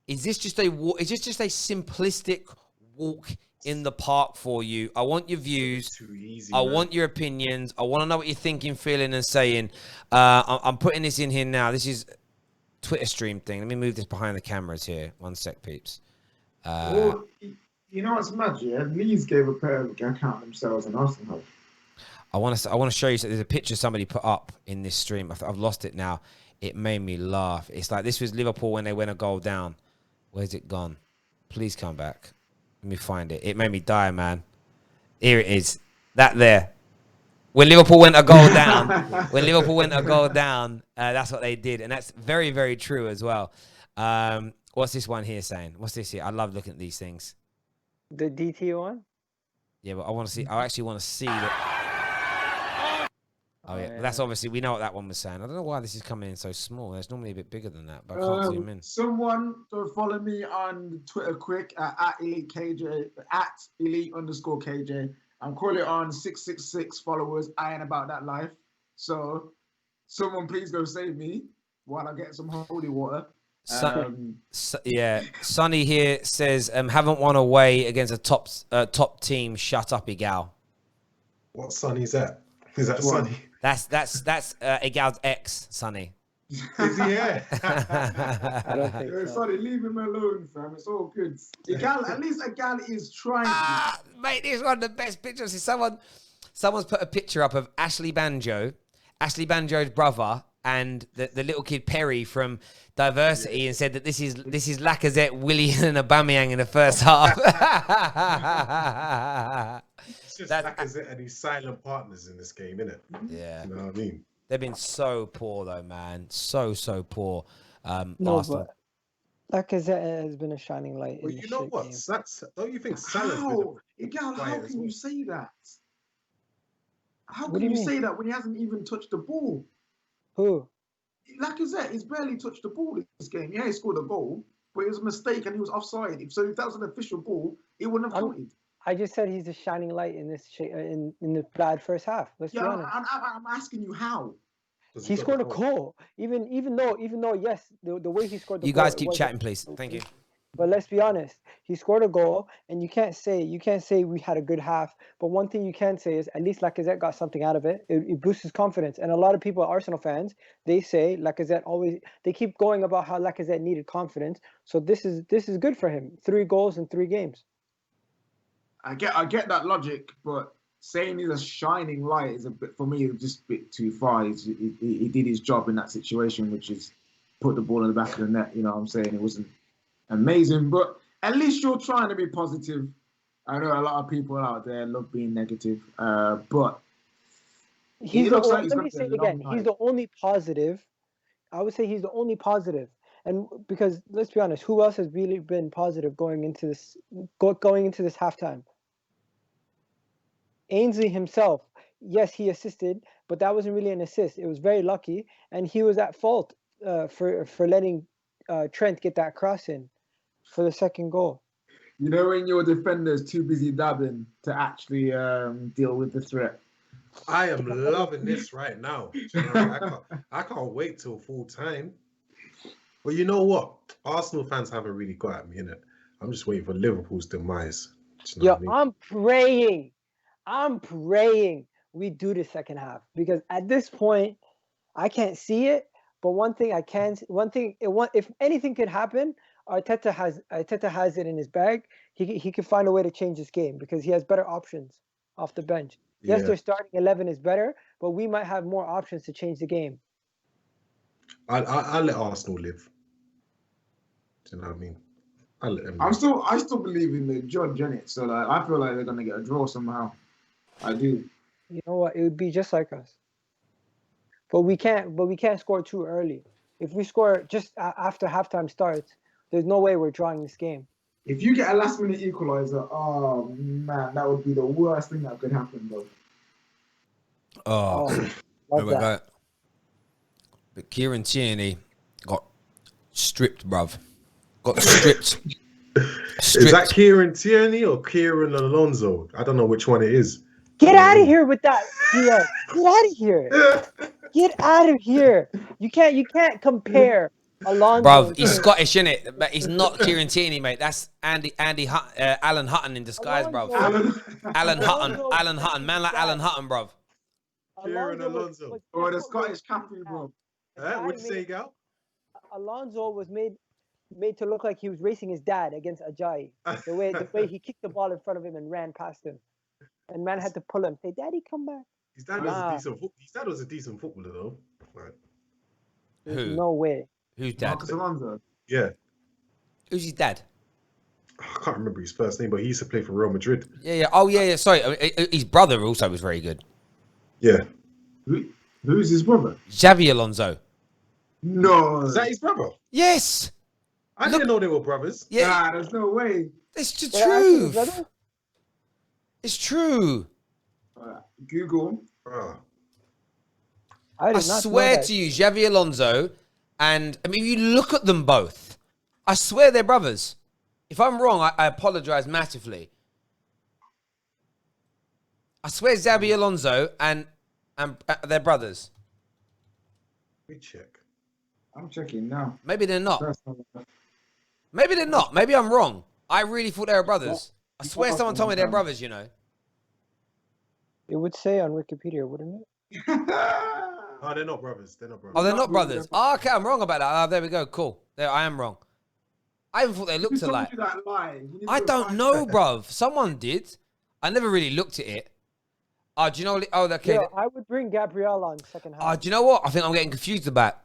is this just a simplistic walk in the park for you? I want your views. Too easy, I want your opinions. I want to know what you're thinking, feeling, and saying. I'm putting this in here now. This is Twitter stream thing. Let me move this behind the cameras here. 1 sec, peeps. Well, you know what's mad, yeah? Leeds gave a pair of account themselves and Arsenal. I want to show you. So there's a picture somebody put up in this stream. I've lost it now. It made me laugh. It's like this was Liverpool when they went a goal down. Where's it gone? Please come back. Let me find it. It made me die, man. Here it is. That there. When Liverpool went a goal down, that's what they did. And that's very, very true as well. What's this one here saying? What's this here? I love looking at these things. The DT one? Yeah, but I actually want to see that. Oh, yeah. But that's obviously, we know what that one was saying. I don't know why this is coming in so small. It's normally a bit bigger than that, but I can't zoom in. Someone go follow me on Twitter quick at EliteKJ, at Elite_KJ. I'm currently on 666 followers, iron about that life. So someone please go save me while I get some holy water. Sonny here says, haven't won away against a top team. Shut up, Igal. What Sonny's that? Is that Sonny? That's Igal's ex, Sonny. Is he here? I don't think so. Sonny, leave him alone, fam. It's all good. Igal, at least Igal is trying to. Mate, this is one of the best pictures. Someone's put a picture up of Ashley Banjo Ashley Banjo's brother and the little kid Perry from Diversity and said that this is Lacazette, Willian and Aubameyang in the first half. It's just Lacazette and his silent partners in this game, innit? Yeah. You know what I mean? They've been so poor, though, man. So poor. No, Arsenal. but Lacazette has been a shining light. Well, in you this know shit what? game. Don't you think Salah's been How? quiet How as can well? you say that? How What can do you you mean? say that when he hasn't even touched the ball? Who? Lacazette, he's barely touched the ball in this game. Yeah, he scored a goal, but it was a mistake and he was offside. So if that was an official ball, it wouldn't have counted. I just said he's a shining light in this in the bad first half. Let's be Yeah, honest. I'm asking you how. He scored a goal. Even though yes, the way he scored the You goal. guys keep chatting, please. Thank you. But let's be honest, he scored a goal, and you can't say we had a good half. But one thing you can say is at least Lacazette got something out of it. It boosts his confidence. And a lot of people, Arsenal fans, they say Lacazette they keep going about how Lacazette needed confidence. So this is good for him. 3 goals in 3 games. I get that logic, but saying he's a shining light is a bit, for me, just a bit too far. He did his job in that situation, which is put the ball in the back of the net. You know what I'm saying? It wasn't amazing, but at least you're trying to be positive. I know a lot of people out there love being negative, but Let me say it again. He's the only positive. I would say he's the only positive. And because let's be honest, who else has really been positive going into this halftime? Ainsley himself, yes, he assisted, but that wasn't really an assist. It was very lucky, and he was at fault for letting Trent get that cross in for the second goal. You know when your defender's too busy dabbing to actually deal with the threat. I am loving this right now. You know, I can't wait till full time. But you know what? Arsenal fans haven't really got at me, innit? I'm just waiting for Liverpool's demise. You know what I mean? I'm praying we do the second half, because at this point I can't see it. But if anything could happen, Arteta has it in his bag. He can find a way to change this game because he has better options off the bench. Yes, their starting 11 is better, but we might have more options to change the game. I'll let Arsenal live. Do you know what I mean? I'll let them live. I still believe in the judge, innit? So I feel like they're gonna get a draw somehow. I do. You know what? It would be just like us. But we can't score too early. If we score just after halftime starts, there's no way we're drawing this game. If you get a last-minute equalizer, oh man, that would be the worst thing that could happen, though. There we go. But Kieran Tierney got stripped, bruv. Got stripped. Is that Kieran Tierney or Kieran Alonso? I don't know which one it is. Get out of here with that. Get out of here. Get out of here. You can't compare Alonso. Bruv, he's Scottish, innit? But he's not Kieran Tierney, mate. That's Alan Hutton in disguise, bruv. Alan Hutton. Man like Alan Hutton, bruv. Kieran Alonso. Or the Scottish captain, bro. What'd you say, Gal? Alonso was made to look like he was racing his dad against Ajayi. The way he kicked the ball in front of him and ran past him. And man had to pull him. Say, Daddy, come back. His dad was a decent footballer, though. Right. Who? No way. Who's dad? Marcus Alonso. Yeah. Who's his dad? I can't remember his first name, but he used to play for Real Madrid. Yeah. Oh, yeah. Sorry. His brother also was very good. Yeah. Who's his brother? Xavi Alonso. No. Is that his brother? Yes. I didn't know they were brothers. Yeah. Nah, there's no way. It's the truth. It's true. Google. I swear to you, Xavi Alonso, and I mean, you look at them both. I swear they're brothers. If I'm wrong, I apologize massively. I swear Xavi Alonso and they're brothers. Let me check. I'm checking now. Maybe they're not. Maybe they're not. Maybe I'm wrong. I really thought they were brothers. I swear someone told me they're brothers, you know. It would say on Wikipedia, wouldn't it? Oh, they're not brothers. They're not brothers. Oh, they're not brothers. Oh, okay, I'm wrong about that. Oh, there we go. Cool. There, I am wrong. I even thought they looked alike. I don't know, bruv. Someone did. I never really looked at it. Oh, do you know? Oh, okay. Yeah, I would bring Gabriel on second half. Do you know what? I think I'm getting confused about.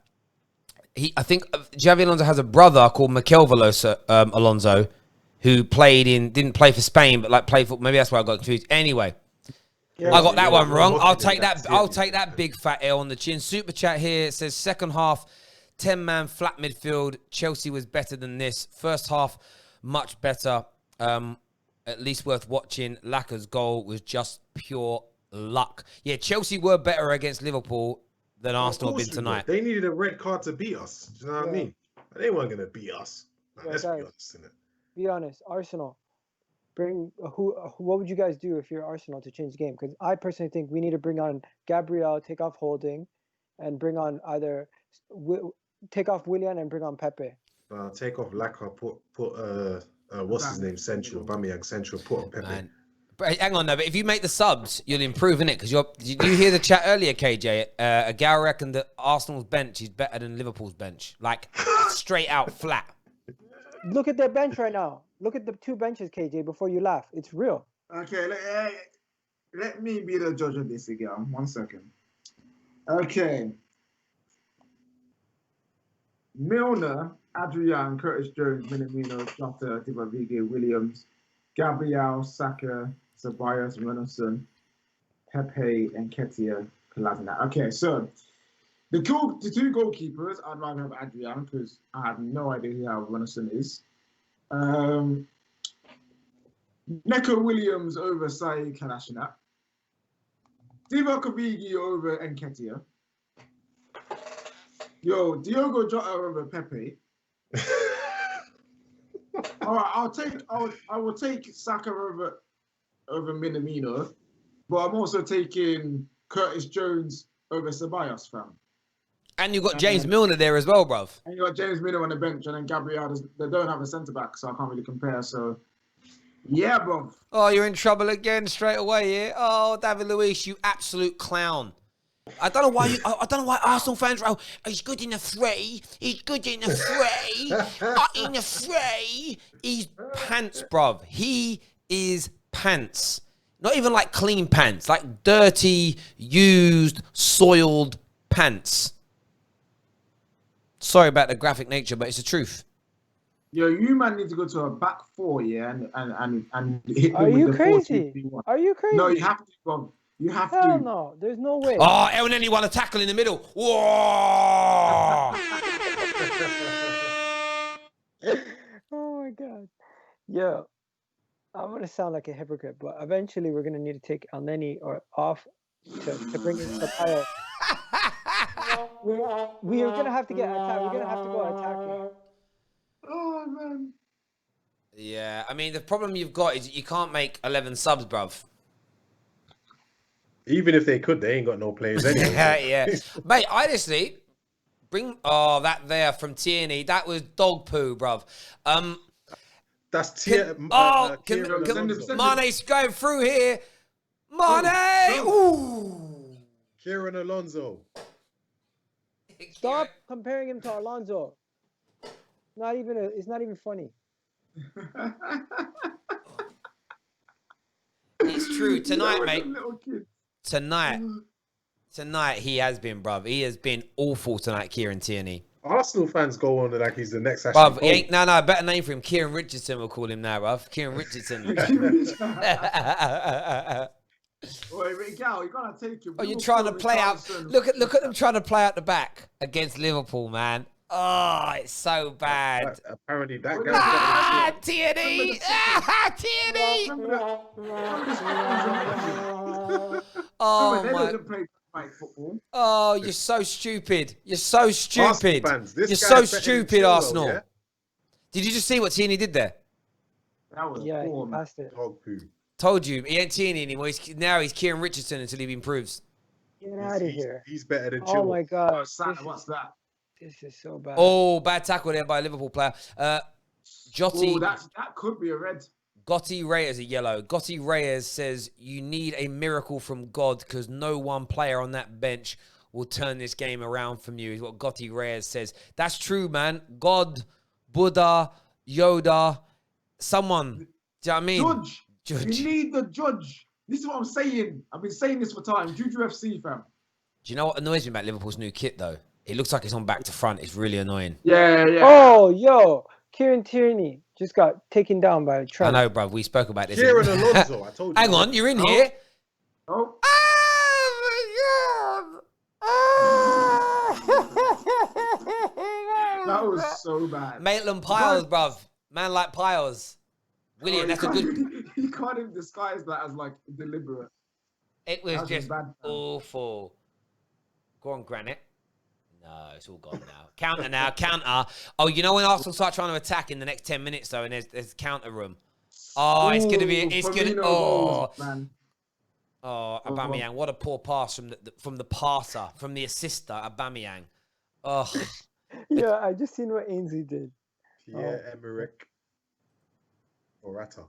I think Xavi Alonso has a brother called Mikel Alonso, who didn't play for Spain, but like played for. Maybe that's why I got confused. Anyway, Yeah. I got that one you're wrong. mocking I'll him, take that. that's I'll it. take that big fat L on the chin. Super chat here. It says second half, 10-man flat midfield. Chelsea was better than this. First half, much better. At least worth watching. Lacker's goal was just pure luck. Yeah, Chelsea were better against Liverpool than Arsenal have been tonight. They needed a red card to beat us. Do you know what I mean? They weren't going to beat us. Nah, Yeah, let's guys. be honest, innit? Be honest, Arsenal. Bring what would you guys do if you're Arsenal to change the game? Because I personally think we need to bring on Gabriel, take off Holding, and bring on either take off Willian and bring on Pepe. Take off Lacquer, put what's his name? Central, Bamiyang Central, put on Pepe. Man. But hey, hang on though, but if you make the subs, you'll improve, innit? Because did you hear the chat earlier, KJ? Agal reckoned that Arsenal's bench is better than Liverpool's bench. Like, straight out flat. Look at their bench right now. Look at the two benches, KJ, before you laugh. It's real. Okay, let me be the judge of this again. 1 second. Okay. Milner, Adrian, Curtis Jones, Minamino, Jota, Divock, Williams, Gabriel, Saka, Ceballos, Renelson, Pepe, and Ketia, Kolasinac. Okay, so the two goalkeepers, I'd rather have Adrian because I have no idea who Renelson is. Neko Williams over Saeed Kolasinac. Divock over Nketiah. Yo, Diogo Jota over Pepe. All right, I will take Saka over Minamino, but I'm also taking Curtis Jones over Ceballos, fam. And you've got James Milner there as well, bruv. And you got James Milner on the bench, and then Gabriel. They don't have a centre back, so I can't really compare. So, yeah, bruv. Oh, you're in trouble again straight away, yeah? Oh, David Luiz, you absolute clown. I don't know why I don't know why Arsenal fans are, he's good in the fray. He's good in the fray. In the fray. He's pants, bruv. He is pants. Not even like clean pants, like dirty, used, soiled pants. Sorry about the graphic nature, but it's the truth. Yo, you man need to go to a back four, yeah, and hit Are them with you the crazy? 4-2-3-1. Are you crazy? No, you have to, bro. You have Hell to. no. There's no way. Oh, El Neni won a tackle in the middle. Whoa! Oh my god. Yeah. I'm gonna sound like a hypocrite, but eventually we're gonna need to take El Neni or off to bring in Sapaya. We are gonna have to get attacked. We're gonna have to go attacking. Oh man. Yeah, I mean, the problem you've got is you can't make 11 subs, bruv. Even if they could, they ain't got no players anyway. Yeah. Mate, honestly, that there from Tierney, that was dog poo, bruv. That's Mane's going through here. Mane! Ooh! Kieran Alonso. Stop comparing him to Alonso. It's not even funny. It's true. Tonight, You know, mate. little kid. Tonight he has been, bruv. He has been awful tonight, Kieran Tierney. Arsenal fans go on like he's the next Ashley Bruv, Cole. he ain't, better name for him. Kieran Richardson, we'll call him now, bruv. Kieran Richardson. Wait, Gal, you gotta take him. Oh, you're trying to play out. Look at them trying to play out the back against Liverpool, man. Oh, it's so bad. Apparently that guy. Tierney! Tierney! Oh my! Oh, you're so stupid. You're so stupid. You're so stupid, Arsenal. Yeah? Did you just see what Tierney did there? That was Yeah, poor, he man. passed it. Dog poo. Told you, he ain't Tierney anymore. Now he's Kieran Richardson until he improves. Get out of here. He's better than Oh Chilwell. my god. What's that? This is so bad. Oh, bad tackle there by a Liverpool player. Jotty. Oh, that could be a red. Gotti Reyes a yellow. Gotti Reyes says you need a miracle from God because no one player on that bench will turn this game around from you, is what Gotti Reyes says. That's true, man. God, Buddha, Yoda, someone. Do you know what I mean? Judge. You need the judge. This is what I'm saying. I've been saying this for time. Juju FC, fam. Do you know what annoys me about Liverpool's new kit though? It looks like it's on back to front. It's really annoying. Yeah. Oh, yo, Kieran Tierney just got taken down by a I Trent. know, bruv. We spoke about this. Kieran Alonso, I told you. Hang on, you're in here. Oh. That was so bad. Maitland Piles, bruv. Man like Piles. William, that's a good... You can't even disguise that as like deliberate. It was That just bad. awful. Go on, Granite. No, it's all gone now. Counter now, counter. Oh, you know when Arsenal start trying to attack in the next 10 minutes though, and there's counter room. Oh, it's gonna be. It's gonna. Oh, man. Oh, Aubameyang! What a poor pass from the passer, from the assister, Aubameyang. Oh, Yeah, I just seen what Ainsley did. Pierre-Emerick Morata.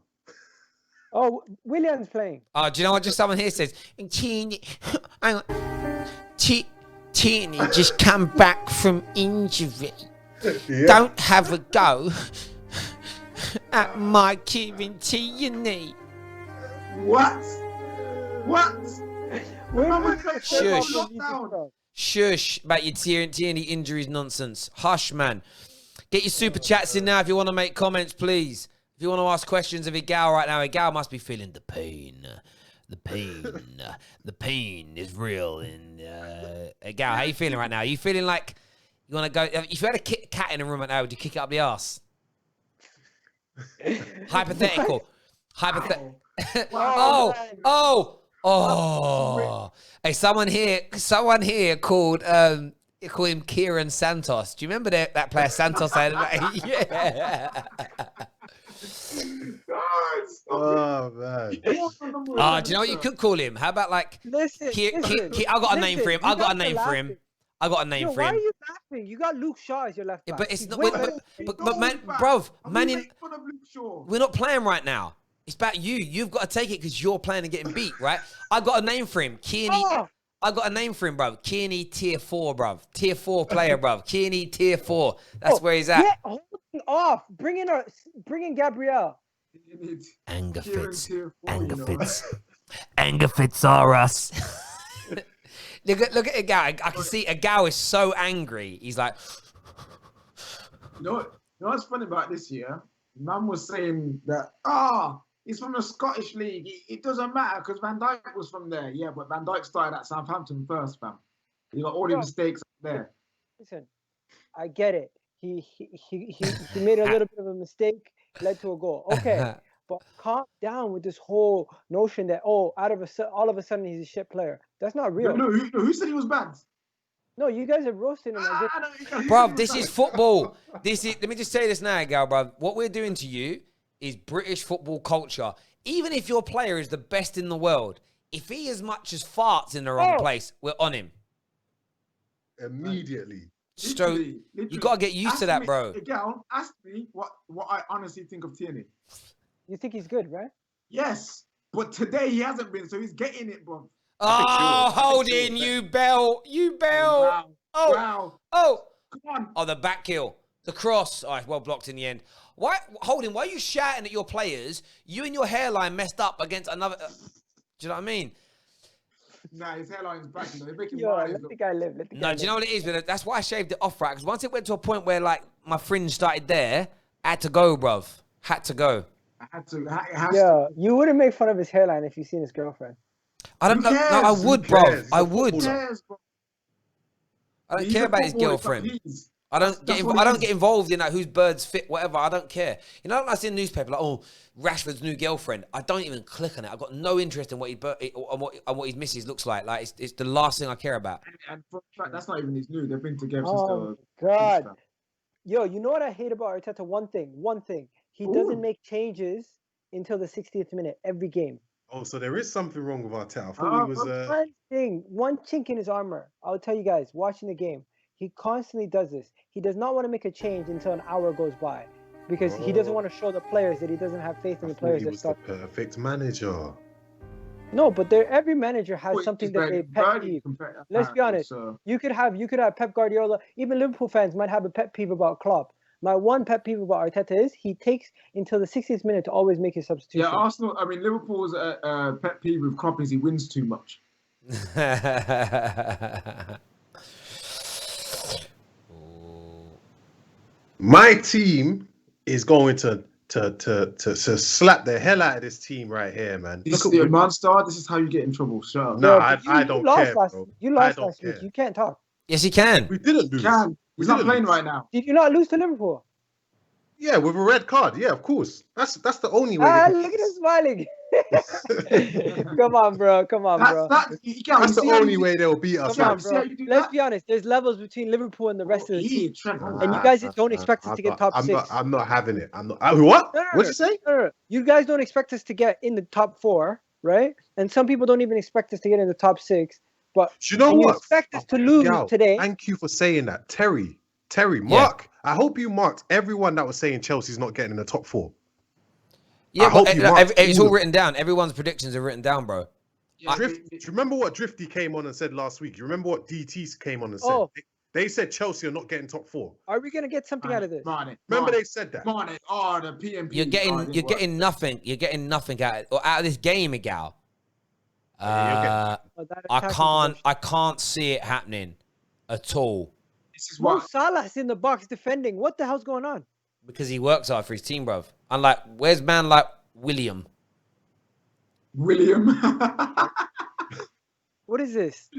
Oh, William's playing. oh, do you know what? Just someone here says, Tierney just come back from injury. Yeah. Don't have a go at my Kieran Tierney. What? Shush. Lockdown. Shush about your Tierney injuries nonsense. Hush, man. Get your super chats in now if you want to make comments, please. If you want to ask questions of Igal right now, Igal must be feeling the pain. The pain is real. And Igal, how you feeling right now? Are you feeling like you want to go? If you had a cat in a room right now, would you kick it up the arse? Hypothetical. Oh. Hey, someone here called him Kieran Santos. Do you remember that player Santos? Yeah. Oh man. Do you know what you could call him? How about like Listen, I got a name for him. I got a name for him. Why are you laughing? You got Luke Shaw as your left back. But it's not. But man, bruv, we're not playing right now. It's about you. You've got to take it because you're playing and getting beat, right? I got a name for him, Kearney. I got a name for him, bruv. Kearney Tier 4, bruv. Tier 4 player, bruv. Kearney Tier 4. That's where he's at. Get holding off. Bring in Gabriel. Anger fits are us. Look at Agal. I can see Agal is so angry. He's like, You know what's funny about this year? Man was saying that, he's from the Scottish League. It doesn't matter because Van Dijk was from there. Yeah, but Van Dijk started at Southampton first, fam. You got all the mistakes there. Listen, I get it. He made a little bit of a mistake, led to a goal. Okay, but calm down with this whole notion that all of a sudden he's a shit player. That's not real. No, who said he was bad? No, you guys are roasting him. bruv, this is football. Let me just say this now, Gal, bruv. What we're doing to you is British football culture. Even if your player is the best in the world, if he as much as farts in the wrong place, we're on him. Immediately. So you got to get used to that, bro. Gal, ask me what I honestly think of Tierney. You think he's good, right? Yes, but today he hasn't been, so he's getting it, bro. Oh, hold in, you bell. Wow. Oh, Wow. Come on. Oh, the back kill. The cross. Oh, well blocked in the end. Why are you shouting at your players? You and your hairline messed up against another... do you know what I mean? Nah, his hairline's back. They're making Let the guy live. Do you know what it is? That's why I shaved it off, right? Because once it went to a point where, like, my fringe started there, I had to go, bruv. Had to go. I had to. You wouldn't make fun of his hairline if you seen his girlfriend. I don't know. No, I would, bruv. I would. I don't care about his girlfriend. I don't get involved in that whose birds fit, whatever. I don't care. You know, I see in the newspaper, like, Rashford's new girlfriend. I don't even click on it. I've got no interest in what his missus looks like. Like, it's the last thing I care about. And for a fact, that's not even his new. They've been together since God. Yo, you know what I hate about Arteta? One thing. He doesn't make changes until the 60th minute every game. Oh, so there is something wrong with Arteta. I thought he was one chink in his armor. I'll tell you guys, watching the game, he constantly does this. He does not want to make a change until an hour goes by because he doesn't want to show the players that he doesn't have faith in the players that start. He was the perfect manager. No, but every manager has something that they pet peeve. Let's be honest. You could have Pep Guardiola. Even Liverpool fans might have a pet peeve about Klopp. My one pet peeve about Arteta is he takes until the 60th minute to always make his substitution. Yeah, Arsenal. I mean, Liverpool's pet peeve with Klopp is he wins too much. My team is going to slap the hell out of this team right here, man. This is the monster. This is how you get in trouble. Shut up. No, Yeah, I don't care, bro. You lost last week. You can't talk. Yes, he can. We didn't lose. He's not playing right now. Did you not lose to Liverpool? Yeah, with a red card. Yeah, of course. That's the only way. Look at him smiling. Come on, bro. That's the only way they'll beat us. Come on, bro. Let's be honest. There's levels between Liverpool and the rest of the team. And you guys don't expect us to get top 6. I'm not having it. I'm not. What? What'd you say? No. You guys don't expect us to get in the top 4, right? And some people don't even expect us to get in the top 6. But you know what? You expect us to lose today. Thank you for saying that, Terry, Mark. I hope you marked everyone that was saying Chelsea's not getting in the top 4. Yeah, but it's all written down. Everyone's predictions are written down, bro. Yeah, do you remember what Drifty came on and said last week? Do you remember what DT came on and said? Oh. They said Chelsea are not getting top 4. Are we gonna get something out of this? Remember they said that. The PMP. You're getting nothing. You're getting nothing out of this game, Miguel. I can't see it happening at all. This is Mo Salah's in the box defending. What the hell's going on? Because he works hard for his team, bruv. Unlike, where's man like William? What is this?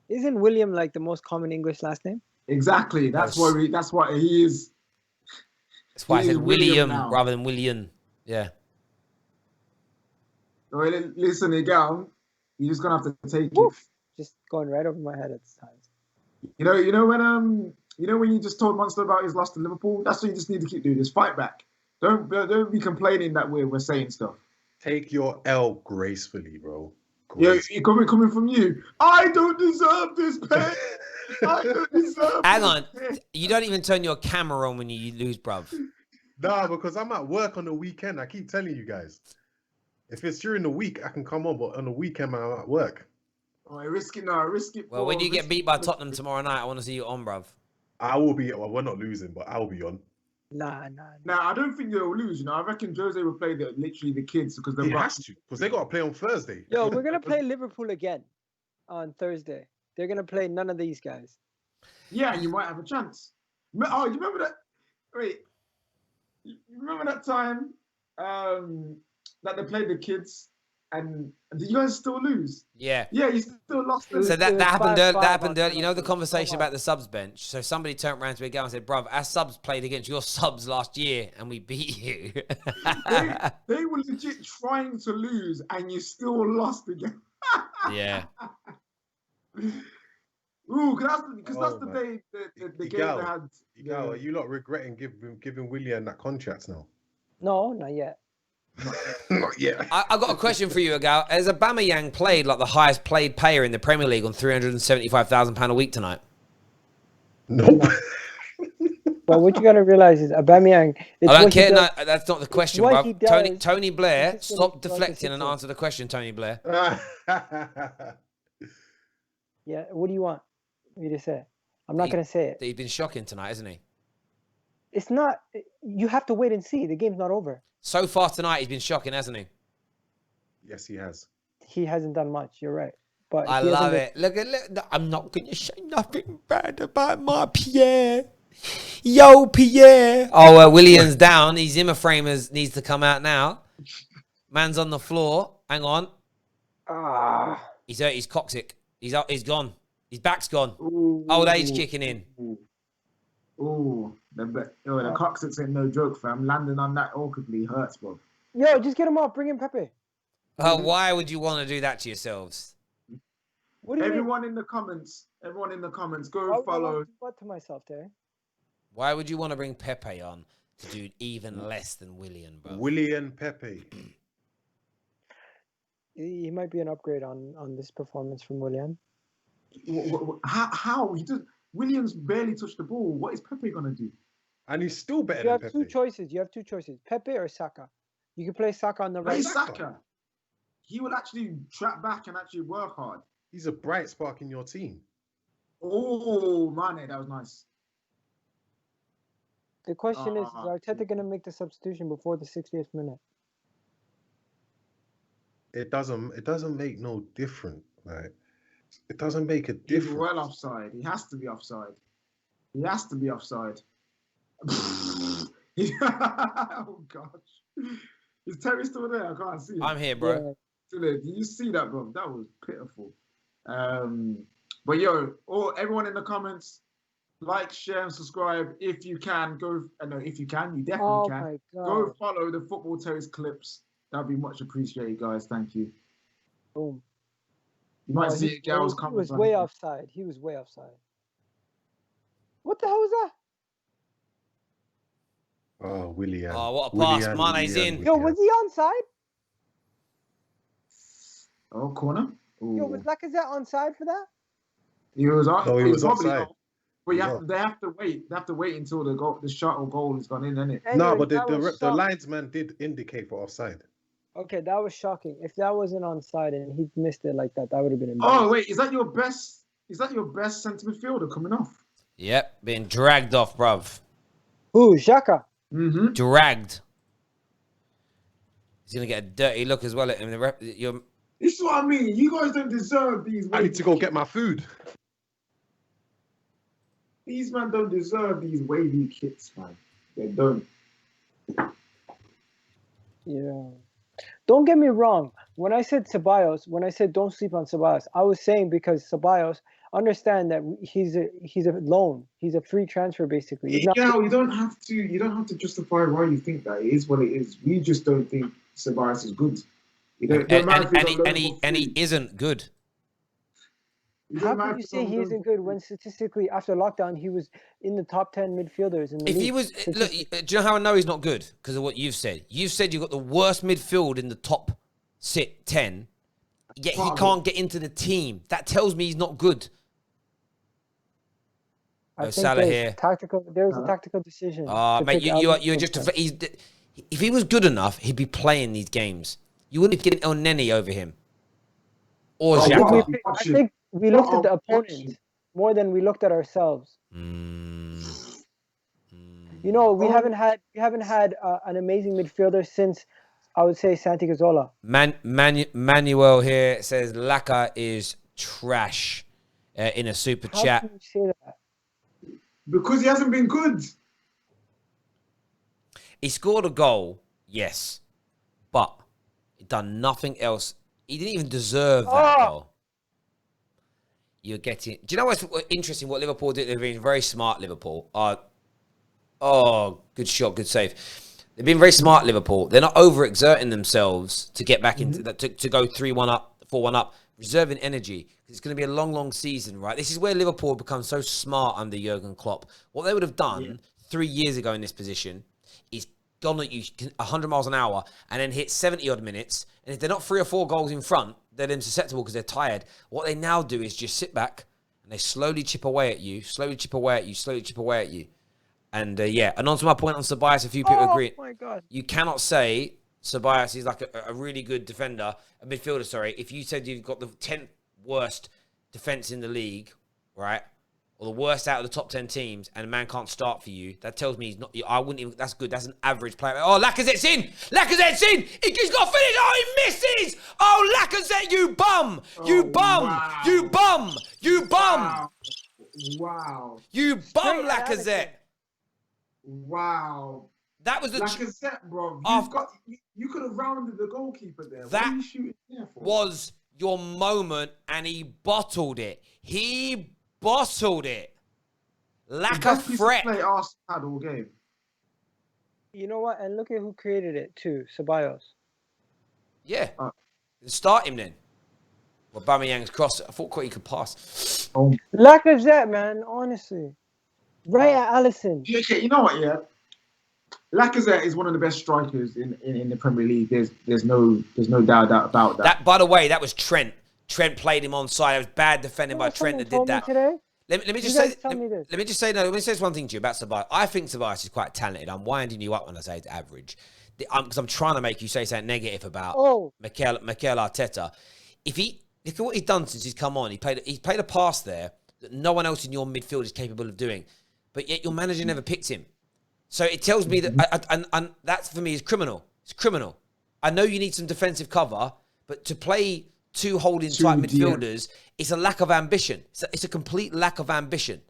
Isn't William like the most common English last name? Exactly. That's why he is. That's why I said William rather than William. Yeah. Listen, Miguel, you're just gonna have to take it. Just going right over my head at times. You know when you just told Monster about his loss to Liverpool? That's what you just need to keep doing. Just fight back. Don't be complaining that we're saying stuff. Take your L gracefully, bro. Yeah, coming from you. I don't deserve this pain. I don't deserve. Hang on, you don't even turn your camera on when you lose, bruv. Nah, because I'm at work on the weekend. I keep telling you guys. If it's during the week, I can come on, but on the weekend, I'm at work. Oh, I risk it. Well, when you get beat by Tottenham tomorrow night, I want to see you on, bruv. I will be. Well, we're not losing, but I'll be on. Nah, I don't think they'll lose. You know, I reckon Jose will play literally the kids because he has to, because they got to play on Thursday. Yo, we're gonna play Liverpool again on Thursday. They're gonna play none of these guys. Yeah, and you might have a chance. Oh, you remember that? Wait, you remember that time that they played the kids? And did you guys still lose? Yeah. Yeah, you still lost. So that happened earlier. That happened earlier. You know the conversation about the subs bench? So somebody turned around to me and said, bruv, our subs played against your subs last year and we beat you. they were legit trying to lose and you still lost again. Yeah. Ooh, because that's the day the game they had. Are you not regretting giving William that contract now? No, not yet. Not yet. I got a question for you, Agal. Has Aubameyang played like the highest paid player in the Premier League on £375,000 a week tonight? Nope. Well, what you got to realize is Aubameyang. I don't care. No, that's not the question, bro. Tony Blair, stop deflecting and answer the question, Tony Blair. Yeah, what do you want me to say? I'm not going to say it. He's been shocking tonight, isn't he? It's not. You have to wait and see. The game's not over. So far tonight, he's been shocking, hasn't he? Yes, he has. He hasn't done much. You're right. But I love it. Look. I'm not going to say nothing bad about my Pierre. Yo, Pierre. Oh, William's down. His Zimmer framers needs to come out now. Man's on the floor. Hang on. He's hurt. He's coccyx. He's gone. His back's gone. Ooh. Old age kicking in. Ooh, the coccyx ain't no joke, fam. Landing on that awkwardly hurts, bro. Yo, just get him off. Bring in Pepe. Why would you want to do that to yourselves? What do you everyone in the comments, go follow. What to myself there? Why would you want to bring Pepe on to do even less than William, bro? William Pepe. He might be an upgrade on this performance from William. How? He does. Williams barely touched the ball. What is Pepe going to do? And he's still better than Pepe. You have two choices. Pepe or Saka. You can play Saka on the right. Play Saka. He will actually track back and actually work hard. He's a bright spark in your team. Oh, Mane, that was nice. The question is Arteta going to make the substitution before the 60th minute? It doesn't make no difference. Like, it doesn't make a He's difference. well offside. He has to be offside. He has to be offside. Oh gosh. Is Terry still there? I can't see him. I'm here, bro. Yeah. Still there. Did you see that, bro? That was pitiful. But yo, everyone in the comments, like, share, and subscribe. If you can, if you can, you definitely can. My God. Go follow the Football Terrace clips. That'd be much appreciated, guys. Thank you. Boom. You might see Gal's comments. He was way offside. He was way offside. What the hell was that? Oh, Willian. Oh, what a pass. Mane's in. Yo, was he onside? Oh, corner. Ooh. Yo, was Lacazette onside for that? He was on. No, he was probably offside. not. But they have to wait. They have to wait until the shot or goal has gone in, isn't it? No, Anyway, but the linesman did indicate for offside. Okay, that was shocking. If that wasn't onside and he missed it like that, that would have been amazing. Oh wait, is that your best centre midfielder coming off? Yep, being dragged off, bruv. Who? Xhaka? Mm-hmm. Dragged. He's going to get a dirty look as well at him. This is what I mean. You guys don't deserve these. I need to go get my food. These men don't deserve these wavy kits, man. They don't. Yeah. Don't get me wrong. When I said Ceballos, when I said don't sleep on Ceballos, I was saying because Ceballos, understand that he's a loan. He's a free transfer basically. He's not, you don't have to justify why you think that. It is what it is. We just don't think Ceballos is good. And he isn't good. how can you say he isn't good when statistically after lockdown he was in the top 10 midfielders in the league? If he was, look, do you know how I know he's not good? Because of what you've said. You've said you've got the worst midfield in the top 10, yet he can't get into the team. That tells me he's not good. I think Salah here. There was a tactical decision. Mate, you're just. If he was good enough, he'd be playing these games. You wouldn't be getting El Neni over him. Or Xhaka. I think we looked at the opponent more than we looked at ourselves. You know, we haven't had an amazing midfielder since, I would say, Santi Cazorla. Manuel here says Laka is trash in a super chat. How can you say that? Because he hasn't been good. He scored a goal, yes, but he done nothing else. He didn't even deserve that goal. You're getting. Do you know what's interesting? What Liverpool did? They've been very smart. Liverpool. Good shot, good save. They've been very smart. Liverpool. They're not overexerting themselves to get back into that. To go 3-1 up, 4-1 up, reserving energy. It's going to be a long, long season, right? This is where Liverpool become so smart under Jurgen Klopp. What they would have done 3 years ago in this position is gone at you 100 miles an hour and then hit 70-odd minutes. And if they're not 3 or 4 goals in front, they're then susceptible because they're tired. What they now do is just sit back and they slowly chip away at you, slowly chip away at you, slowly chip away at you. And and on to my point on Ceballos, a few people agree. Oh, my God. You cannot say Ceballos is like a really good defender, a midfielder, sorry. If you said you've got the 10th worst defense in the league, right? Or the worst out of the top 10 teams, and a man can't start for you, that tells me he's not. I wouldn't even. That's good. That's an average player. Oh, Lacazette's in. Lacazette's in. He's got to finish. Oh, he misses. Oh, Lacazette, you bum. You bum. Wow. You bum. You bum. Wow. You bum, Lacazette. Wow. That was the Lacazette, bro. You could have rounded the goalkeeper there. That what are you shooting there for? was your moment, and he bottled it. He bottled it. Lack of threat. Play Arsenal had all game. You know what? And look at who created it too, Ceballos. Yeah. Start him then. Well, Aubameyang's cross. I thought he could pass. Lacazette, man, honestly. Right at Alisson. Okay, you know what, yeah? Lacazette is one of the best strikers in the Premier League. There's no doubt about that. That, by the way, that was Trent. Trent played him on side. It was bad defending by Trent that did that. Let me just say one thing to you about Ceballos. I think Ceballos is quite talented. I'm winding you up when I say it's average. Because I'm trying to make you say something negative about Mikel Arteta. Look at what he's done since he's come on. He played a pass there that no one else in your midfield is capable of doing. But yet your manager never picked him. So it tells me that, and that for me is criminal. It's criminal. I know you need some defensive cover, but to play two holding type midfielders, it's a lack of ambition. It's a complete lack of ambition.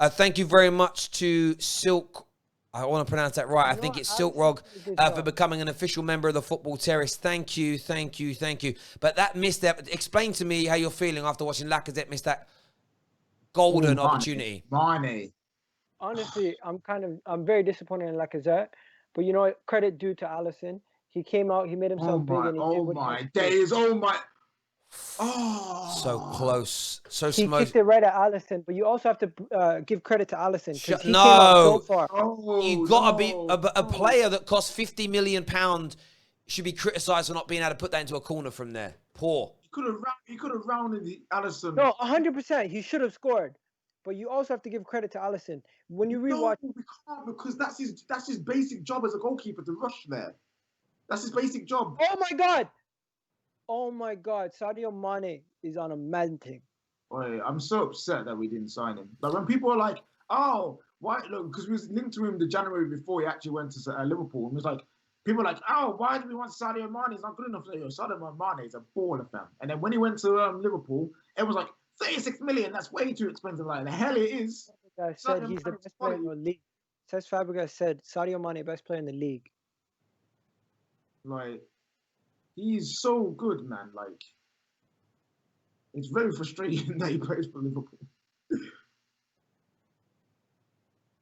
Thank you very much to Silk. I want to pronounce that right. I think it's Silk Rog for becoming an official member of the Football Terrace. Thank you. But that missed that. Explain to me how you're feeling after watching Lacazette miss that golden opportunity. Mane. Honestly, I'm very disappointed in Lacazette. But you know what? Credit due to Alisson. He came out, he made himself big, and he did what So close, so he smooth. kicked it right at Alisson, but you also have to give credit to Alisson because he came No, out so far. you gotta be a player that costs £50 million should be criticised for not being able to put that into a corner from there. Poor. He could have rounded the Alisson. No, 100%. He should have scored, but you also have to give credit to Alisson. When you rewatch, we can't because that's his basic job as a goalkeeper to rush there. That's his basic job. Oh my God, Sadio Mane is on a man thing. Wait, I'm so upset that we didn't sign him. Like when people are like, "Oh, why?" Look, because we was linked to him the January before he actually went to Liverpool, and it was like people are like, "Oh, why do we want Sadio Mane? He's not good enough." Sadio Mane is a baller, fam. And then when he went to Liverpool, it was like 36 million. That's way too expensive. Like the hell it is. Said he's the best player in the league. Says Fabregas said Sadio Mane best player in the league. Like. He's so good, man. Like, it's very frustrating that he plays for Liverpool.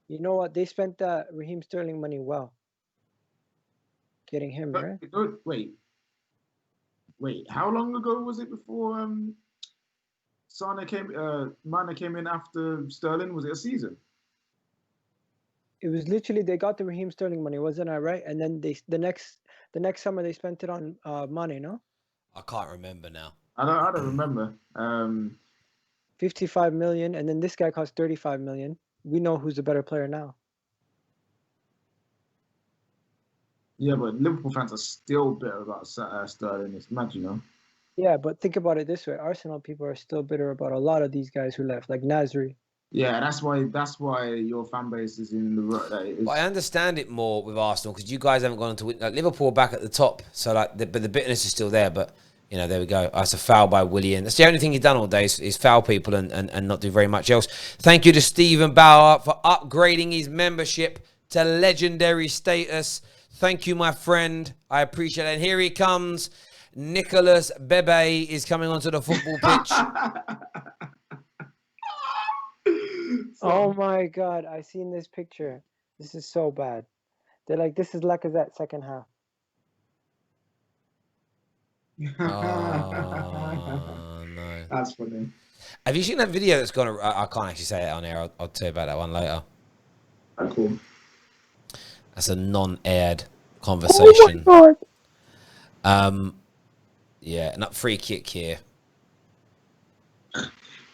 You know what? They spent that Raheem Sterling money well. Getting him, right? Wait. How long ago was it before Mane came in after Sterling? Was it a season? It was literally they got the Raheem Sterling money, wasn't I right? And then the next summer they spent it on Mane, no? I can't remember now. I don't remember. 55 million, and then this guy cost 35 million. We know who's the better player now. Yeah, but Liverpool fans are still bitter about Sterling. It's mad, you know. Yeah, but think about it this way: Arsenal people are still bitter about a lot of these guys who left, like Nasri. Yeah, that's why your fan base is in the rut that it is. But I understand it more with Arsenal because you guys haven't gone to win. Like Liverpool back at the top, so but the bitterness is still there. But you know, there we go. That's a foul by Willian. That's the only thing he's done all day is foul people and not do very much else. Thank you to Stephen Bauer for upgrading his membership to legendary status. Thank you, my friend. I appreciate it. And here he comes. Nicholas Bebe is coming onto the football pitch. Oh my God, I seen this picture. This is so bad. They're like, this is Lacazette second half. Oh, no. That's funny. Have you seen that video that's gone? I can't actually say it on air. I'll tell you about that one later. Oh, cool. That's a non-aired conversation. Oh my God. Yeah, not free kick here.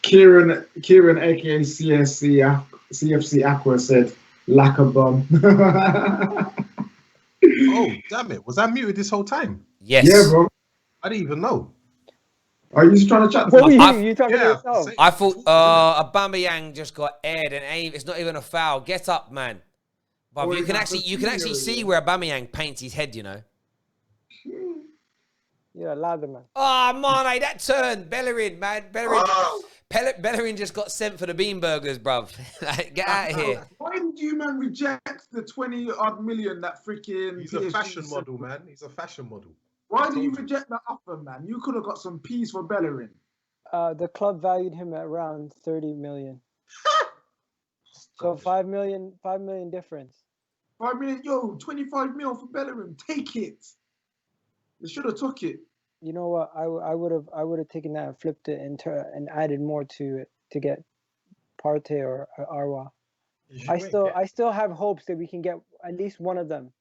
Kieran, aka CFC Aqua said, "Lack of bum." Oh, damn it! Was I muted this whole time? Yes. Yeah, bro. I didn't even know. Are you just trying to chat? What were you talking to yourself? I thought Aubameyang just got aired, and it's not even a foul. Get up, man. But you can actually see where Aubameyang paints his head. You know. Yeah, ladder man. Oh, Mane, that turn. Bellerin, man. Bellerin just got sent for the bean burgers, bruv. Like, get out of here. Why did you, man, reject the 20-odd million that freaking... He's a fashion model, man. He's a fashion model. Why did you reject that offer, man? You could have got some peas for Bellerin. The club valued him at around 30 million. So 5 million difference. 5 million, 25 mil for Bellerin. Take it. They should have took it. You know what? I would have taken that and flipped it and added more to it to get Partey or Arwa. I still have hopes that we can get at least one of them.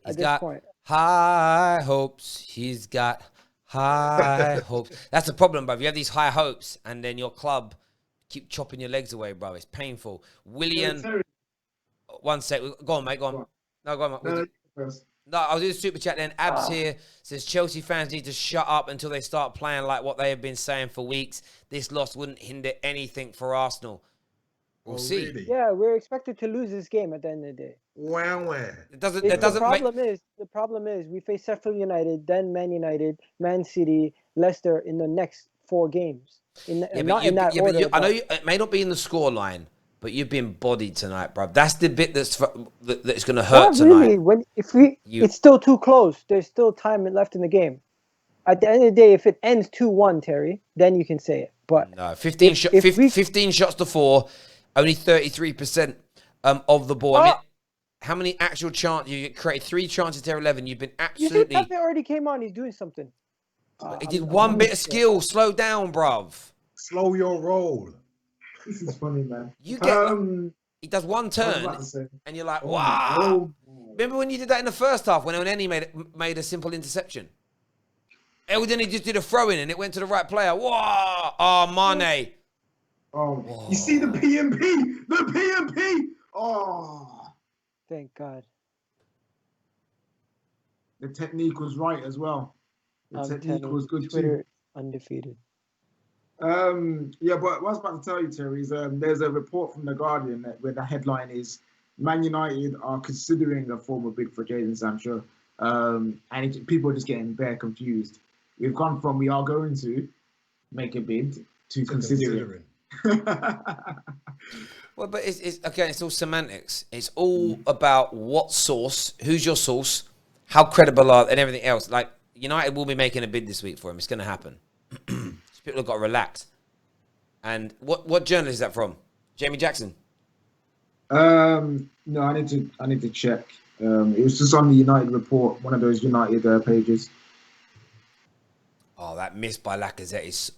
He's got high hopes. He's got high hopes. That's the problem, bruv. You have these high hopes, and then your club keep chopping your legs away, bro. It's painful. William, one sec. Go on, mate. Go on. No, go on, mate. No, I'll do the super chat then. Abs here says Chelsea fans need to shut up until they start playing like what they have been saying for weeks. This loss wouldn't hinder anything for Arsenal. We'll see. Really? Yeah, we're expected to lose this game at the end of the day. Wow. It doesn't The problem is we face Sheffield United, then Man United, Man City, Leicester in the next 4 games. Not in that order. I know it may not be in the score line, but you've been bodied tonight, bro. That's the bit that's going to hurt tonight. Really. It's still too close. There's still time left in the game. At the end of the day, if it ends 2-1, Terry, then you can say it. But no, 15 shots to 4, only 33% of the ball. I mean, how many actual chances? You created 3 chances to 11. You've been absolutely. You see, Pepe already came on. He's doing something. He did one bit of skill. Slow down, bruv. Slow your roll. This is funny, man. You get. He does one turn, and you're like, wow. Remember when you did that in the first half when Elneny made a simple interception? Elneny just did a throw in and it went to the right player. Wow! Oh, Mane. Oh, you see the PMP? The PMP! Oh. Thank God. The technique was right as well. The technique was good Twitter, too. Undefeated. Yeah, but what I was about to tell you, Terry, is there's a report from The Guardian where the headline is Man United are considering a former bid for Jadon Sancho. And people are just getting bare confused. We've gone from we are going to make a bid to considering. Well, but it's all semantics. It's all about what source, who's your source, how credible are, and everything else. Like, United will be making a bid this week for him. It's going to happen. People have got to relax. And what journal is that from? Jamie Jackson? No, I need to check. It was just on the United report, one of those United pages. Oh, that miss by Lacazette is.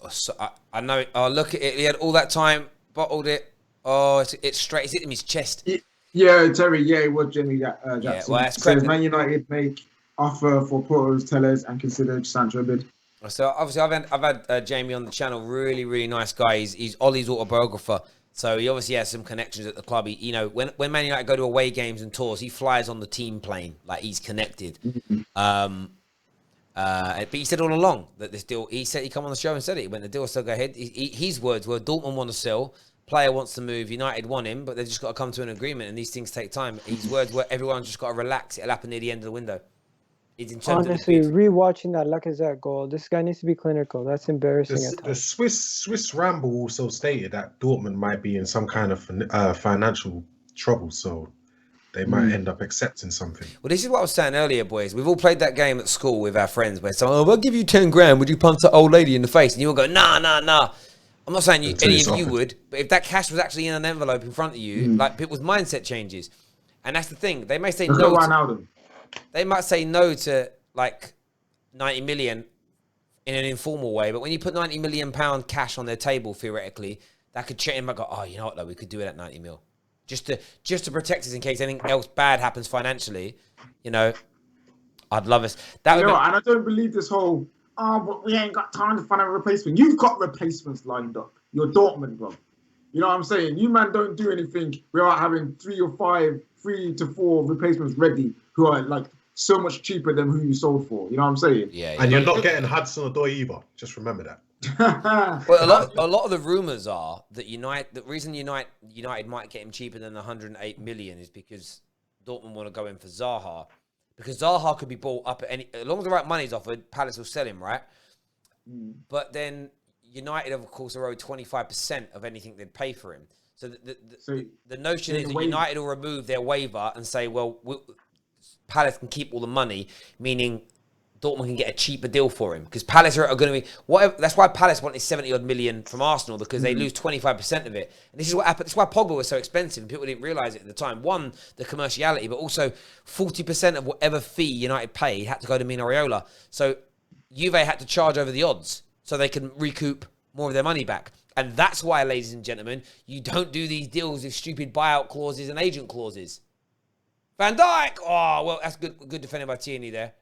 I know it. Oh, look at it. He had all that time, bottled it. Oh, it's straight. It's hitting his chest. Yeah, Terry. Yeah, it was Jamie Jackson. Yeah, well, that's says Man United make offer for Porto's Tellers and consider Sancho bid. So obviously, I've had Jamie on the channel. Really, really nice guy. He's Ollie's autobiographer. So he obviously has some connections at the club. He, when Man United go to away games and tours, he flies on the team plane. Like, he's connected. But he said all along that this deal, he said, he come on the show and said it. When the deal still go ahead, his words were, Dortmund want to sell, player wants to move, United want him, but they've just got to come to an agreement, and these things take time. His words were, everyone's just got to relax. It'll happen near the end of the window. Honestly, rewatching that Lacazette goal, this guy needs to be clinical. That's embarrassing. The Swiss Ramble also stated that Dortmund might be in some kind of financial trouble, so they might end up accepting something. Well, this is what I was saying earlier, boys. We've all played that game at school with our friends where someone, I'll give you 10 grand. Would you punch that old lady in the face? And you all go, nah. I'm not saying any of you would, but if that cash was actually in an envelope in front of you, like, people's mindset changes. And that's the thing. They may say no. They might say no to, like, 90 million in an informal way, but when you put 90 million pound cash on their table, theoretically, that could change. Might go, oh, you know what, though, we could do it at 90 mil. Just to protect us in case anything else bad happens financially, I'd love us. And I don't believe this whole, but we ain't got time to find a replacement. You've got replacements lined up. You're Dortmund, bro. You know what I'm saying? You, man, don't do anything without having 3 to 4 replacements ready who are, like, so much cheaper than who you sold for. You know what I'm saying? Yeah. And you're not getting Hudson-Odoi either. Just remember that. Well, a lot of the rumours are that the reason United might get him cheaper than 108 million is because Dortmund want to go in for Zaha. Because Zaha could be bought up at as long as the right money's offered, Palace will sell him, right? But then United, of course, are owed 25% of anything they'd pay for him. So the notion is that United will remove their waiver and say, well, Palace can keep all the money, meaning Dortmund can get a cheaper deal for him, because Palace are going to be whatever. That's why Palace wanted 70-odd million from Arsenal, because they lose 25% of it. And this is what happened. That's why Pogba was so expensive, and people didn't realise it at the time. One, the commerciality, but also 40% of whatever fee United paid had to go to Mino Raiola. So Juve had to charge over the odds so they can recoup more of their money back. And that's why, ladies and gentlemen, you don't do these deals with stupid buyout clauses and agent clauses. Van Dijk! Oh, well, that's good defending by Tierney there.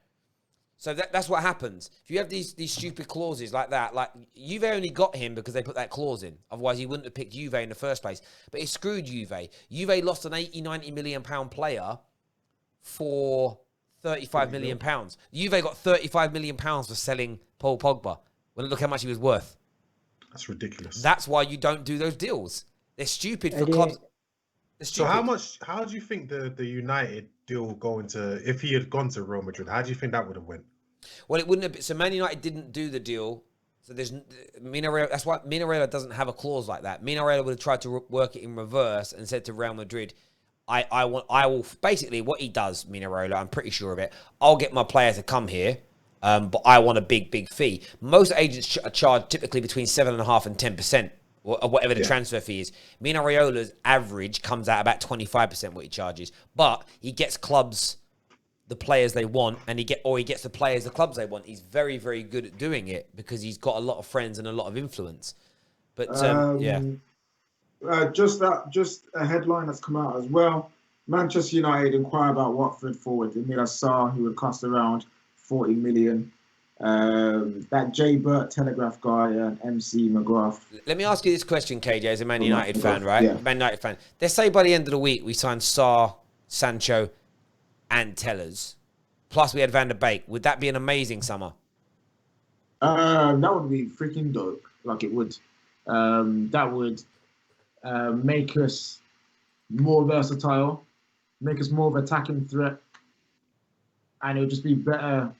So that's what happens. If you have these stupid clauses like that, like, Juve only got him because they put that clause in. Otherwise, he wouldn't have picked Juve in the first place. But it screwed Juve. Juve lost an 80-90 million pound player for 35 million pounds. Juve got 35 million pounds for selling Paul Pogba. Well, look how much he was worth. That's ridiculous. That's why you don't do those deals. They're stupid for Eddie- clubs. They're So stupid. how do you think the United deal going to, if he had gone to Real Madrid, how do you think that would have went? Well, it wouldn't have been. So Man United didn't do the deal. So there's Mino Raiola. That's why Mino Raiola doesn't have a clause like that. Mino Raiola would have tried to work it in reverse and said to Real Madrid, I will basically what he does. Mino Raiola, I'm pretty sure of it. I'll get my player to come here, but I want a big fee. Most agents are charged typically between 7.5% and 10%, or whatever the transfer fee is. Mino Raiola's average comes out about 25% what he charges, but he gets clubs the players they want, and he gets the players the clubs they want. He's very, very good at doing it because he's got a lot of friends and a lot of influence. But yeah, just a headline that's come out as well. Manchester United inquire about Watford forward Emile Sarr, who would cost around 40 million. That Jay Burt Telegraph guy and MC McGrath. let me ask you this question, KJ, as a Man United fan, right? Yeah. Man United fan. Let's say by the end of the week we signed Sarr, Sancho, and Tellers, plus we had Van der Beek. Would that be an amazing summer? That would be freaking dope. Like it would. That would make us more versatile, make us more of an attacking threat, and it would just be better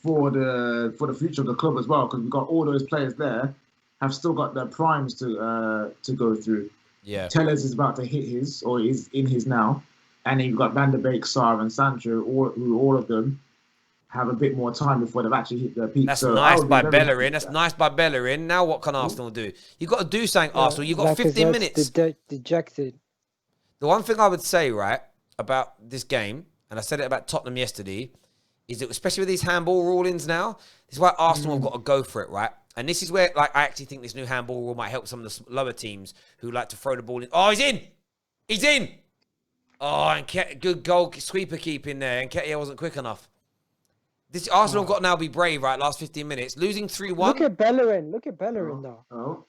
for the future of the club as well, because we've got all those players there have still got their primes to go through. Yeah. Tellers is about to hit his, or is in his now, and then you've got Van der Beek, Sarr, and Sancho, all of them have a bit more time before they've actually hit their peak. That's so nice by Bellerin. That's nice by Bellerin. Now what can Arsenal do? You've got to do something, Arsenal. You've got 15 minutes. Dejected. The one thing I would say, right, about this game, and I said it about Tottenham yesterday, is that especially with these handball rulings now, this is why Arsenal have got to go for it, right? And this is where, like, I actually think this new handball rule might help some of the lower teams who like to throw the ball in. Oh, he's in! He's in! Oh, and good goal sweeper keeping there, and Ketia wasn't quick enough. This Arsenal have got to now be brave, right? Last 15 minutes. Losing 3-1. Look at Bellerin. Look at Bellerin, though. Oh,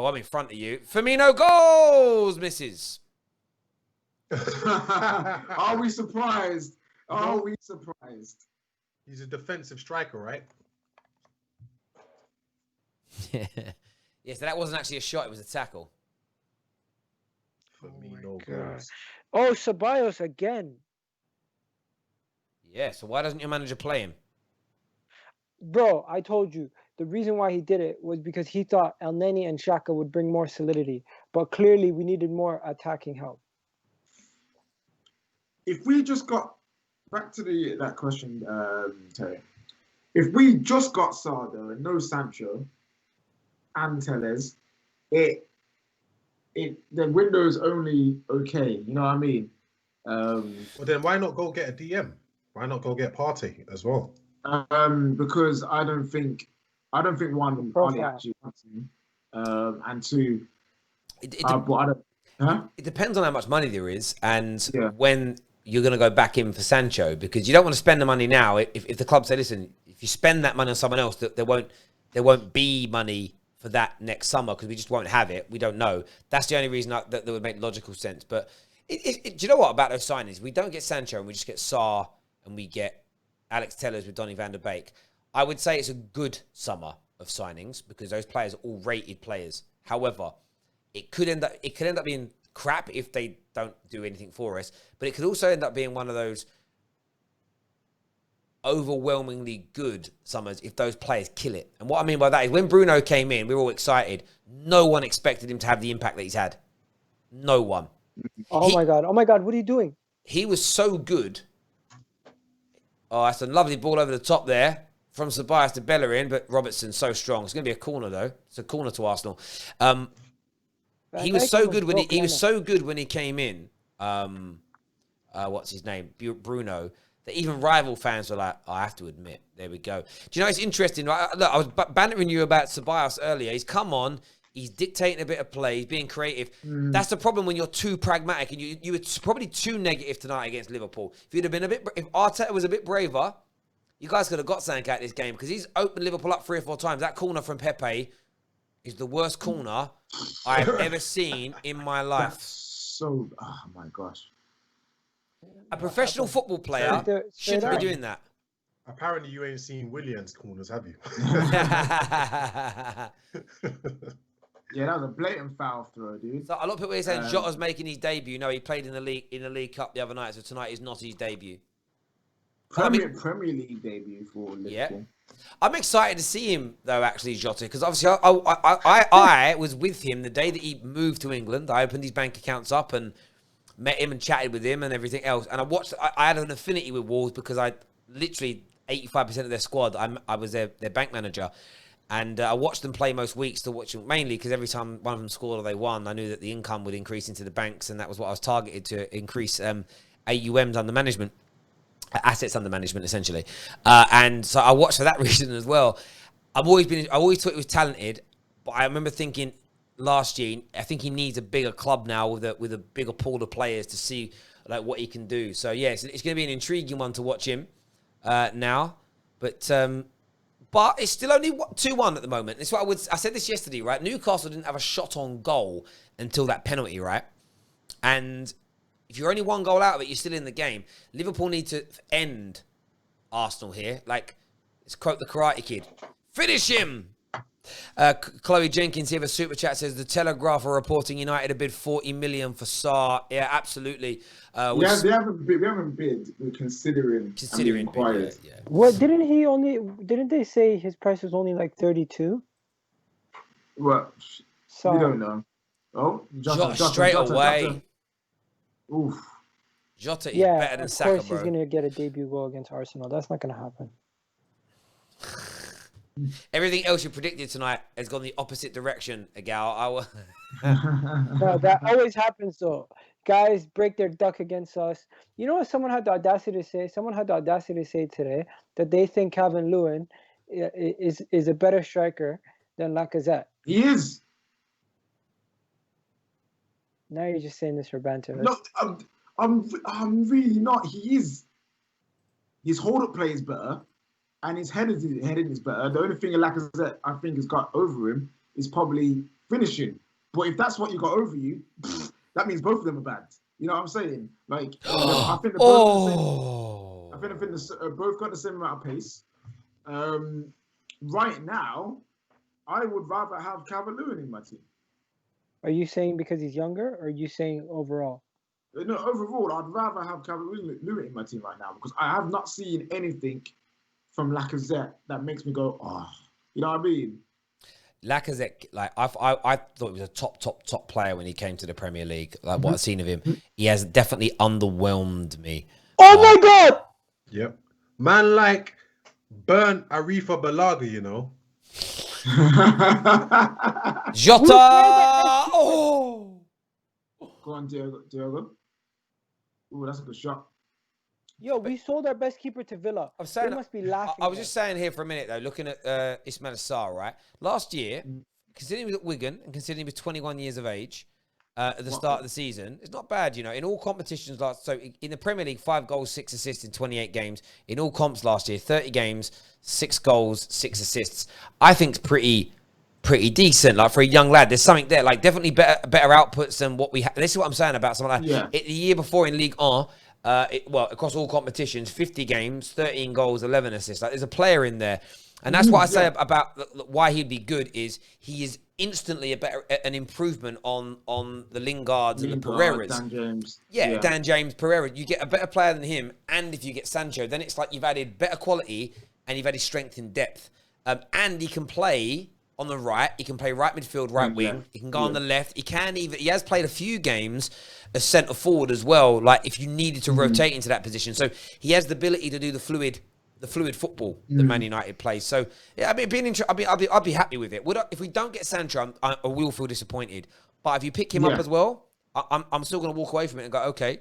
I'm in front of you. Firmino goals, misses. Are we surprised? Are we surprised? He's a defensive striker, right? Yeah, so that wasn't actually a shot. It was a tackle. For me, my no God. goals. Oh, Ceballos again. Yeah, so why doesn't your manager play him? Bro, I told you. The reason why he did it was because he thought El Neni and Xhaka would bring more solidity. But clearly, we needed more attacking help. If we just got back to that question, Terry. If we just got Sardo and no Sancho and Tellez, the window's only okay. You know what I mean? Well, then why not go get a DM? Why not go get Partey as well? Because I don't think one, Ali actually wants him, and two, It depends on how much money there is and when you're going to go back in for Sancho, because you don't want to spend the money now. If the club say, listen, if you spend that money on someone else, there won't be money for that next summer because we just won't have it. We don't know. That's the only reason that would make logical sense. But do you know what about those signings? We don't get Sancho and we just get Sarr and we get Alex Tellers with Donny van der Beek. I would say it's a good summer of signings because those players are all rated players. However, it could end up being crap if they don't do anything for us, but it could also end up being one of those overwhelmingly good summers if those players kill it. And what I mean by that is when Bruno came in, we were all excited. No one expected him to have the impact that he's had. No one. Oh my God, what are you doing? He was so good. Oh, that's a lovely ball over the top there from Ceballos to Bellerin, but Robertson's so strong. It's going to be a corner though. It's a corner to Arsenal. He was so good when he was so good when he came in. What's his name? Bruno. That even rival fans were like, I have to admit, there we go. Do you know, it's interesting. Right? Look, I was bantering you about Ceballos earlier. He's come on. He's dictating a bit of play. He's being creative. That's the problem when you're too pragmatic, and you were probably too negative tonight against Liverpool. If Arteta was a bit braver, you guys could have got something out of this game because he's opened Liverpool up 3 or 4 times. That corner from Pepe is the worst corner I've ever seen in my life. So, oh my gosh. A professional football player shouldn't be doing that. Apparently, you ain't seen Williams corners, have you? Yeah, that was a blatant foul throw, dude. So a lot of people are saying Jota's making his debut. No, he played in the League Cup the other night, so tonight is not his debut. Premier League debut for Liverpool. Yeah. I'm excited to see him though, actually, Jota, because obviously I was with him the day that he moved to England. I opened his bank accounts up and met him and chatted with him and everything else. And I had an affinity with Wolves because I literally 85% of their squad, I was their bank manager. And I watched them play most weeks to watch them, mainly because every time one of them scored or they won, I knew that the income would increase into the banks, and that was what I was targeted to increase AUMs under management, assets under management, essentially. And so I watched for that reason as well. I always thought he was talented, but I remember thinking last year, I think he needs a bigger club now with a bigger pool of players to see like what he can do. So yeah, it's going to be an intriguing one to watch him now, but it's still only 2-1 at the moment. That's what I said this yesterday, right? Newcastle didn't have a shot on goal until that penalty, right? And if you're only one goal out of it, you're still in the game. Liverpool need to end Arsenal here. Like, let's quote the Karate Kid. Finish him! Chloe Jenkins here for Super Chat says, the Telegraph are reporting United have bid 40 million for Sarr. Yeah, absolutely. We haven't bid. We're considering bid, yeah. What didn't they say his price was only like 32? Well, So we don't know. Oh, Jota, straight away. Oof. Jota is better than Saka, of course bro. he's going to get a debut goal against Arsenal. That's not going to happen. Everything else you predicted tonight has gone the opposite direction, Gal. No, that always happens, though. Guys break their duck against us. You know what someone had the audacity to say? Someone had the audacity to say today that they think Calvin Lewin is a better striker than Lacazette. He is. Now you're just saying this for banter. No, I'm really not. He is. His hold-up play is better, and his heading is better. The only thing Lacazette I think has got over him is probably finishing. But if that's what you got over you, that means both of them are bad. You know what I'm saying? Like, I think they're both the same. I think they both got the same amount of pace. Right now, I would rather have Calvin Lewin in my team. Are you saying because he's younger, or are you saying overall? No, overall, I'd rather have Calvin Lewin in my team right now because I have not seen anything from Lacazette that makes me go, oh, you know what I mean? Lacazette, like I thought he was a top player when he came to the Premier League. Like what I've seen of him, he has definitely underwhelmed me. Oh my God! Yep, man, like burnt Arifa Balaga, you know. Jota! Oh! Go on, Diogo. Ooh, that's a good shot. Yo, we sold our best keeper to Villa. They must be laughing. I was just saying here for a minute, though, looking at Ismail Sarr, right? Last year, considering he was at Wigan and considering he was 21 years of age at the start of the season, it's not bad, you know. In all competitions, so in the Premier League, 5 goals, 6 assists in 28 games. In all comps last year, 30 games, 6 goals, 6 assists. I think it's pretty decent, like for a young lad. There's something there, like definitely better outputs than what we had. This is what I'm saying about someone like the year before in Ligue 1. Across all competitions, 50 games, 13 goals, 11 assists. Like, there's a player in there. And that's what I say about why he'd be good is he is instantly an improvement on the Lingards and the Pereiras. Dan James. Yeah, Dan James, Pereira. You get a better player than him, and if you get Sancho, then it's like you've added better quality and you've added strength in depth. And he can play on the right. He can play right midfield, right wing. He can go on the left. He has played a few games as centre forward as well. Like if you needed to rotate into that position, so he has the ability to do the fluid football that Man United plays. So yeah, I'd be happy with it. If we don't get Sancho, I will feel disappointed. But if you pick him up as well, I'm still going to walk away from it and go, okay,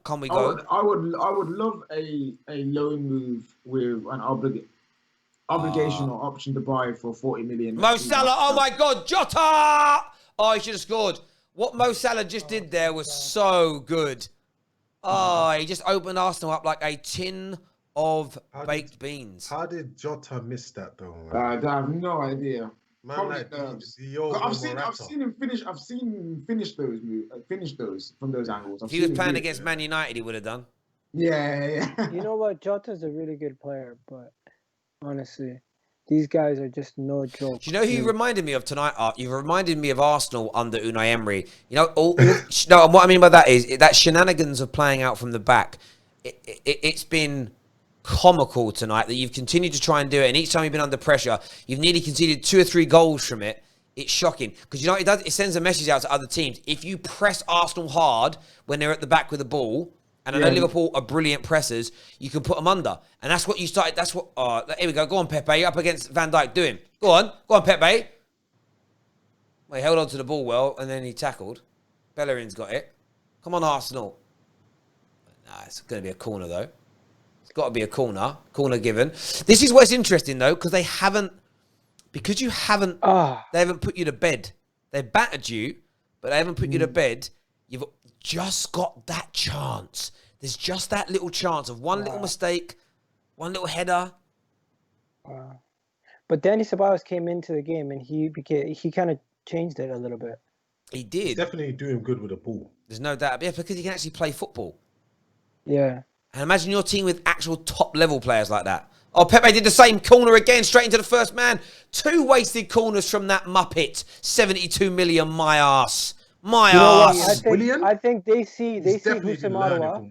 can we go? I would love a loan move with an obligation or option to buy for 40 million. Mo Salah, oh my God, Jota! Oh, he should have scored. What Mo Salah just did there was so good. Oh, he just opened Arsenal up like a tin of baked beans. How did Jota miss that though? I have no idea. Man, I've seen him finish. I've seen him finish those from those angles. If he was playing against Man United, he would have done. Yeah. You know what? Jota's a really good player, but honestly, These guys are just no joke. Do you know who you reminded me of tonight, Art? You reminded me of Arsenal under Unai Emery. You know, no, and what I mean by that is that shenanigans of playing out from the back. It's been comical tonight that you've continued to try and do it, and each time you've been under pressure, you've nearly conceded 2 or 3 goals from it. It's shocking because you know what it does. It sends a message out to other teams. If you press Arsenal hard when they're at the back with the ball, and I know Liverpool are brilliant pressers, you can put them under, and that's what you started. That's what. Here we go. Go on, Pepe. You're up against Van Dijk. Do him. Go on, Pepe. Well, he held on to the ball well, and then he tackled. Bellerin's got it. Come on, Arsenal. Nah, it's going to be a corner though. It's got to be a corner. Corner given. This is what's interesting though, because they haven't. Because you haven't, they haven't put you to bed. They've battered you, but they haven't put you to bed. You've just got that chance. There's just that little chance of one little mistake, one little header. But Danny Ceballos came into the game and he kind of changed it a little bit. He did. He's definitely doing good with the ball. There's no doubt. Yeah, because he can actually play football. Yeah. And imagine your team with actual top-level players like that. Oh, Pepe did the same corner again, straight into the first man. 2 wasted corners from that Muppet. 72 million, my ass. My ass. I think they see Houssem Ottawa.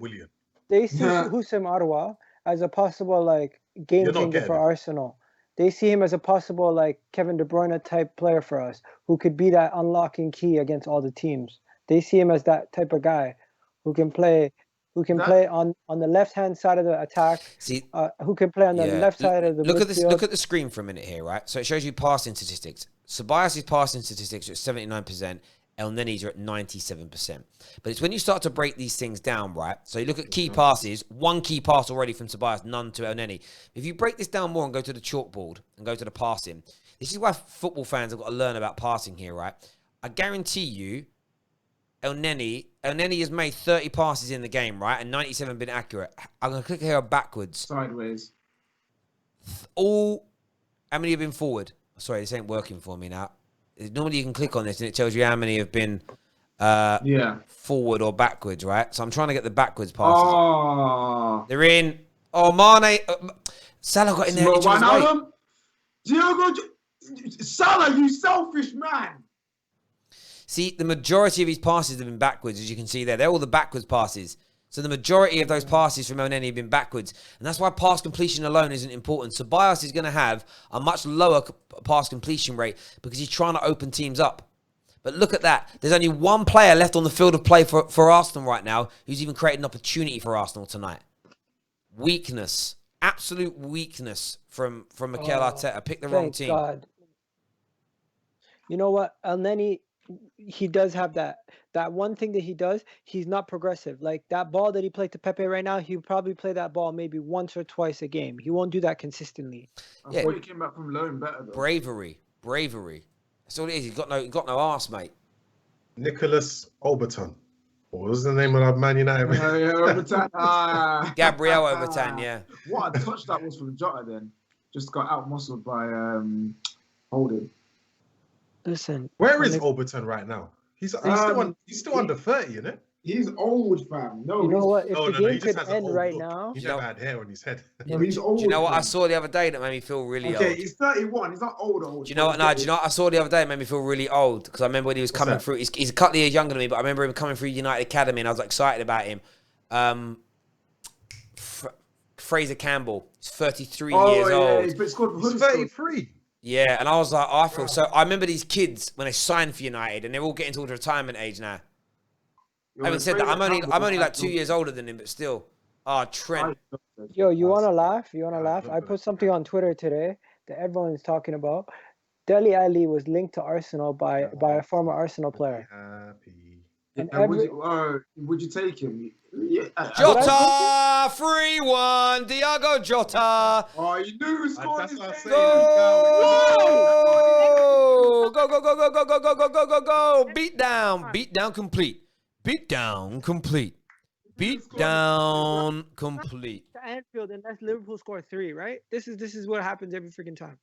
They see Houssem Ottawa as a possible like game changer for Arsenal. They see him as a possible like Kevin De Bruyne type player for us, who could be that unlocking key against all the teams. They see him as that type of guy who can play on the left-hand side of the attack, who can play on the left side of the midfield. Look at the screen for a minute here, right? So it shows you passing statistics. Ceballos' passing statistics are at 79%. El Nenny's are at 97%. But it's when you start to break these things down, right? So you look at key passes, 1 key pass already from Ceballos, none to El Nenny. If you break this down more and go to the chalkboard and go to the passing, this is why football fans have got to learn about passing here, right? I guarantee you, El Nenny has made 30 passes in the game, right? And 97 have been accurate. I'm going to click here backwards. Sideways. How many have been forward? Sorry, this ain't working for me now. Normally you can click on this and it tells you how many have been forward or backwards, right? So I'm trying to get the backwards passes. Oh. They're in. Oh, Mane. Salah got in there. Diogo, Salah, you selfish man. See, the majority of his passes have been backwards, as you can see there. They're all the backwards passes. So the majority of those passes from El Nenny have been backwards. And that's why pass completion alone isn't important. So Ceballos is going to have a much lower pass completion rate because he's trying to open teams up. But look at that. There's only 1 player left on the field of play for Arsenal right now who's even created an opportunity for Arsenal tonight. Weakness. Absolute weakness from Mikel Arteta. Pick the wrong team. God. You know what? El Nenny, he does have that one thing that he does. He's not progressive. Like that ball that he played to Pepe right now, he'll probably play that ball maybe once or twice a game. He won't do that consistently. I thought he came back from loan better though. Bravery. That's all it is. He's got no arse, mate. Nicholas Obertan. What was the name of that Man United? Obertan. Gabriel Obertan, yeah. What a touch that was from Jota then. Just got out-muscled by Holding. Listen. Where is Obertan right now? He's still under 30, isn't it? He's old, fam. No, you know what? If the game could end right now, he never had hair on his head. No, he's old. Do you know what I saw the other day that made me feel really old? Okay, he's 31. He's not old. Do you know what? No, do you know what I saw the other day that made me feel really old? Because I remember when he was coming through. He's a couple of years younger than me, but I remember him coming through United Academy, and I was excited about him. Fraser Campbell. He's 33 years old. He's 33. Yeah, and I was like, I feel so. I remember these kids when they signed for United, and they're all getting towards retirement age now. Having said that, I'm only like 2 years older than him, but still. Trent. Yo, you wanna laugh? I put something on Twitter today that everyone is talking about. Dele Alli was linked to Arsenal by a former Arsenal player. And would you take him? Yeah. Jota, 3-1, Diogo Jota. Oh, you knew who scored this game. Go. Beat down complete. To Anfield, unless Liverpool score 3, right? This is what happens every freaking time.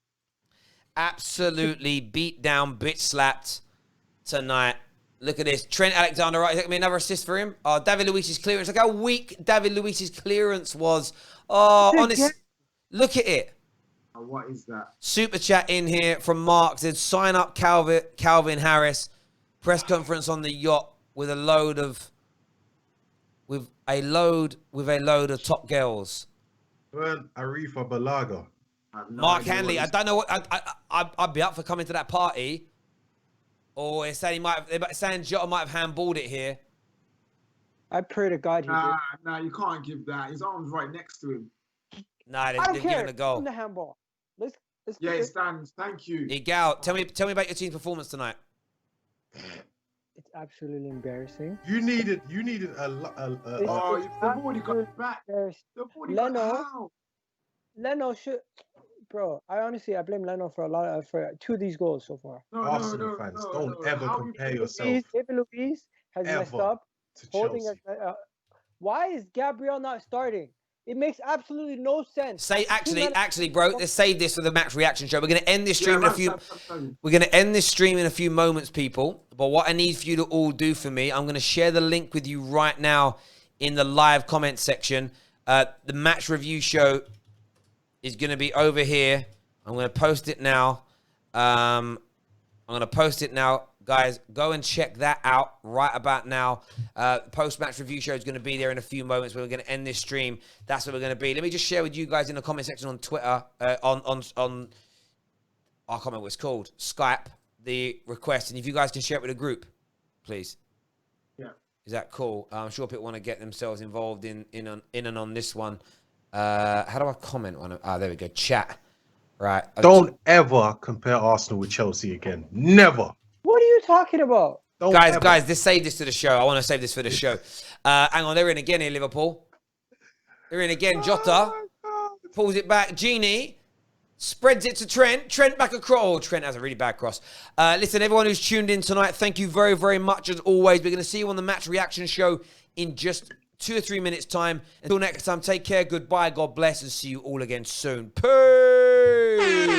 Absolutely beat down, bitch slapped tonight. Look at this. Trent Alexander-Arnold. Is that going to be another assist for him? Oh, David Luiz's clearance. Look how weak David Luiz's clearance was. Oh, honest. Look at it. what is that? Super chat in here from Mark said, sign up Calvin Harris. Press conference on the yacht with a load of top girls. Well, Arifa Balaga. I have no Mark idea Hanley, what I don't know what I'd be up for coming to that party. Or it's saying saying Jota might have handballed it here. I pray to God he did. Nah, you can't give that. His arm's right next to him. Nah, I don't they've care. given a goal. On the handball. Let's Yeah, it stands. Thank you. Hey, Gal, tell me about your team's performance tonight. It's absolutely embarrassing. You needed a Oh, they've already got back. They've already got how? Leno should, bro. I blame Leno for for 2 of these goals so far. Arsenal fans, don't ever compare yourself. David Luiz has messed up. To Holding Chelsea. Why is Gabriel not starting? It makes absolutely no sense. Actually, bro, let's save this for the match reaction show. We're gonna end this stream in a few. We're gonna end this stream in a few moments, people. But what I need for you to all do for me, I'm gonna share the link with you right now in the live comment section. The match review show is gonna be over here. I'm gonna post it now. Guys, go and check that out right about now. Post-match review show is going to be there in a few moments. We're going to end this stream. That's what we're going to be. Let me just share with you guys in the comment section on Twitter, I can't remember what it's called, Skype, the request. And if you guys can share it with a group, please. Yeah. Is that cool? I'm sure people want to get themselves involved in and on this one. How do I comment on it? There we go. Chat. Right. Don't ever compare Arsenal with Chelsea again. Never. What are you talking about? Guys, let's save this to the show. I want to save this for the show. Hang on, they're in again here, Liverpool. They're in again. Jota pulls it back. Genie spreads it to Trent. Trent back across. Oh, Trent has a really bad cross. Listen, everyone who's tuned in tonight, thank you very, very much as always. We're going to see you on the match reaction show in just 2 or 3 minutes' time. Until next time, take care. Goodbye. God bless, and see you all again soon. Peace.